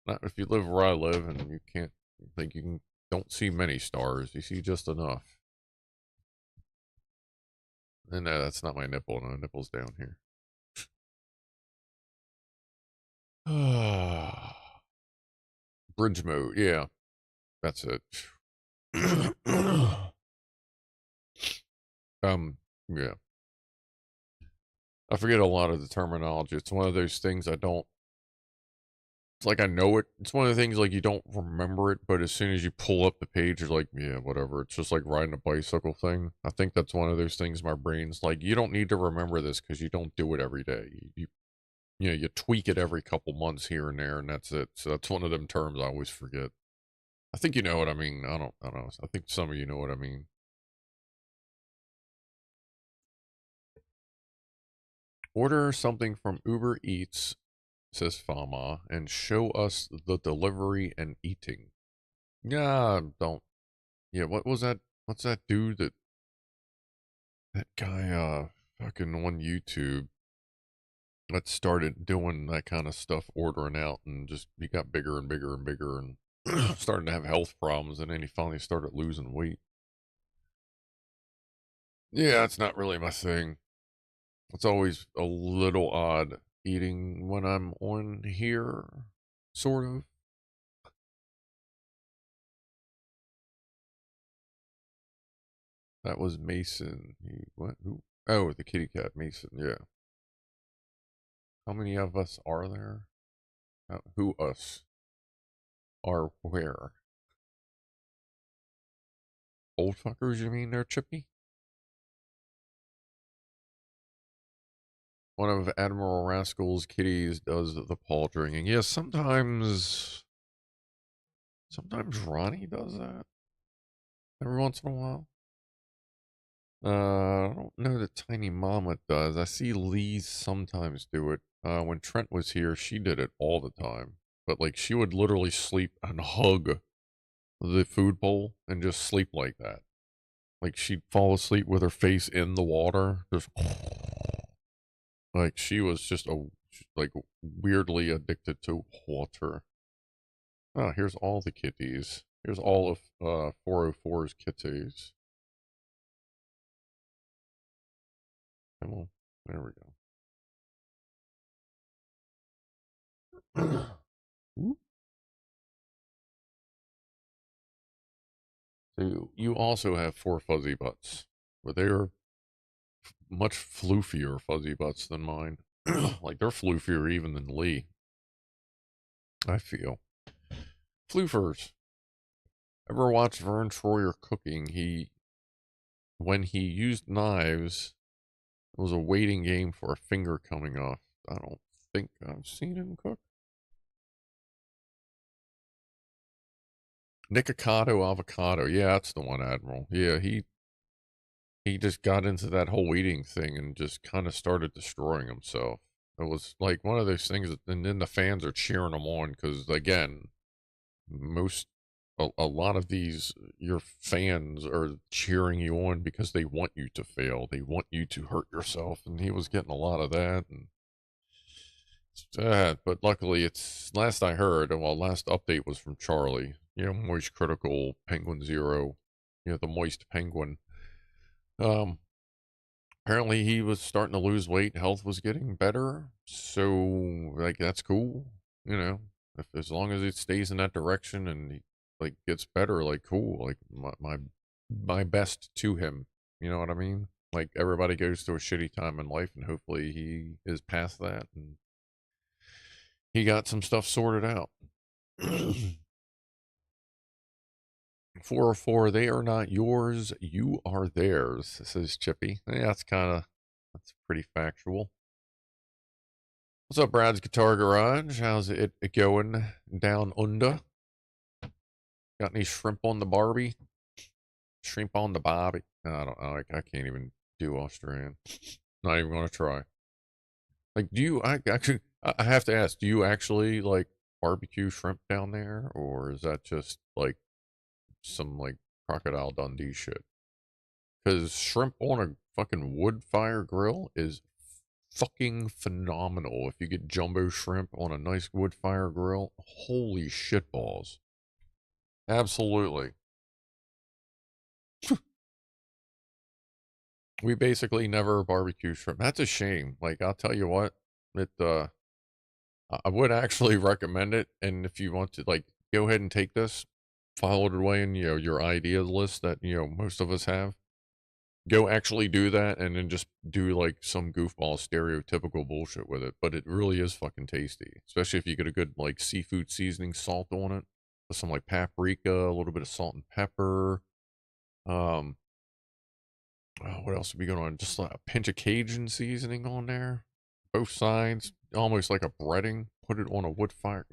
Not if you live where I live and you can't think you can don't see many stars. You see just enough. And that's not my nipple. No, nipple's down here. Bridge mode, yeah. That's it. Yeah. I forget a lot of the terminology. It's one of those things I don't. It's like I know it. It's one of the things like you don't remember it, but as soon as you pull up the page, you're like, yeah, whatever. It's just like riding a bicycle thing. I think that's one of those things my brain's like, you don't need to remember this because you don't do it every day. You tweak it every couple months here and there, and that's it. So that's one of them terms I always forget. I think you know what I mean. I don't know. I think some of you know what I mean. Order something from Uber Eats, says Fama, and show us the delivery and eating. Yeah, don't. Yeah, what was that? What's that dude that guy, fucking on YouTube that started doing that kind of stuff, ordering out, and just, he got bigger and bigger and bigger and starting to have health problems, and then he finally started losing weight. Yeah, it's not really my thing. It's always a little odd eating when I'm on here, sort of. That was Mason. What? Who? Oh, the kitty cat, Mason. Yeah. How many of us are there? Who us? Are where? Old fuckers, you mean? They're Chippy? One of Admiral Rascal's kitties does the paw drinking. Yes, sometimes Ronnie does that. Every once in a while. I don't know that Tiny Mama does. I see Lee sometimes do it. When Trent was here, she did it all the time. But like she would literally sleep and hug the food bowl and just sleep like that. Like she'd fall asleep with her face in the water. Just like she was just like weirdly addicted to water. Oh, here's all the kitties. Here's all of 404's kitties. Come on. There we go. So you also have 4 fuzzy butts, but they're much floofier fuzzy butts than mine. Like they're floofier even than Lee. I feel. Floofers. Ever watched Vern Troyer cooking? When he used knives, it was a waiting game for a finger coming off. I don't think I've seen him cook. Nikocado avocado. Yeah, that's the one, Admiral. Yeah, he just got into that whole eating thing and just kind of started destroying himself. It was like one of those things, and then the fans are cheering him on because, again, a lot of these, your fans are cheering you on because they want you to fail. They want you to hurt yourself, and he was getting a lot of that. And but luckily, it's last I heard. Well, last update was from Charlie. Moist Critical Penguin Zero. The Moist Penguin. Apparently he was starting to lose weight. Health was getting better. So, like, that's cool. If as long as it stays in that direction and he, like, gets better, like, cool. Like, my best to him. You know what I mean? Like, everybody goes through a shitty time in life, and hopefully he is past that and he got some stuff sorted out. 404, they are not yours, you are theirs, says Chippy. Yeah, that's pretty factual. What's up, Brad's Guitar Garage? How's it going down under? Got any shrimp on the Barbie? Shrimp on the Bobby? I don't know. I can't even do Australian. Not even gonna try. Like, I have to ask, do you actually like barbecue shrimp down there, or is that just like some like Crocodile Dundee shit? Because shrimp on a fucking wood fire grill is fucking phenomenal. If you get jumbo shrimp on a nice wood fire grill, holy shit balls. Absolutely. We basically never barbecue shrimp. That's a shame. Like, I'll tell you what, I would actually recommend it. And if you want to, like, go ahead and take this, file it away in, your idea list that, most of us have. Go actually do that and then just do, like, some goofball stereotypical bullshit with it. But it really is fucking tasty. Especially if you get a good, like, seafood seasoning salt on it. With some, like, paprika, a little bit of salt and pepper. What else would be going on? Just like a pinch of Cajun seasoning on there. Both sides. Almost like a breading. Put it on a wood fire.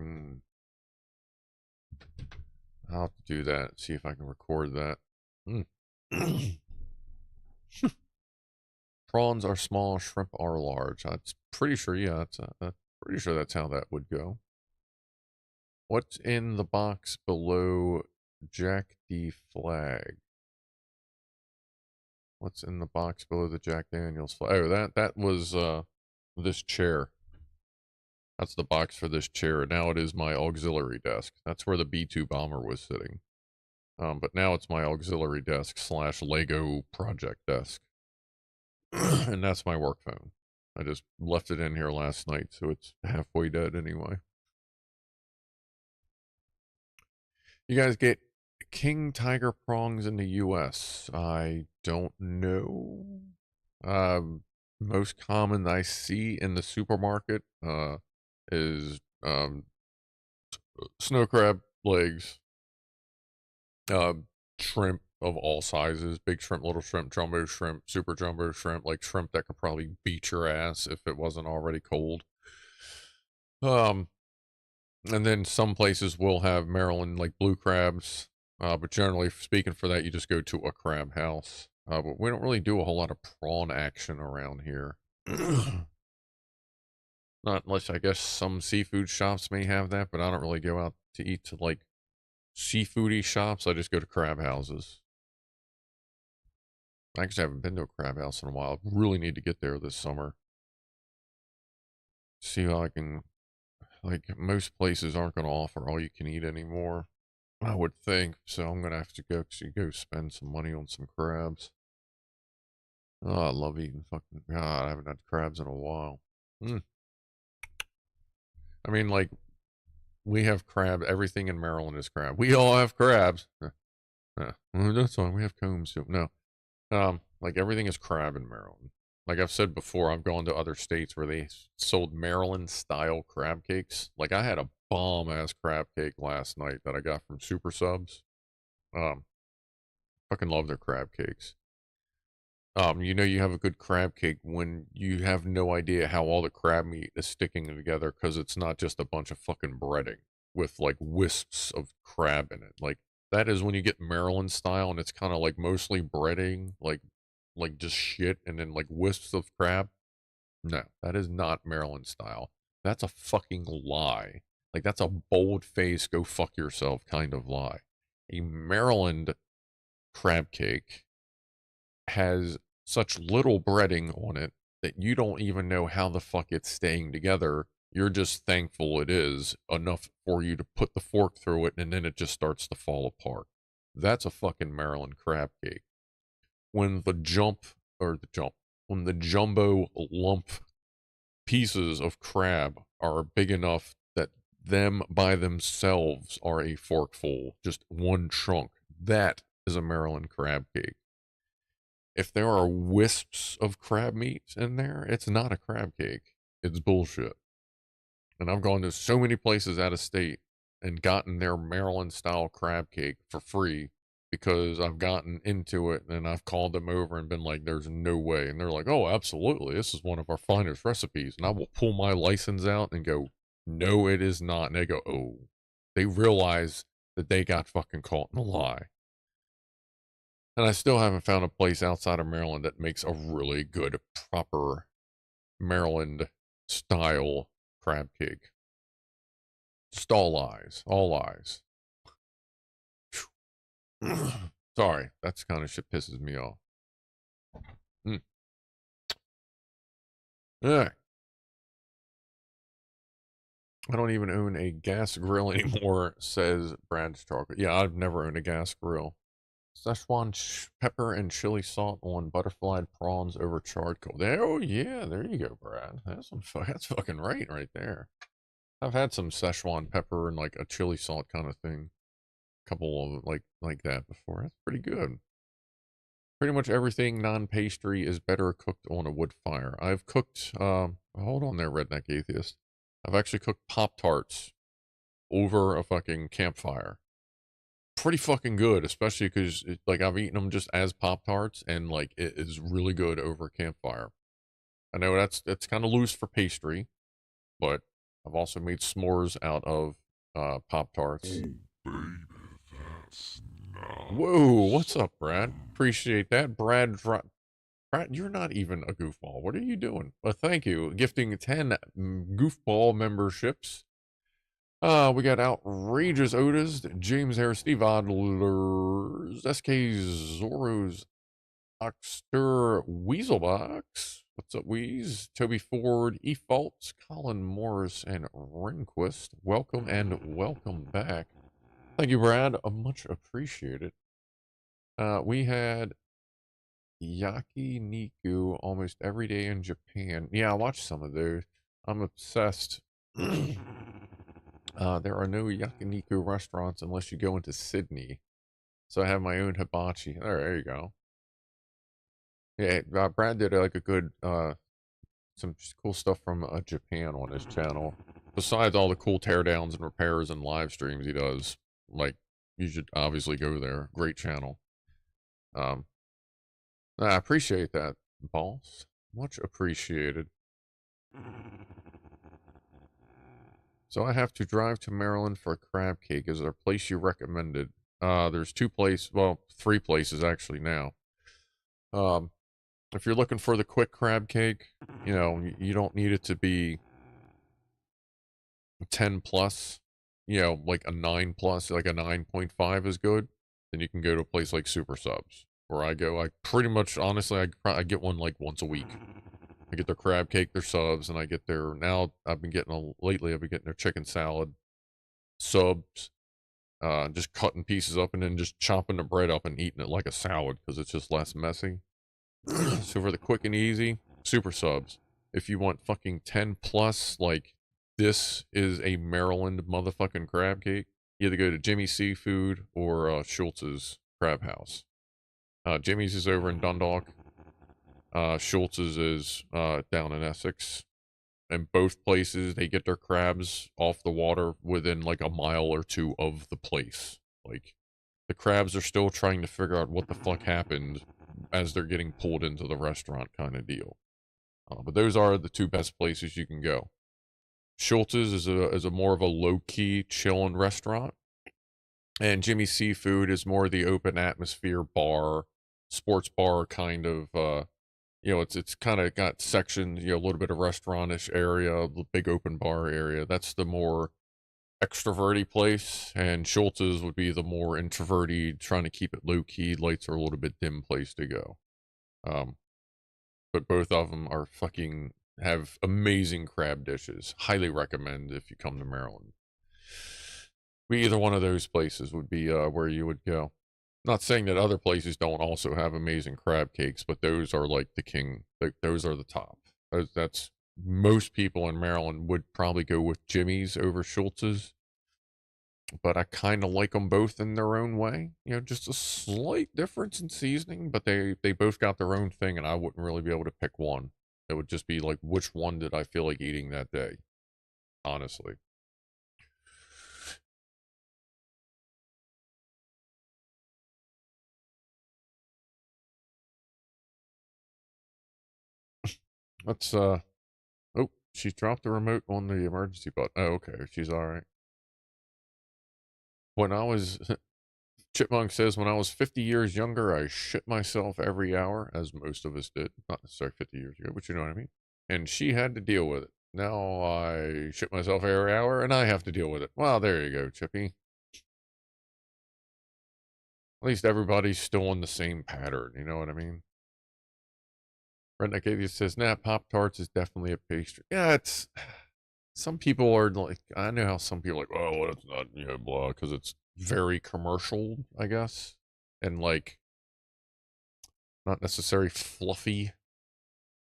I'll have to do that. See if I can record that. Prawns are small. Shrimp are large. I'm pretty sure, yeah. Pretty sure that's how that would go. What's in the box below Jack D. Flag? What's in the box below the Jack Daniels flag? Oh, that was this chair. That's the box for this chair. Now it is my auxiliary desk. That's where the B-2 bomber was sitting. But now it's my auxiliary desk / Lego project desk. And that's my work phone. I just left it in here last night, so it's halfway dead anyway. You guys get king tiger prongs in the U.S.? I don't know. Most common I see in the supermarket is snow crab legs, shrimp of all sizes, big shrimp, little shrimp, jumbo shrimp, super jumbo shrimp, like shrimp that could probably beat your ass if it wasn't already cold. And then some places will have Maryland, like blue crabs. But generally speaking for that, you just go to a crab house. But we don't really do a whole lot of prawn action around here. Not unless, I guess, some seafood shops may have that, but I don't really go out to eat to, like, seafoody shops. I just go to crab houses. I actually haven't been to a crab house in a while. I really need to get there this summer. see how I can, like, most places aren't going to offer all you can eat anymore, I would think. So I'm going to have to go spend some money on some crabs. Oh, I love eating fucking, God, I haven't had crabs in a while. I mean, like, we have crab. Everything in Maryland is crab. We all have crabs. That's fine. We have combs too. No. Like everything is crab in Maryland. Like I've said before, I've gone to other states where they sold Maryland style crab cakes. Like I had a bomb ass crab cake last night that I got from Super Subs. Fucking love their crab cakes. You know you have a good crab cake when you have no idea how all the crab meat is sticking together because it's not just a bunch of fucking breading with like wisps of crab in it. Like that is when you get Maryland style and it's kind of like mostly breading, like just shit and then like wisps of crab. No, that is not Maryland style. That's a fucking lie. Like that's a bold face, go fuck yourself kind of lie. A Maryland crab cake has such little breading on it that you don't even know how the fuck it's staying together. You're just thankful it is enough for you to put the fork through it and then it just starts to fall apart. That's a fucking Maryland crab cake. When the when the jumbo lump pieces of crab are big enough that them by themselves are a forkful, just one chunk, that is a Maryland crab cake. If there are wisps of crab meat in there, it's not a crab cake. It's bullshit. And I've gone to so many places out of state and gotten their Maryland style crab cake for free because I've gotten into it and I've called them over and been like, there's no way. And they're like, oh, absolutely. This is one of our finest recipes. And I will pull my license out and go, no, it is not. And they go, oh, they realize that they got fucking caught in a lie. And I still haven't found a place outside of Maryland that makes a really good, proper Maryland style crab cake. Just all lies. All lies. Sorry, that's kind of shit pisses me off. Yeah. I don't even own a gas grill anymore, says Brad's Chocolate. Yeah, I've never owned a gas grill. Szechuan pepper and chili salt on butterflied prawns over charcoal. Oh yeah, there you go, Brad. That's fucking right there. I've had some Szechuan pepper and like a chili salt kind of thing. A couple of like that before. That's pretty good. Pretty much everything non-pastry is better cooked on a wood fire. I've cooked hold on there, redneck atheist. I've actually cooked Pop-Tarts over a fucking campfire. Pretty fucking good, especially because like I've eaten them just as Pop-Tarts and like it is really good over a campfire. I know that's kind of loose for pastry, but I've also made s'mores out of Pop-Tarts. Oh, baby, that's nice. Whoa, what's up, Brad? Appreciate that. Brad, you're not even a goofball. What are you doing? Well, thank you. Gifting 10 goofball memberships. We got Outrageous Otis, James Harris, Steve Adlers, SK Zorros, Oxter Weaselbox. What's up, Weez? Toby Ford, E Faults, Colin Morris, and Rehnquist. Welcome and welcome back. Thank you, Brad. Much appreciated. We had Yakiniku almost every day in Japan. Yeah, I watched some of those. I'm obsessed. There are no yakiniku restaurants unless you go into Sydney. So I have my own hibachi. There you go. Yeah, Brad did like a good, some cool stuff from Japan on his channel. Besides all the cool teardowns and repairs and live streams he does, like, you should obviously go there. Great channel. I appreciate that, boss. Much appreciated. So I have to drive to Maryland for a crab cake. Is there a place you recommended? There's three places actually now. If you're looking for the quick crab cake, you know, you don't need it to be 10 plus, you know, like a 9 plus, like a 9.5 is good. Then you can go to a place like Super Subs, where I go. I pretty much, honestly, I get one like once a week. I get their crab cake, their subs, and I get their, now I've been getting, lately I've been getting their chicken salad, subs, just cutting pieces up and then just chopping the bread up and eating it like a salad because it's just less messy. So for the quick and easy, super subs. If you want fucking 10 plus, like, this is a Maryland motherfucking crab cake. You either go to Jimmy's Seafood or Schultz's Crab House. Jimmy's is over in Dundalk. Schultz's is down in Essex. And both places, they get their crabs off the water within like a mile or two of the place. Like, the crabs are still trying to figure out what the fuck happened as they're getting pulled into the restaurant kind of deal. But those are the two best places you can go. Schultz's is a more of a low-key, chillin' restaurant. And Jimmy's Seafood is more the open atmosphere bar, sports bar kind of, you know, it's kind of got sections, you know, a little bit of restaurant-ish area, the big open bar area. That's the more extroverty place, and Schultz's would be the more introverty, trying to keep it low-key, lights are a little bit dim place to go. But both of them are fucking, have amazing crab dishes. Highly recommend if you come to Maryland. Either one of those places would be where you would go. Not saying that other places don't also have amazing crab cakes, but those are like the king. Like, those are the top. That's most people in Maryland would probably go with Jimmy's over Schultz's. But I kind of like them both in their own way. You know, just a slight difference in seasoning, but they both got their own thing, and I wouldn't really be able to pick one. It would just be like, which one did I feel like eating that day? Honestly. Let's, oh, she dropped the remote on the emergency button. Oh, okay, she's alright. When I was, Chipmunk says, when I was 50 years younger, I shit myself every hour, as most of us did. Not necessarily 50 years ago, but you know what I mean. And she had to deal with it. Now I shit myself every hour, and I have to deal with it. Well, there you go, Chippy. At least everybody's still on the same pattern, you know what I mean? Redneck Atheist says, nah, Pop-Tarts is definitely a pastry. Yeah, it's, some people are like, I know how some people are like, oh, well, it's not, you know, blah, because it's very commercial, I guess. And like, not necessarily fluffy.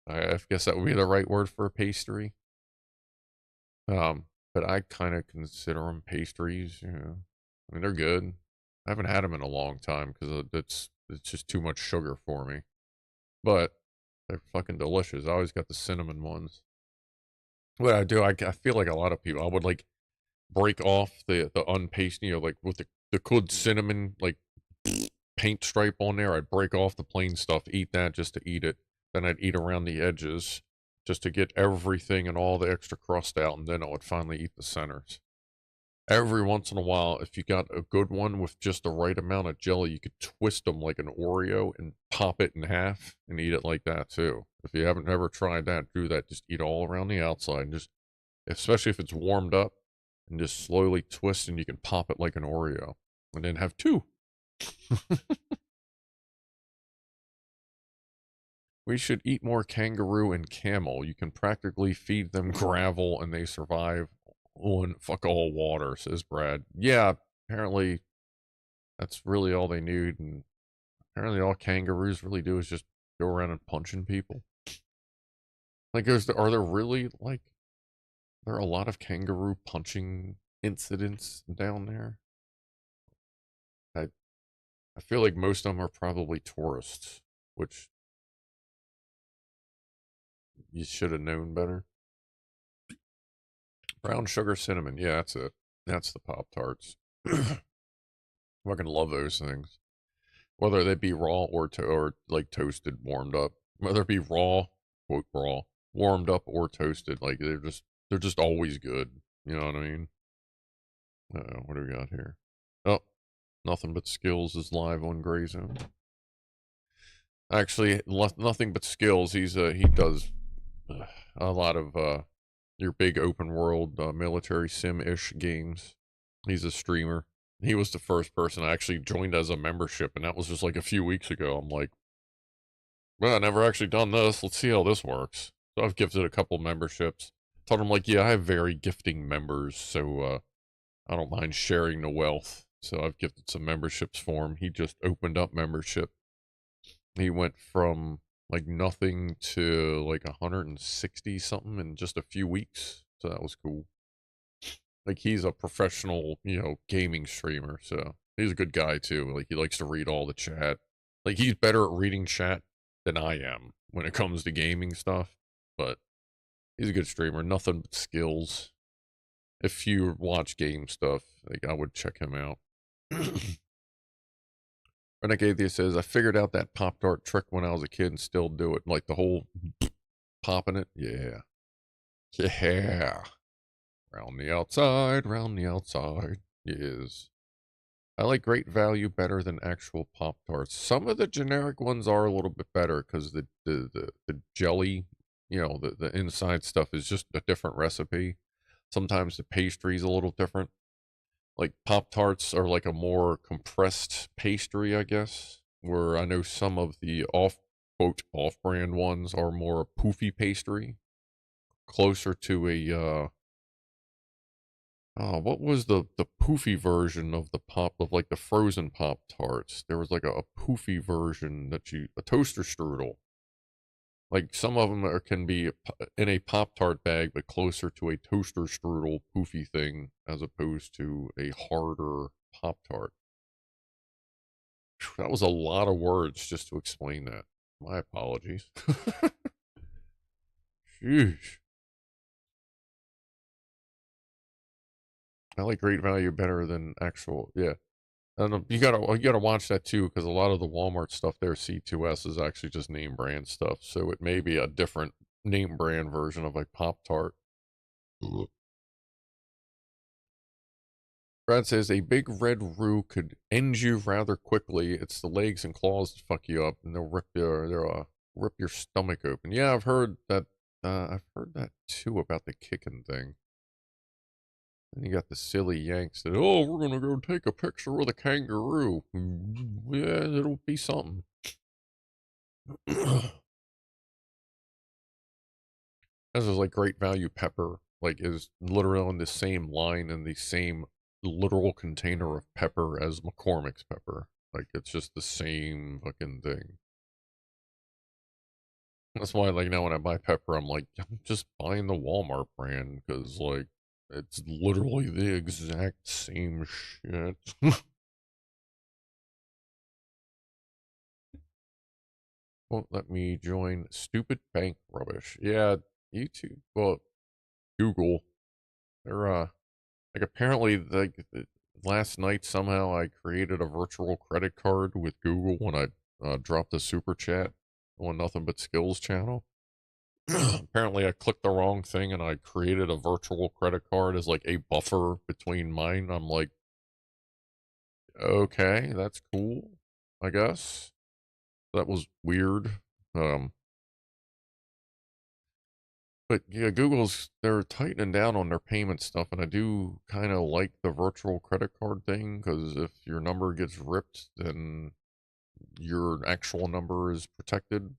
I guess that would be the right word for a pastry. But I kind of consider them pastries, you know. I mean, they're good. I haven't had them in a long time because it's just too much sugar for me. But they're fucking delicious. I always got the cinnamon ones. What I do, I feel like a lot of people, I would like break off the unpaste, you know, like with the good cinnamon, like paint stripe on there. I'd break off the plain stuff, eat that just to eat it. Then I'd eat around the edges just to get everything and all the extra crust out. And then I would finally eat the centers. Every once in a while, if you got a good one with just the right amount of jelly, you could twist them like an Oreo and pop it in half and eat it like that too. If you haven't ever tried that, do that. Just eat all around the outside. And just, especially if it's warmed up, and just slowly twist and you can pop it like an Oreo. And then have two. We should eat more kangaroo and camel. You can practically feed them gravel and they survive on fuck all water, says Brad. Yeah, apparently that's really all they need, and apparently all kangaroos really do is just go around and punching people. Like, are there really, like, there are a lot of kangaroo punching incidents down there? I feel like most of them are probably tourists, which you should have known better. Brown sugar cinnamon. Yeah, that's it. That's the Pop-Tarts. I fucking love those things. Whether they be raw or like toasted, warmed up. Whether it be raw, quote raw, warmed up or toasted, like they're just always good. You know what I mean? What do we got here? Oh, Nothing But Skills is live on Gray Zone. Actually, Nothing But Skills. He does a lot of your big open world military sim-ish games. He's a streamer. He was the first person I actually joined as a membership, and that was just like a few weeks ago. I'm like, well, I never actually done this. Let's see how this works. So I've gifted a couple memberships. Told him, like, yeah, I have very gifting members, so I don't mind sharing the wealth. So I've gifted some memberships for him. He just opened up membership. He went from like nothing to like 160 something in just a few weeks. So that was cool. Like, he's a professional, gaming streamer. So he's a good guy too. Like, he likes to read all the chat. Like, he's better at reading chat than I am when it comes to gaming stuff. But he's a good streamer. Nothing but skills. If you watch game stuff, like, I would check him out. Renegade says, I figured out that Pop-Tart trick when I was a kid and still do it. Like the whole popping it. Yeah. Yeah. Round the outside, yes. I like Great Value better than actual Pop-Tarts. Some of the generic ones are a little bit better because the jelly, the inside stuff is just a different recipe. Sometimes the pastry's a little different. Like, Pop-Tarts are like a more compressed pastry, I guess, where I know some of the quote, off-brand ones are more poofy pastry, closer to a, what was the poofy version of like the frozen Pop-Tarts? There was like a poofy version a toaster strudel. Like, some of them can be in a Pop-Tart bag, but closer to a toaster strudel poofy thing as opposed to a harder Pop-Tart. That was a lot of words just to explain that. My apologies. Sheesh. I like Great Value better than actual, yeah. And you gotta watch that too, because a lot of the Walmart stuff there, C2S, is actually just name brand stuff. So it may be a different name brand version of a Pop-Tart. Brad says a big red roux could end you rather quickly. It's the legs and claws that fuck you up, and they'll rip your stomach open. Yeah, I've heard that. I've heard that too about the kicking thing. Then you got the silly Yanks that, oh, we're gonna go take a picture with a kangaroo. Yeah, it'll be something. This is like Great Value pepper, like, is literally on the same line and the same literal container of pepper as McCormick's pepper. Like, it's just the same fucking thing. That's why, like, now when I buy pepper, I'm like, I'm just buying the Walmart brand, because, like, it's literally the exact same shit. Won't let me join stupid bank rubbish. Yeah, YouTube, well, Google. They're, like, apparently, like, last night somehow I created a virtual credit card with Google when I dropped a super chat on Nothing But Skills channel. Apparently I clicked the wrong thing and I created a virtual credit card as like a buffer between mine. I'm like, okay, that's cool, I guess. That was weird. But yeah, they're tightening down on their payment stuff, and I do kind of like the virtual credit card thing, because if your number gets ripped, then your actual number is protected.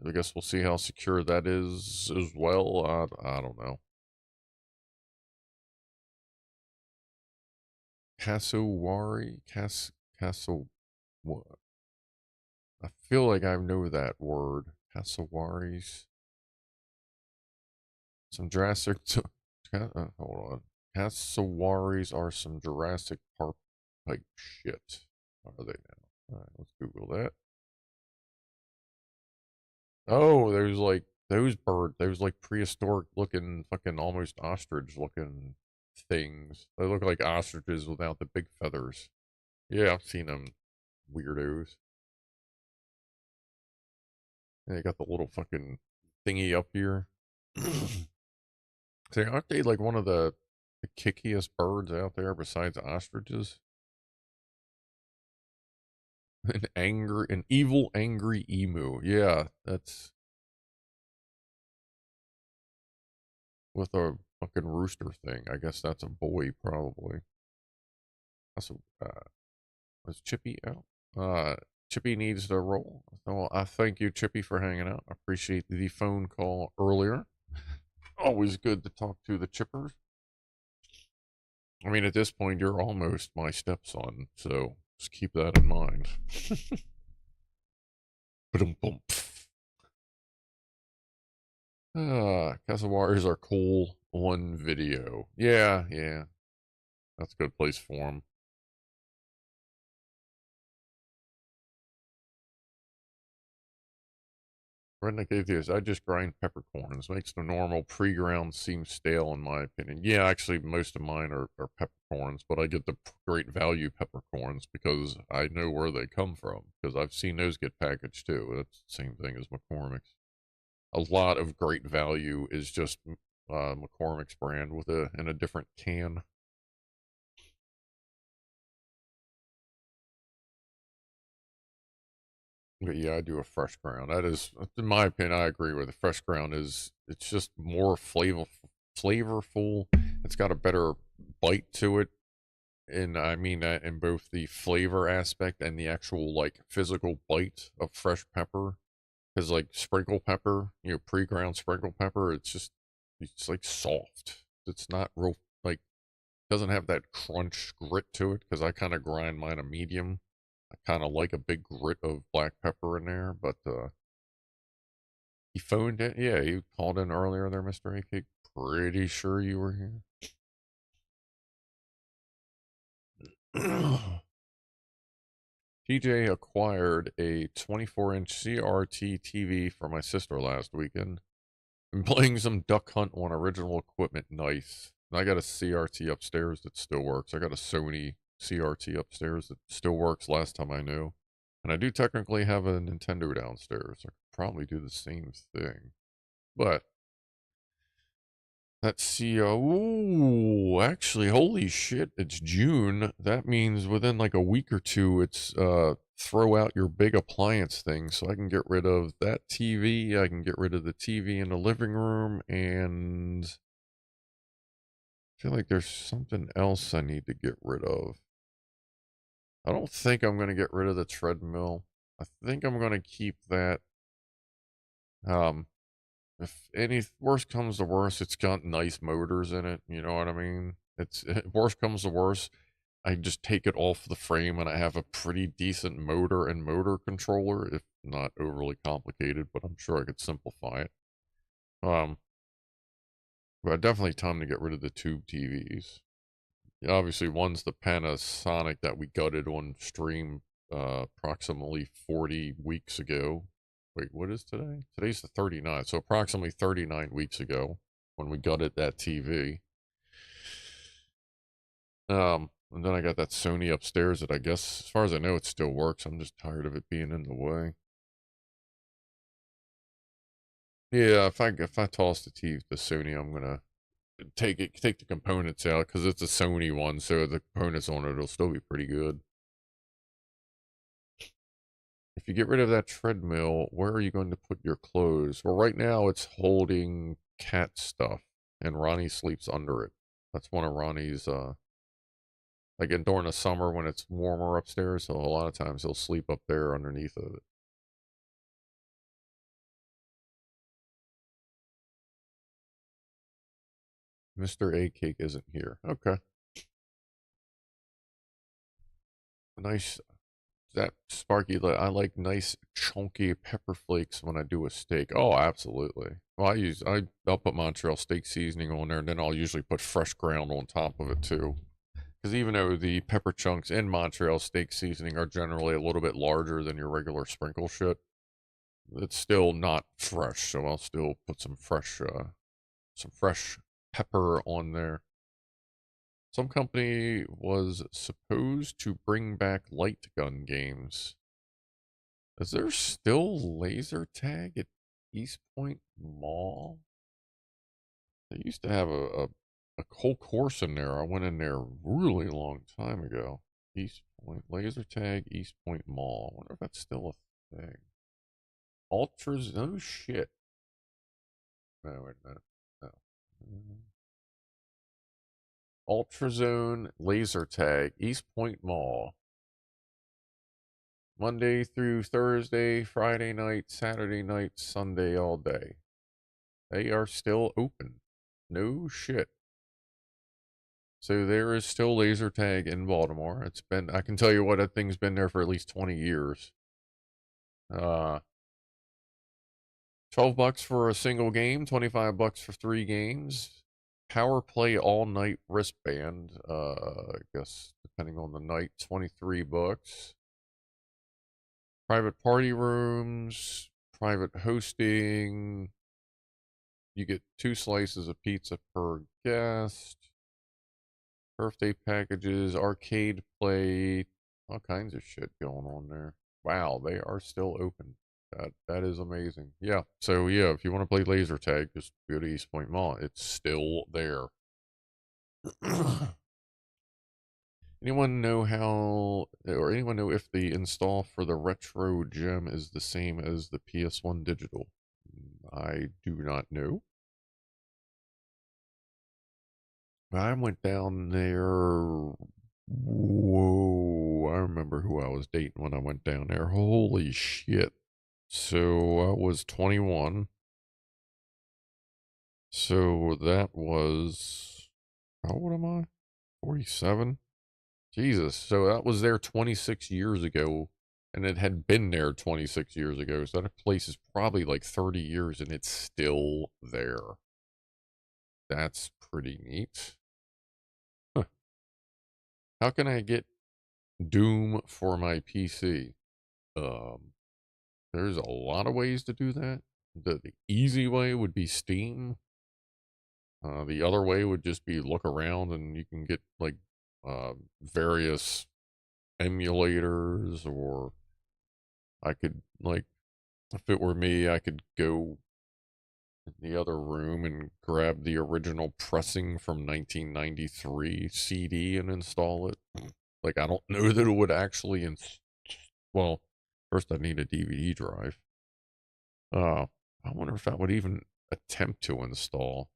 I guess we'll see how secure that is as well. I don't know. Casso, what? I feel like I know that word. Cassowaries. Some Jurassic, hold on. Cassowaries are some Jurassic Park type shit. What are they now? All right, let's Google that. Oh, there's like those like prehistoric looking fucking almost ostrich looking things. They look like ostriches without the big feathers. Yeah, I've seen them, weirdos. And they got the little fucking thingy up here. Say, aren't they like one of the kickiest birds out there besides ostriches? An evil, angry emu. Yeah, that's with a fucking rooster thing. I guess that's a boy, probably. That's a, was Chippy out? Chippy needs to roll. So I thank you, Chippy, for hanging out. I appreciate the phone call earlier. Always good to talk to the chippers. I mean, at this point, you're almost my stepson, so just keep that in mind. Ba-dum-bum. Castle Warriors are cool on video. Yeah. That's a good place for them. Redneck Atheist, I just grind peppercorns. Makes the normal pre-ground seem stale, in my opinion. Yeah, actually, most of mine are peppercorns, but I get the great value peppercorns because I know where they come from, because I've seen those get packaged too. That's the same thing as McCormick's. A lot of great value is just McCormick's brand with in a different can. But yeah, I do a fresh ground. That is, in my opinion, I agree with the fresh ground it's just more flavorful. It's got a better bite to it. And I mean that in both the flavor aspect and the actual like physical bite of fresh pepper. Because like sprinkle pepper, pre-ground sprinkle pepper, it's like soft. It's not real, like, doesn't have that crunch grit to it, because I kind of grind mine a medium. I kind of like a big grit of black pepper in there, but he phoned it. Yeah, you called in earlier there, Mr. AK. Pretty sure you were here. TJ acquired a 24-inch CRT TV for my sister last weekend. Been playing some Duck Hunt on original equipment. Nice. And I got a CRT upstairs that still works. I got a Sony CRT upstairs that still works last time I knew. And I do technically have a Nintendo downstairs. I could probably do the same thing. But let's see. Oh, actually, holy shit, it's June. That means within like a week or two, it's throw out your big appliance thing. So I can get rid of that TV. I can get rid of the TV in the living room. And I feel like there's something else I need to get rid of. I don't think I'm going to get rid of the treadmill. I think I'm going to keep that. If any worst comes to worst, it's got nice motors in it. You know what I mean? It's worst comes to worst, I just take it off the frame and I have a pretty decent motor and motor controller, if not overly complicated, but I'm sure I could simplify it. But definitely time to get rid of the tube TVs. Yeah, obviously, one's the Panasonic that we gutted on stream approximately 40 weeks ago. Wait, what is today? Today's the 39th, so approximately 39 weeks ago when we gutted that TV. And then I got that Sony upstairs that I guess, as far as I know, it still works. I'm just tired of it being in the way. Yeah, if I toss the TV, the Sony, I'm gonna take the components out because it's a Sony one, so the components on it'll still be pretty good. If you get rid of that treadmill, where are you going to put your clothes? Well, right now it's holding cat stuff, and Ronnie sleeps under it. That's one of Ronnie's, like during the summer when it's warmer upstairs, so a lot of times he'll sleep up there underneath of it. Mr. A Cake isn't here. Okay. Nice. That Sparky, I like nice chunky pepper flakes when I do a steak. Oh, absolutely. Well, I'll put Montreal steak seasoning on there, and then I'll usually put fresh ground on top of it too. Because even though the pepper chunks in Montreal steak seasoning are generally a little bit larger than your regular sprinkle shit, it's still not fresh. So I'll still put some fresh pepper on there. Some company was supposed to bring back light gun games. Is there still laser tag at East Point Mall? They used to have a whole course in there. I went in there really long time ago. East Point laser tag, East Point Mall. I wonder if that's still a thing. Ultras, no shit. No, wait a minute. No. Ultrazone laser tag, East Point Mall. Monday through Thursday, Friday night, Saturday night, Sunday all day. They are still open. No shit. So there is still laser tag in Baltimore. It's been, I can tell you what, that thing's been there for at least 20 years. 12 bucks for a single game, 25 bucks for 3 games. Power play all night wristband, I guess depending on the night, 23 bucks. Private party rooms, private hosting. You get 2 slices of pizza per guest. Birthday packages, arcade play, all kinds of shit going on there. Wow, they are still open. That is amazing. Yeah. So yeah, if you want to play laser tag, just go to East Point Mall. It's still there. Anyone know how, or anyone know if the install for the retro gem is the same as the PS1 digital? I do not know. I went down there. Whoa, I remember who I was dating when I went down there. Holy shit. So I was 21. So that was, how old am I? 47? Jesus. So that was there 26 years ago, and it had been there 26 years ago. So that place is probably like 30 years and it's still there. That's pretty neat. Huh. How can I get Doom for my PC? There's a lot of ways to do that. The easy way would be Steam. The other way would just be look around and you can get like various emulators, or I could, like, if it were me, I could go in the other room and grab the original pressing from 1993 CD and install it. Like, I don't know that it would actually well, first I need a DVD drive. I wonder if that would even attempt to install.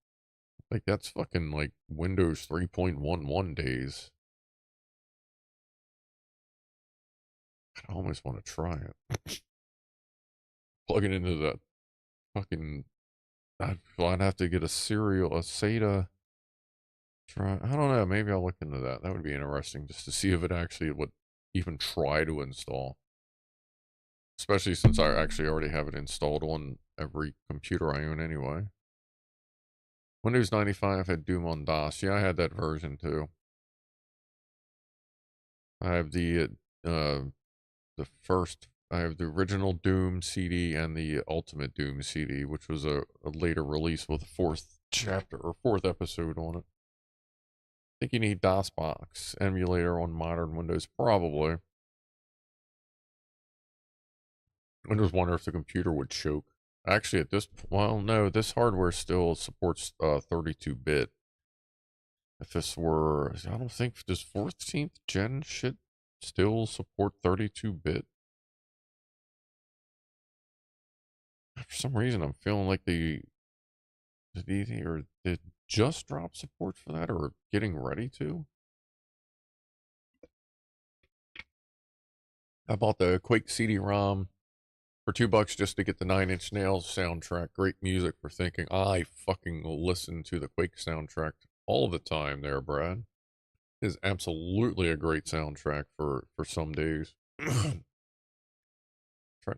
Like, that's fucking like Windows 3.11 days. I almost want to try it. Plug it into that fucking, I'd have to get a SATA. I don't know, maybe I'll look into that. That would be interesting, just to see if it actually would even try to install. Especially since I actually already have it installed on every computer I own anyway. Windows 95 had Doom on DOS. Yeah, I had that version too. I have I have the original Doom CD and the Ultimate Doom CD, which was a later release with a 4th chapter or 4th episode on it. I think you need DOSBox emulator on modern Windows, probably. I just wonder if the computer would choke. Actually, at this, well, no, this hardware still supports 32-bit. If this were, I don't think, does 14th gen shit still support 32-bit? For some reason, I'm feeling like did just drop support for that, or getting ready to? I bought the Quake CD-ROM for $2 just to get the 9 Inch Nails soundtrack. Great music for thinking. I fucking listen to the Quake soundtrack all the time there, Brad. It is absolutely a great soundtrack for some days. Trent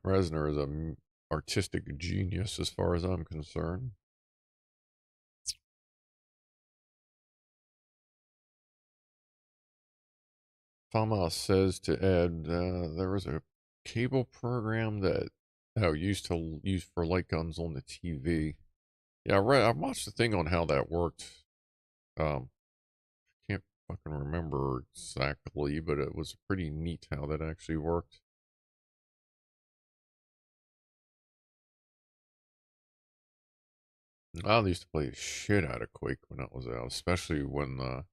Reznor is an artistic genius as far as I'm concerned. Thomas says to Ed, there was a cable program that used to use for light guns on the TV. Yeah, I watched the thing on how that worked. Can't fucking remember exactly, but it was pretty neat how that actually worked. I used to play the shit out of Quake when it was out, especially when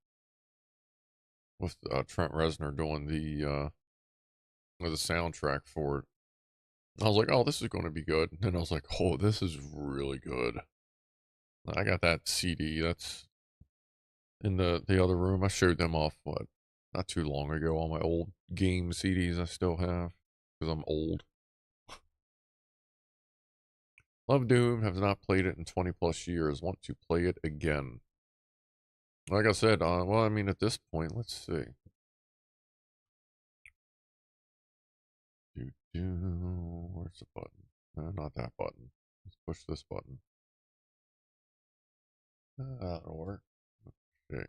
with Trent Reznor doing the soundtrack for it. I was like, oh, this is going to be good. And then I was like, oh, this is really good. I got that CD. That's in the other room. I showed them off, not too long ago, all my old game CDs I still have. because I'm old. Love Doom, have not played it in 20 plus years. Want to play it again. Like I said, well, I mean, at this point, let's see. Where's the button? No, not that button. Let's push this button. That'll work. Okay.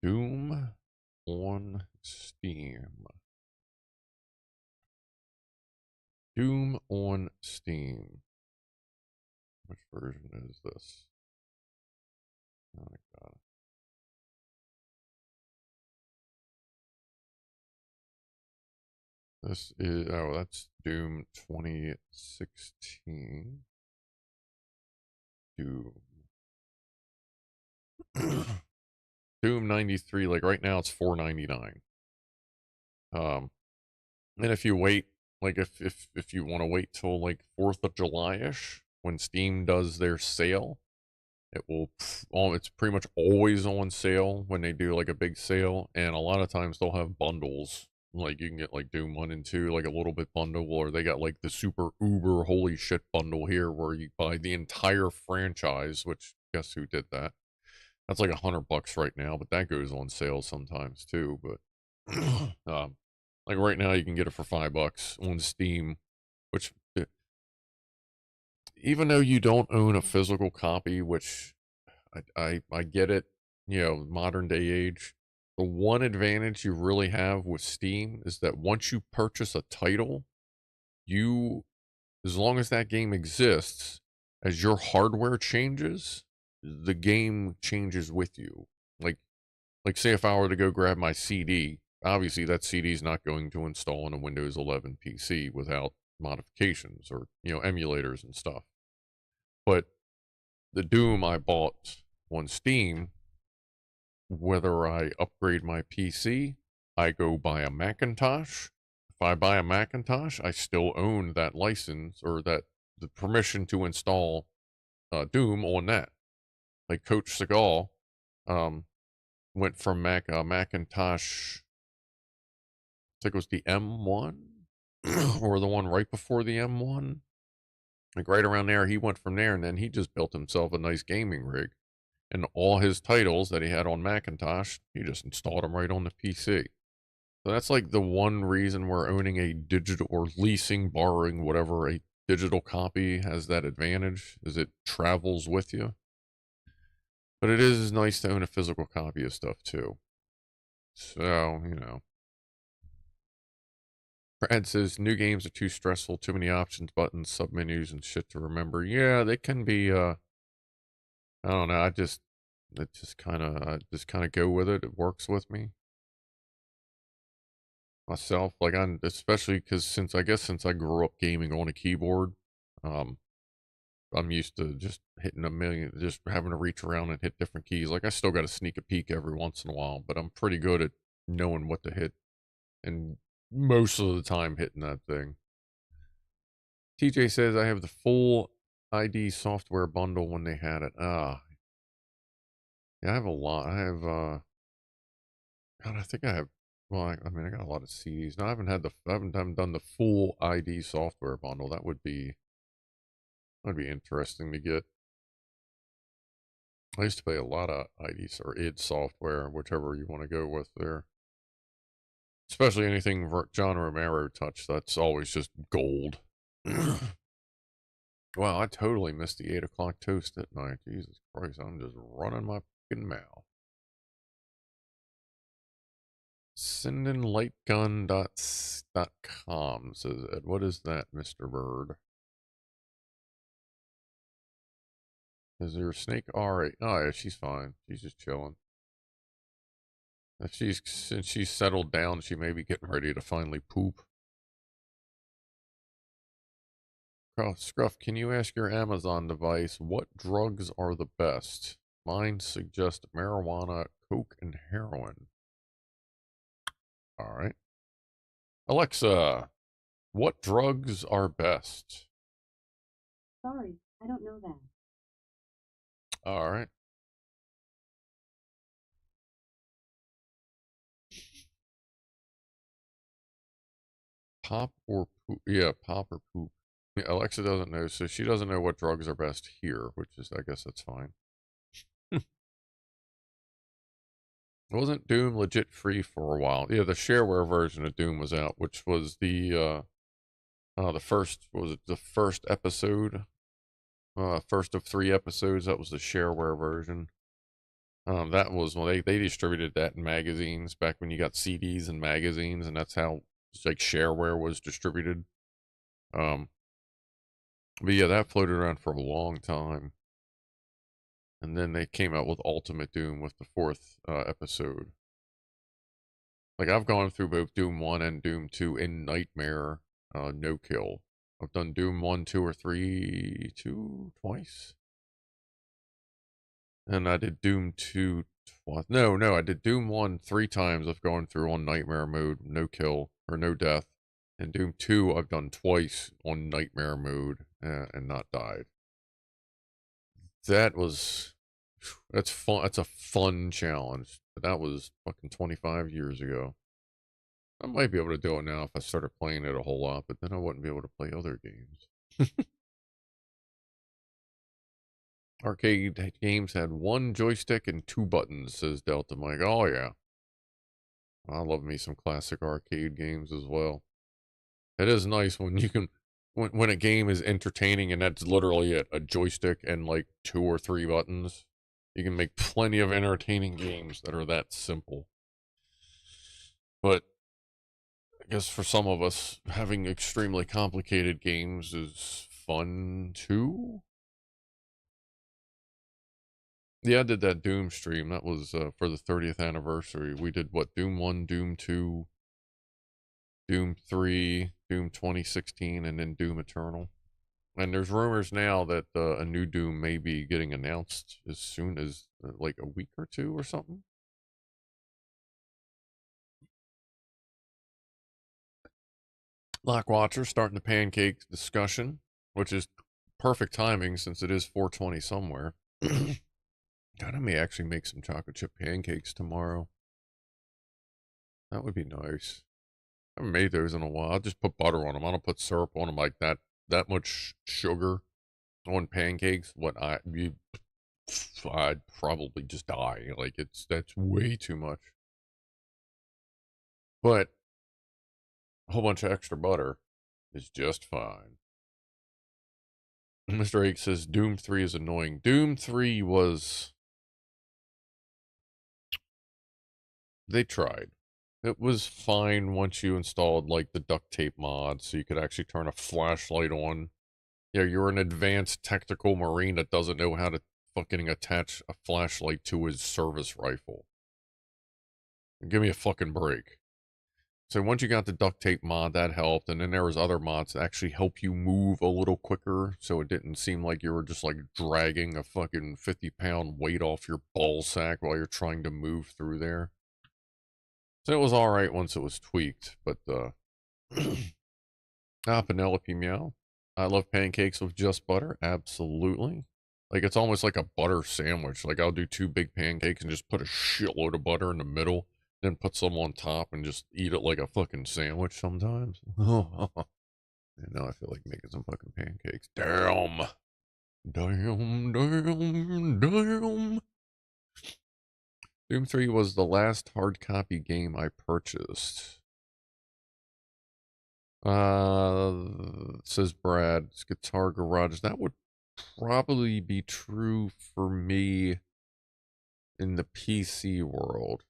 Doom on Steam. Doom on Steam. Which version is this? Oh my god. This is, oh, that's Doom 2016. Doom. Doom 93, like right now it's $4.99. And if you wait, like if you want to wait till like 4th of July-ish, when Steam does their sale, it will, it's pretty much always on sale when they do like a big sale, and a lot of times they'll have bundles. Like you can get like Doom 1 and 2, like a little bit bundle, or they got like the super uber holy shit bundle here where you buy the entire franchise, which guess who did that? That's like $100 right now, but that goes on sale sometimes too. But like right now you can get it for $5 on Steam, which even though you don't own a physical copy, which I get it, you know, modern day age, the one advantage you really have with Steam is that once you purchase a title, you, as long as that game exists, as your hardware changes, the game changes with you. Like say if I were to go grab my CD, obviously that CD is not going to install on a Windows 11 PC without modifications or, you know, emulators and stuff. But the Doom I bought on Steam, whether I upgrade my PC, I go buy a Macintosh. If I buy a Macintosh, I still own that license or that the permission to install Doom on that. Like Coach Seagal went from Macintosh, I think it was the M1 or the one right before the M1. Like right around there, he went from there, and then he just built himself a nice gaming rig. And all his titles that he had on Macintosh, he just installed them right on the PC. So that's like the one reason we're owning a digital or leasing, borrowing, whatever, a digital copy has that advantage, is it travels with you. But it is nice to own a physical copy of stuff too. So, you know. Ed says, new games are too stressful, too many options, buttons, submenus, and shit to remember. Yeah, they can be, I don't know, I just kind of go with it. It works with me. Myself, like, especially because since I grew up gaming on a keyboard, I'm used to just hitting a million, just having to reach around and hit different keys. Like, I still got to sneak a peek every once in a while, but I'm pretty good at knowing what to hit. And most of the time hitting that thing. TJ says I have the full ID software bundle when they had it. Yeah, I have a lot. I have God, I think I have, well, I mean, I got a lot of CDs. No, I haven't done the full ID software bundle. That would be interesting to get. I used to pay a lot of IDs or id software, whichever you want to go with there. Especially anything John Romero touched, that's always just gold. Wow, I totally missed the 8 o'clock toast at night. Jesus Christ, I'm just running my fucking mouth. SendinLightGun.com says Ed. What is that, Mr. Bird? Is there a snake? Alright. Oh yeah, she's fine. She's just chilling. Since she's settled down, she may be getting ready to finally poop. Scruff, can you ask your Amazon device what drugs are the best? Mine suggest marijuana, coke, and heroin. Alright. Alexa, what drugs are best? Sorry, I don't know that. Alright. Pop or poop? Yeah, pop or poop. Yeah, Alexa doesn't know, so she doesn't know what drugs are best here, which is, I guess that's fine. Wasn't Doom legit free for a while? Yeah, the shareware version of Doom was out, which was the first, was it the first episode? First of 3 episodes, that was the shareware version. That was when they distributed that in magazines back when you got CDs and magazines, and that's how like shareware was distributed. But yeah, that floated around for a long time. And then they came out with Ultimate Doom with the 4th episode. Like, I've gone through both Doom 1 and Doom 2 in Nightmare no kill. I've done Doom 1, 2, or 3, twice. And I did Doom 2 twice. No, I did Doom 1 3 times. I've gone through on Nightmare mode, no kill, or no death. And Doom 2 I've done twice on Nightmare mode and not died. That's fun. That's a fun challenge. But that was fucking 25 years ago. I might be able to do it now if I started playing it a whole lot, but then I wouldn't be able to play other games. Arcade games had 1 joystick and 2 buttons, says Delta Mike. Oh, yeah. I love me some classic arcade games as well. It is nice when you can, when a game is entertaining and that's literally it, a joystick and like 2 or 3 buttons. You can make plenty of entertaining games that are that simple. But I guess for some of us, having extremely complicated games is fun too. Yeah, I did that Doom stream. That was for the 30th anniversary. We did what? Doom 1, Doom 2, Doom 3, Doom 2016, and then Doom Eternal. And there's rumors now that a new Doom may be getting announced as soon as like a week or 2 or something. Lockwatcher starting the pancake discussion, which is perfect timing since it is 420 somewhere. God, I may actually make some chocolate chip pancakes tomorrow. That would be nice. I haven't made those in a while. I'll just put butter on them. I don't put syrup on them like that. That much sugar on pancakes. I'd probably just die. Like that's way too much. But a whole bunch of extra butter is just fine. Mr. Ake says Doom 3 is annoying. Doom 3 was... They tried. It was fine once you installed like the duct tape mod so you could actually turn a flashlight on. Yeah, you're an advanced tactical marine that doesn't know how to fucking attach a flashlight to his service rifle. Give me a fucking break. So once you got the duct tape mod, that helped. And then there was other mods that actually help you move a little quicker so it didn't seem like you were just like dragging a fucking 50-pound weight off your ball sack while you're trying to move through there. So it was alright once it was tweaked, but Penelope Meow. I love pancakes with just butter. Absolutely. Like, it's almost like a butter sandwich. Like, I'll do 2 big pancakes and just put a shitload of butter in the middle, then put some on top and just eat it like a fucking sandwich sometimes. And now I feel like making some fucking pancakes. Damn. Doom 3 was the last hard copy game I purchased. Says Brad's Guitar Garage. That would probably be true for me in the PC world.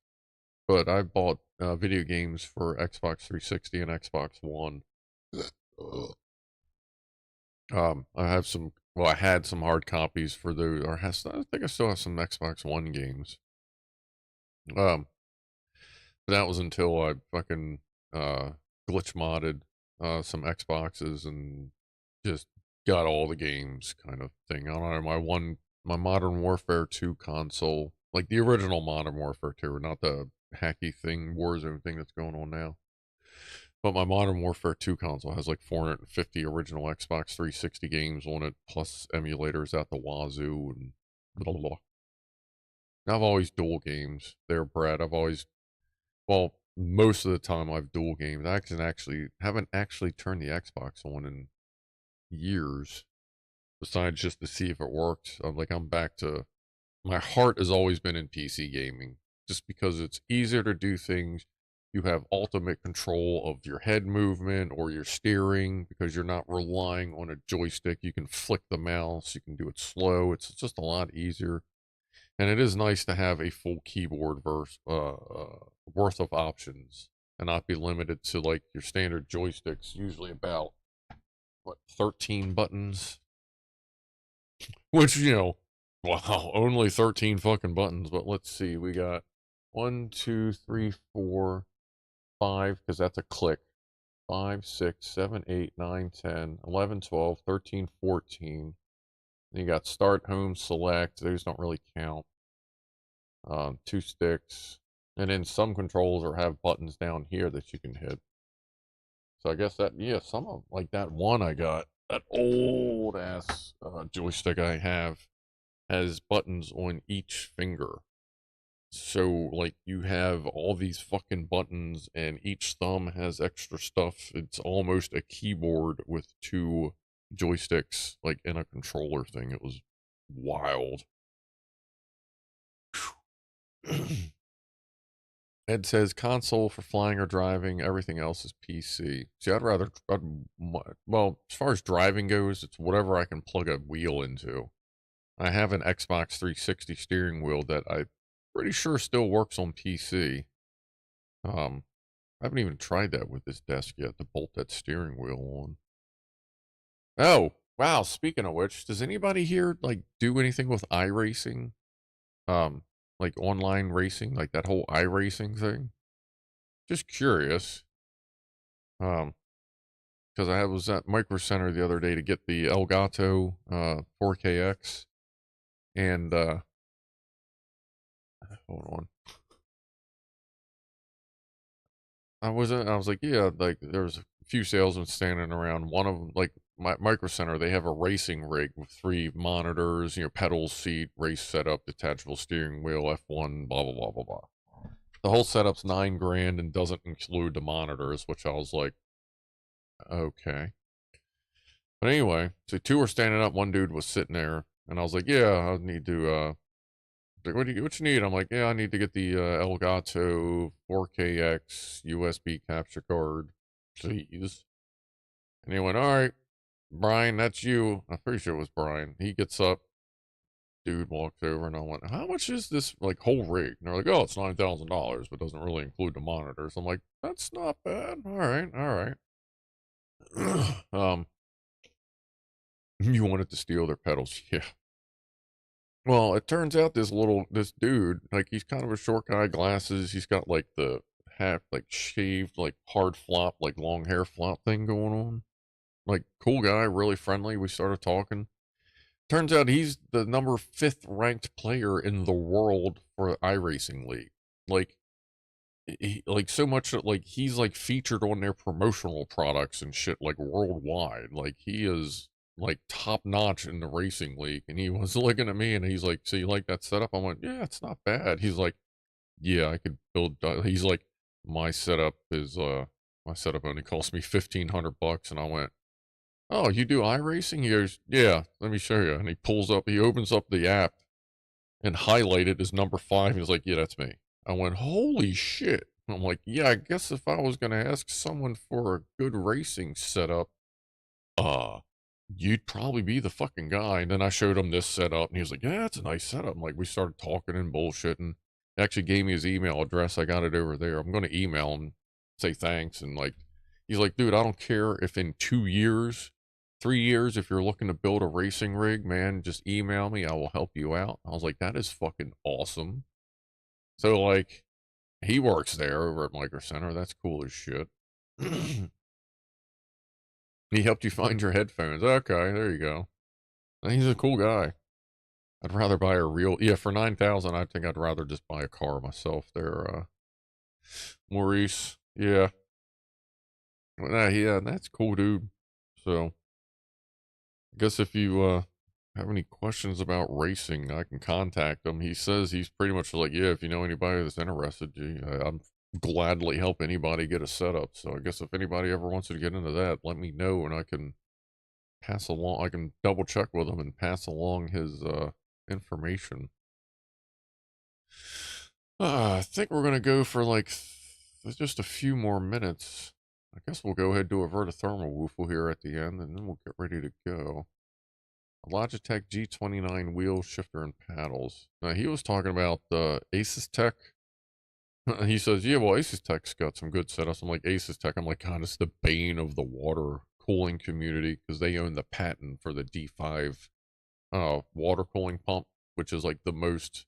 But I bought video games for Xbox 360 and Xbox One. I have some, well, I had some hard copies for those, or I think I still have some Xbox One games. But that was until I fucking glitch modded some Xboxes and just got all the games kind of thing. I don't know, my Modern Warfare 2 console, like the original Modern Warfare 2, not the hacky thing, Warzone thing that's going on now. But my Modern Warfare 2 console has like 450 original Xbox 360 games on it, plus emulators at the wazoo and blah, blah, blah. I've always dual games there, Brad. Well, most of the time I've dual gamed. I haven't actually turned the Xbox on in years, besides just to see if it works. I'm back to, my heart has always been in PC gaming, just because it's easier to do things. You have ultimate control of your head movement or your steering because you're not relying on a joystick. You can flick the mouse, you can do it slow. It's just a lot easier. And it is nice to have a full keyboard worth of options and not be limited to like your standard joysticks, usually about, 13 buttons? Which, wow, only 13 fucking buttons. But let's see, we got 1, 2, 3, 4, 5, because that's a click. 5, 6, 7, 8, 9, 10, 11, 12, 13, 14. Then you got start, home, select. Those don't really count. 2 sticks. And then some controls have buttons down here that you can hit. So I guess that, yeah, some of, like that one I got, that old ass joystick I have, has buttons on each finger. So, like, you have all these fucking buttons, and each thumb has extra stuff. It's almost a keyboard with 2 joysticks, like, in a controller thing. It was wild. Ed says console for flying or driving. Everything else is PC. See, well, as far as driving goes, it's whatever I can plug a wheel into. I have an Xbox 360 steering wheel that I'm pretty sure still works on PC. I haven't even tried that with this desk yet, to bolt that steering wheel on. Oh, wow, speaking of which, does anybody here, like, do anything with iRacing? Like online racing, like that whole iRacing thing? Just curious. Because I was at Micro Center the other day to get the Elgato 4KX, and hold on. I was like, yeah, like there's a few salesmen standing around. One of them, like my Micro Center, they have a racing rig with 3 monitors, pedals, seat, race setup, detachable steering wheel, F1, blah blah blah blah blah. The whole setup's $9,000 and doesn't include the monitors, which I was like, okay. But anyway, so 2 were standing up, 1 dude was sitting there, and I was like, yeah, I need to what you need? I'm like, yeah, I need to get the Elgato 4KX USB capture card, please. And he went, all right, Brian, that's you. I'm pretty sure it was Brian. He gets up, dude walks over, and I went, how much is this, like, whole rig? And they're like, oh, it's $9,000, but doesn't really include the monitors. I'm like, that's not bad. All right. You wanted to steal their pedals? Yeah. Well, it turns out this dude, like, he's kind of a short guy, glasses. He's got like the half, like, shaved, like, hard flop, like, long hair flop thing going on. Like, cool guy, really friendly. We started talking. Turns out he's the number 5th ranked player in the world for iRacing League. Like, like so much that, like, he's like featured on their promotional products and shit, like, worldwide. Like, he is like top notch in the racing league. And he was looking at me and he's like, so you like that setup? I went, yeah, it's not bad. He's like, yeah, I could build. He's like, my setup only cost me $1,500. And I went, oh, you do iRacing? He goes, yeah, let me show you. And he opens up the app and highlighted as number 5. He's like, yeah, that's me. I went, holy shit. I'm like, yeah, I guess if I was going to ask someone for a good racing setup, you'd probably be the fucking guy. And then I showed him this setup and he was like, yeah, it's a nice setup. I'm like, we started talking and bullshitting. He actually gave me his email address. I got it over there. I'm going to email him, say thanks. And like, he's like, dude, I don't care if in 2 years, 3 years, if you're looking to build a racing rig, man, just email me. I will help you out. I was like, that is fucking awesome. So, like, he works there over at Micro Center. That's cool as shit. He helped you find your headphones. Okay, there you go. He's a cool guy. I'd rather buy a real, yeah, for 9,000. I think I'd rather just buy a car myself there. Maurice, yeah. Yeah, that's cool, dude. So, I guess if you have any questions about racing, I can contact him. He says he's pretty much like, yeah, if you know anybody that's interested, I'm gladly help anybody get a setup. So I guess if anybody ever wants to get into that, let me know and I can pass along. I can double check with him and pass along his information. I think we're gonna go for like just a few more minutes. I guess we'll go ahead and do a VertoThermoWhoofle here at the end, and then we'll get ready to go. A Logitech G29 wheel shifter and paddles. Now he was talking about Asus Tech. He says, yeah, well, Asus Tech's got some good setups. I'm like, Asus Tech. I'm like, God, it's the bane of the water cooling community because they own the patent for the D5 water cooling pump, which is like the most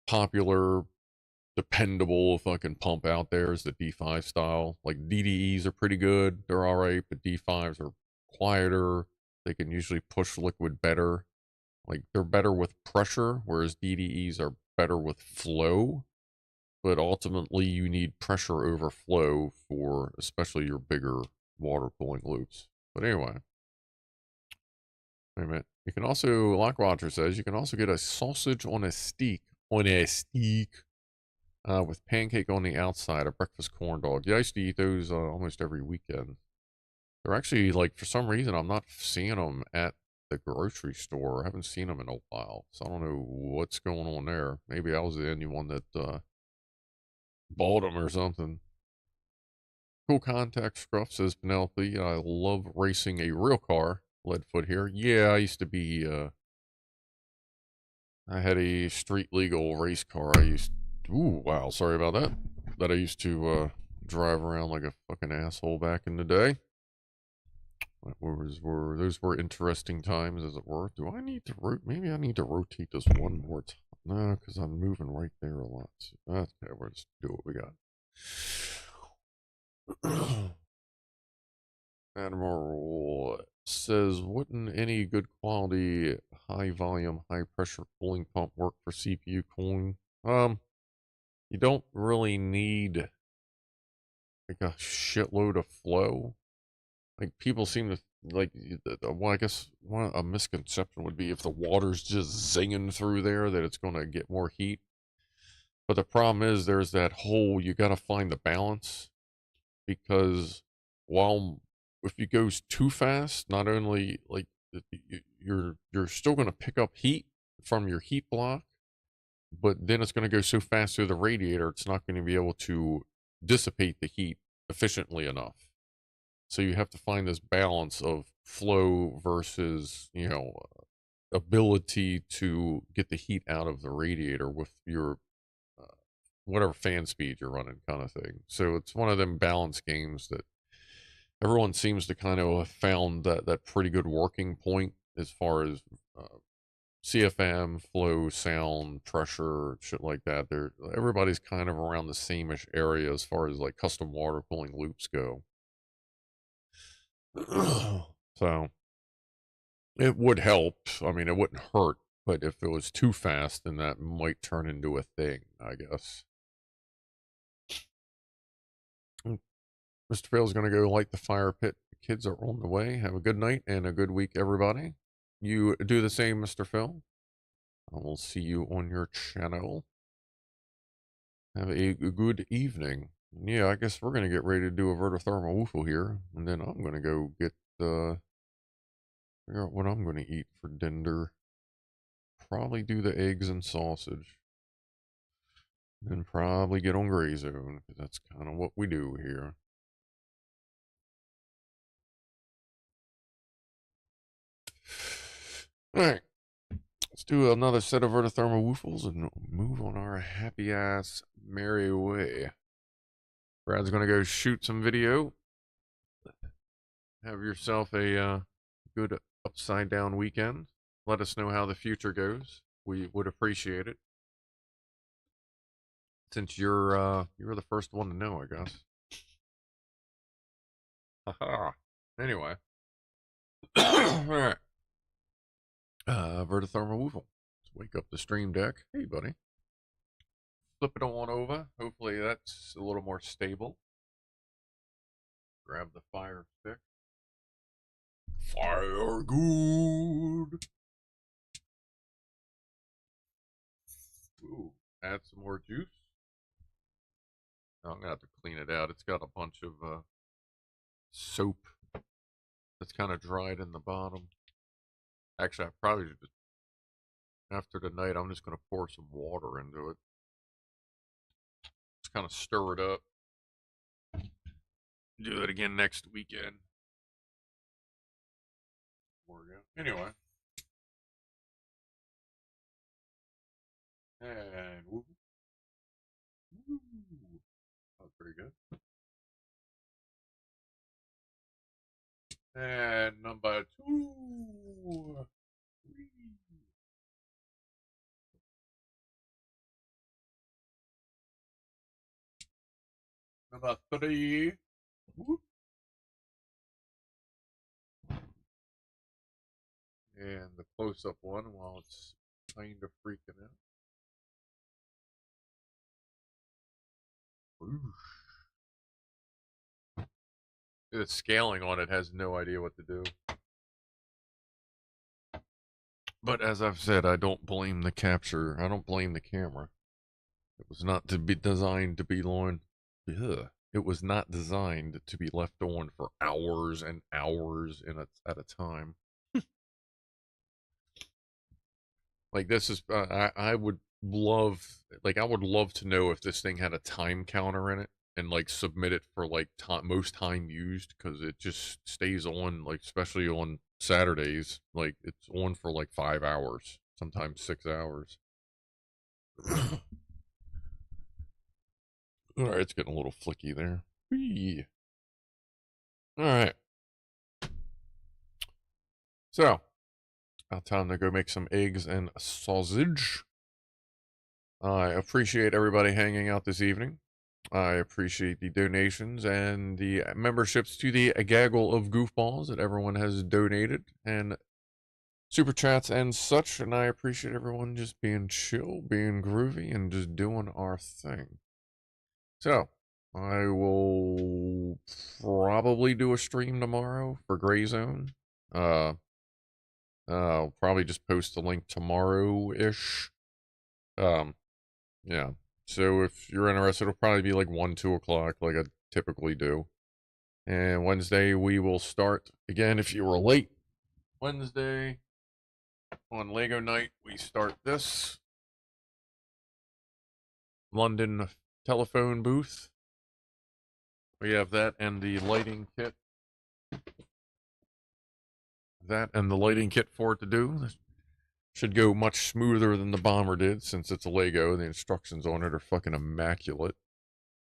popular, dependable fucking pump out there is the D5 style. Like DDEs are pretty good. They're all right, but D5s are quieter. They can usually push liquid better. Like they're better with pressure, whereas DDEs are better with flow. But ultimately, you need pressure over flow for especially your bigger water cooling loops. But anyway, wait a minute. You can also, Lockwatcher says, you can also get a sausage on a steak. With pancake on the outside, a breakfast corn dog. Yeah, I used to eat those almost every weekend. They're actually, like, for some reason, I'm not seeing them at the grocery store. I haven't seen them in a while, so I don't know what's going on there. Maybe I was the only one that bought them or something. Cool contact Scruff says Penelope. I love racing a real car. Leadfoot here. Yeah, I used to be, I had a street legal race car. Ooh, wow, sorry about that. That I used to drive around like a fucking asshole back in the day. Those were interesting times, as it were. Do I need to maybe I need to rotate this one more time. No, because I'm moving right there a lot. Okay, we'll just do what we got. Admiral says, wouldn't any good quality, high volume, high pressure cooling pump work for CPU cooling? You don't really need like a shitload of flow. Like people seem to like. Well, I guess a misconception would be if the water's just zinging through there that it's going to get more heat. But the problem is there's that whole you got to find the balance because while if it goes too fast, not only like you're still going to pick up heat from your heat block, but then it's going to go so fast through the radiator, it's not going to be able to dissipate the heat efficiently enough. So you have to find this balance of flow versus, ability to get the heat out of the radiator with your whatever fan speed you're running kind of thing. So it's one of them balance games that everyone seems to kind of have found that pretty good working point as far as CFM, flow, sound, pressure, shit like that. Everybody's kind of around the same-ish area as far as like custom water cooling loops go. So it would help. I mean, it wouldn't hurt, but if it was too fast, then that might turn into a thing, I guess. Mr. Fail's going to go light the fire pit. The kids are on the way. Have a good night and a good week, everybody. You do the same, Mr. Phil. I will see you on your channel. Have a good evening. Yeah, I guess we're going to get ready to do a VertoThermoWhoofle here. And then I'm going to go get, figure out what I'm going to eat for dinner. Probably do the eggs and sausage. And probably get on Gray Zone, because that's kind of what we do here. Alright. Let's do another set of VertoThermoWhoofles and move on our happy ass merry way. Brad's gonna go shoot some video. Have yourself a good upside down weekend. Let us know how the future goes. We would appreciate it. Since you're the first one to know, I guess. Haha. Anyway. Alright. VertoThermoWhoofle. Let's wake up the stream deck. Hey, buddy. Flip it on over. Hopefully that's a little more stable. Grab the fire stick. Fire good. Ooh, add some more juice. I'm gonna have to clean it out. It's got a bunch of soap that's kind of dried in the bottom. Actually, I probably should just, after tonight, I'm just gonna pour some water into it. Just kind of stir it up. Do it again next weekend. Anyway. And woo. Woo. That was pretty good. And number 2. Number 3. Woo. And the close-up one while it's kind of freaking out. The scaling on it has no idea what to do. But as I've said, I don't blame the capture. I don't blame the camera. It was not to be designed to be on. Ugh. It was not designed to be left on for hours and hours at a time. Like this is, I would love, like I would love to know if this thing had a time counter in it and like submit it for like most time used, because it just stays on, like especially on Saturdays, like it's on for like 5 hours, sometimes 6 hours. All right, it's getting a little flicky there. Whee. All right. So, now time to go make some eggs and sausage. I appreciate everybody hanging out this evening. I appreciate the donations and the memberships to the Gaggle of Goofballs that everyone has donated, and super chats and such. And I appreciate everyone just being chill, being groovy, and just doing our thing. So, I will probably do a stream tomorrow for Gray Zone. I'll probably just post the link tomorrow-ish. Yeah. So if you're interested, it'll probably be like 1, 2 o'clock, like I typically do. And Wednesday we will start again. If you were late, Wednesday on Lego night we start this London telephone booth. We have that and the lighting kit. That and the lighting kit for it to do. Should go much smoother than the bomber did, since it's a Lego. The instructions on it are fucking immaculate.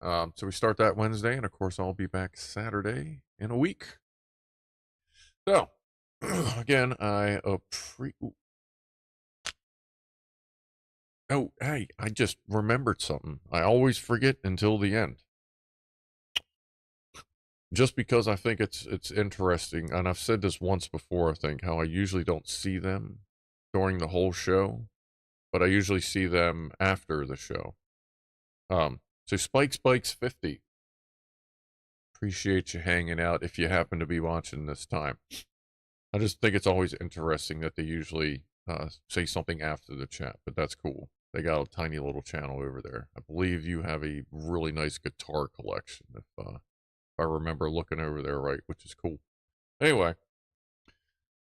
So we start that Wednesday, and of course I'll be back Saturday in a week. So, again, Oh, hey, I just remembered something. I always forget until the end. Just because I think it's interesting, and I've said this once before, I think, how I usually don't see them during the whole show, but I usually see them after the show. So Spikes 50. Appreciate you hanging out if you happen to be watching this time. I just think it's always interesting that they usually say something after the chat, but that's cool. They got a tiny little channel over there. I believe you have a really nice guitar collection, if I remember looking over there right, which is cool. Anyway,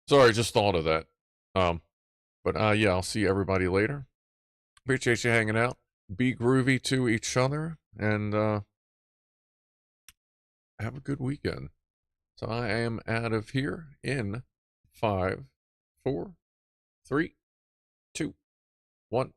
sorry, just thought of that. But yeah, I'll see everybody later. Appreciate you hanging out. Be groovy to each other, and have a good weekend. So I am out of here in 5, 4, 3, 2, 1.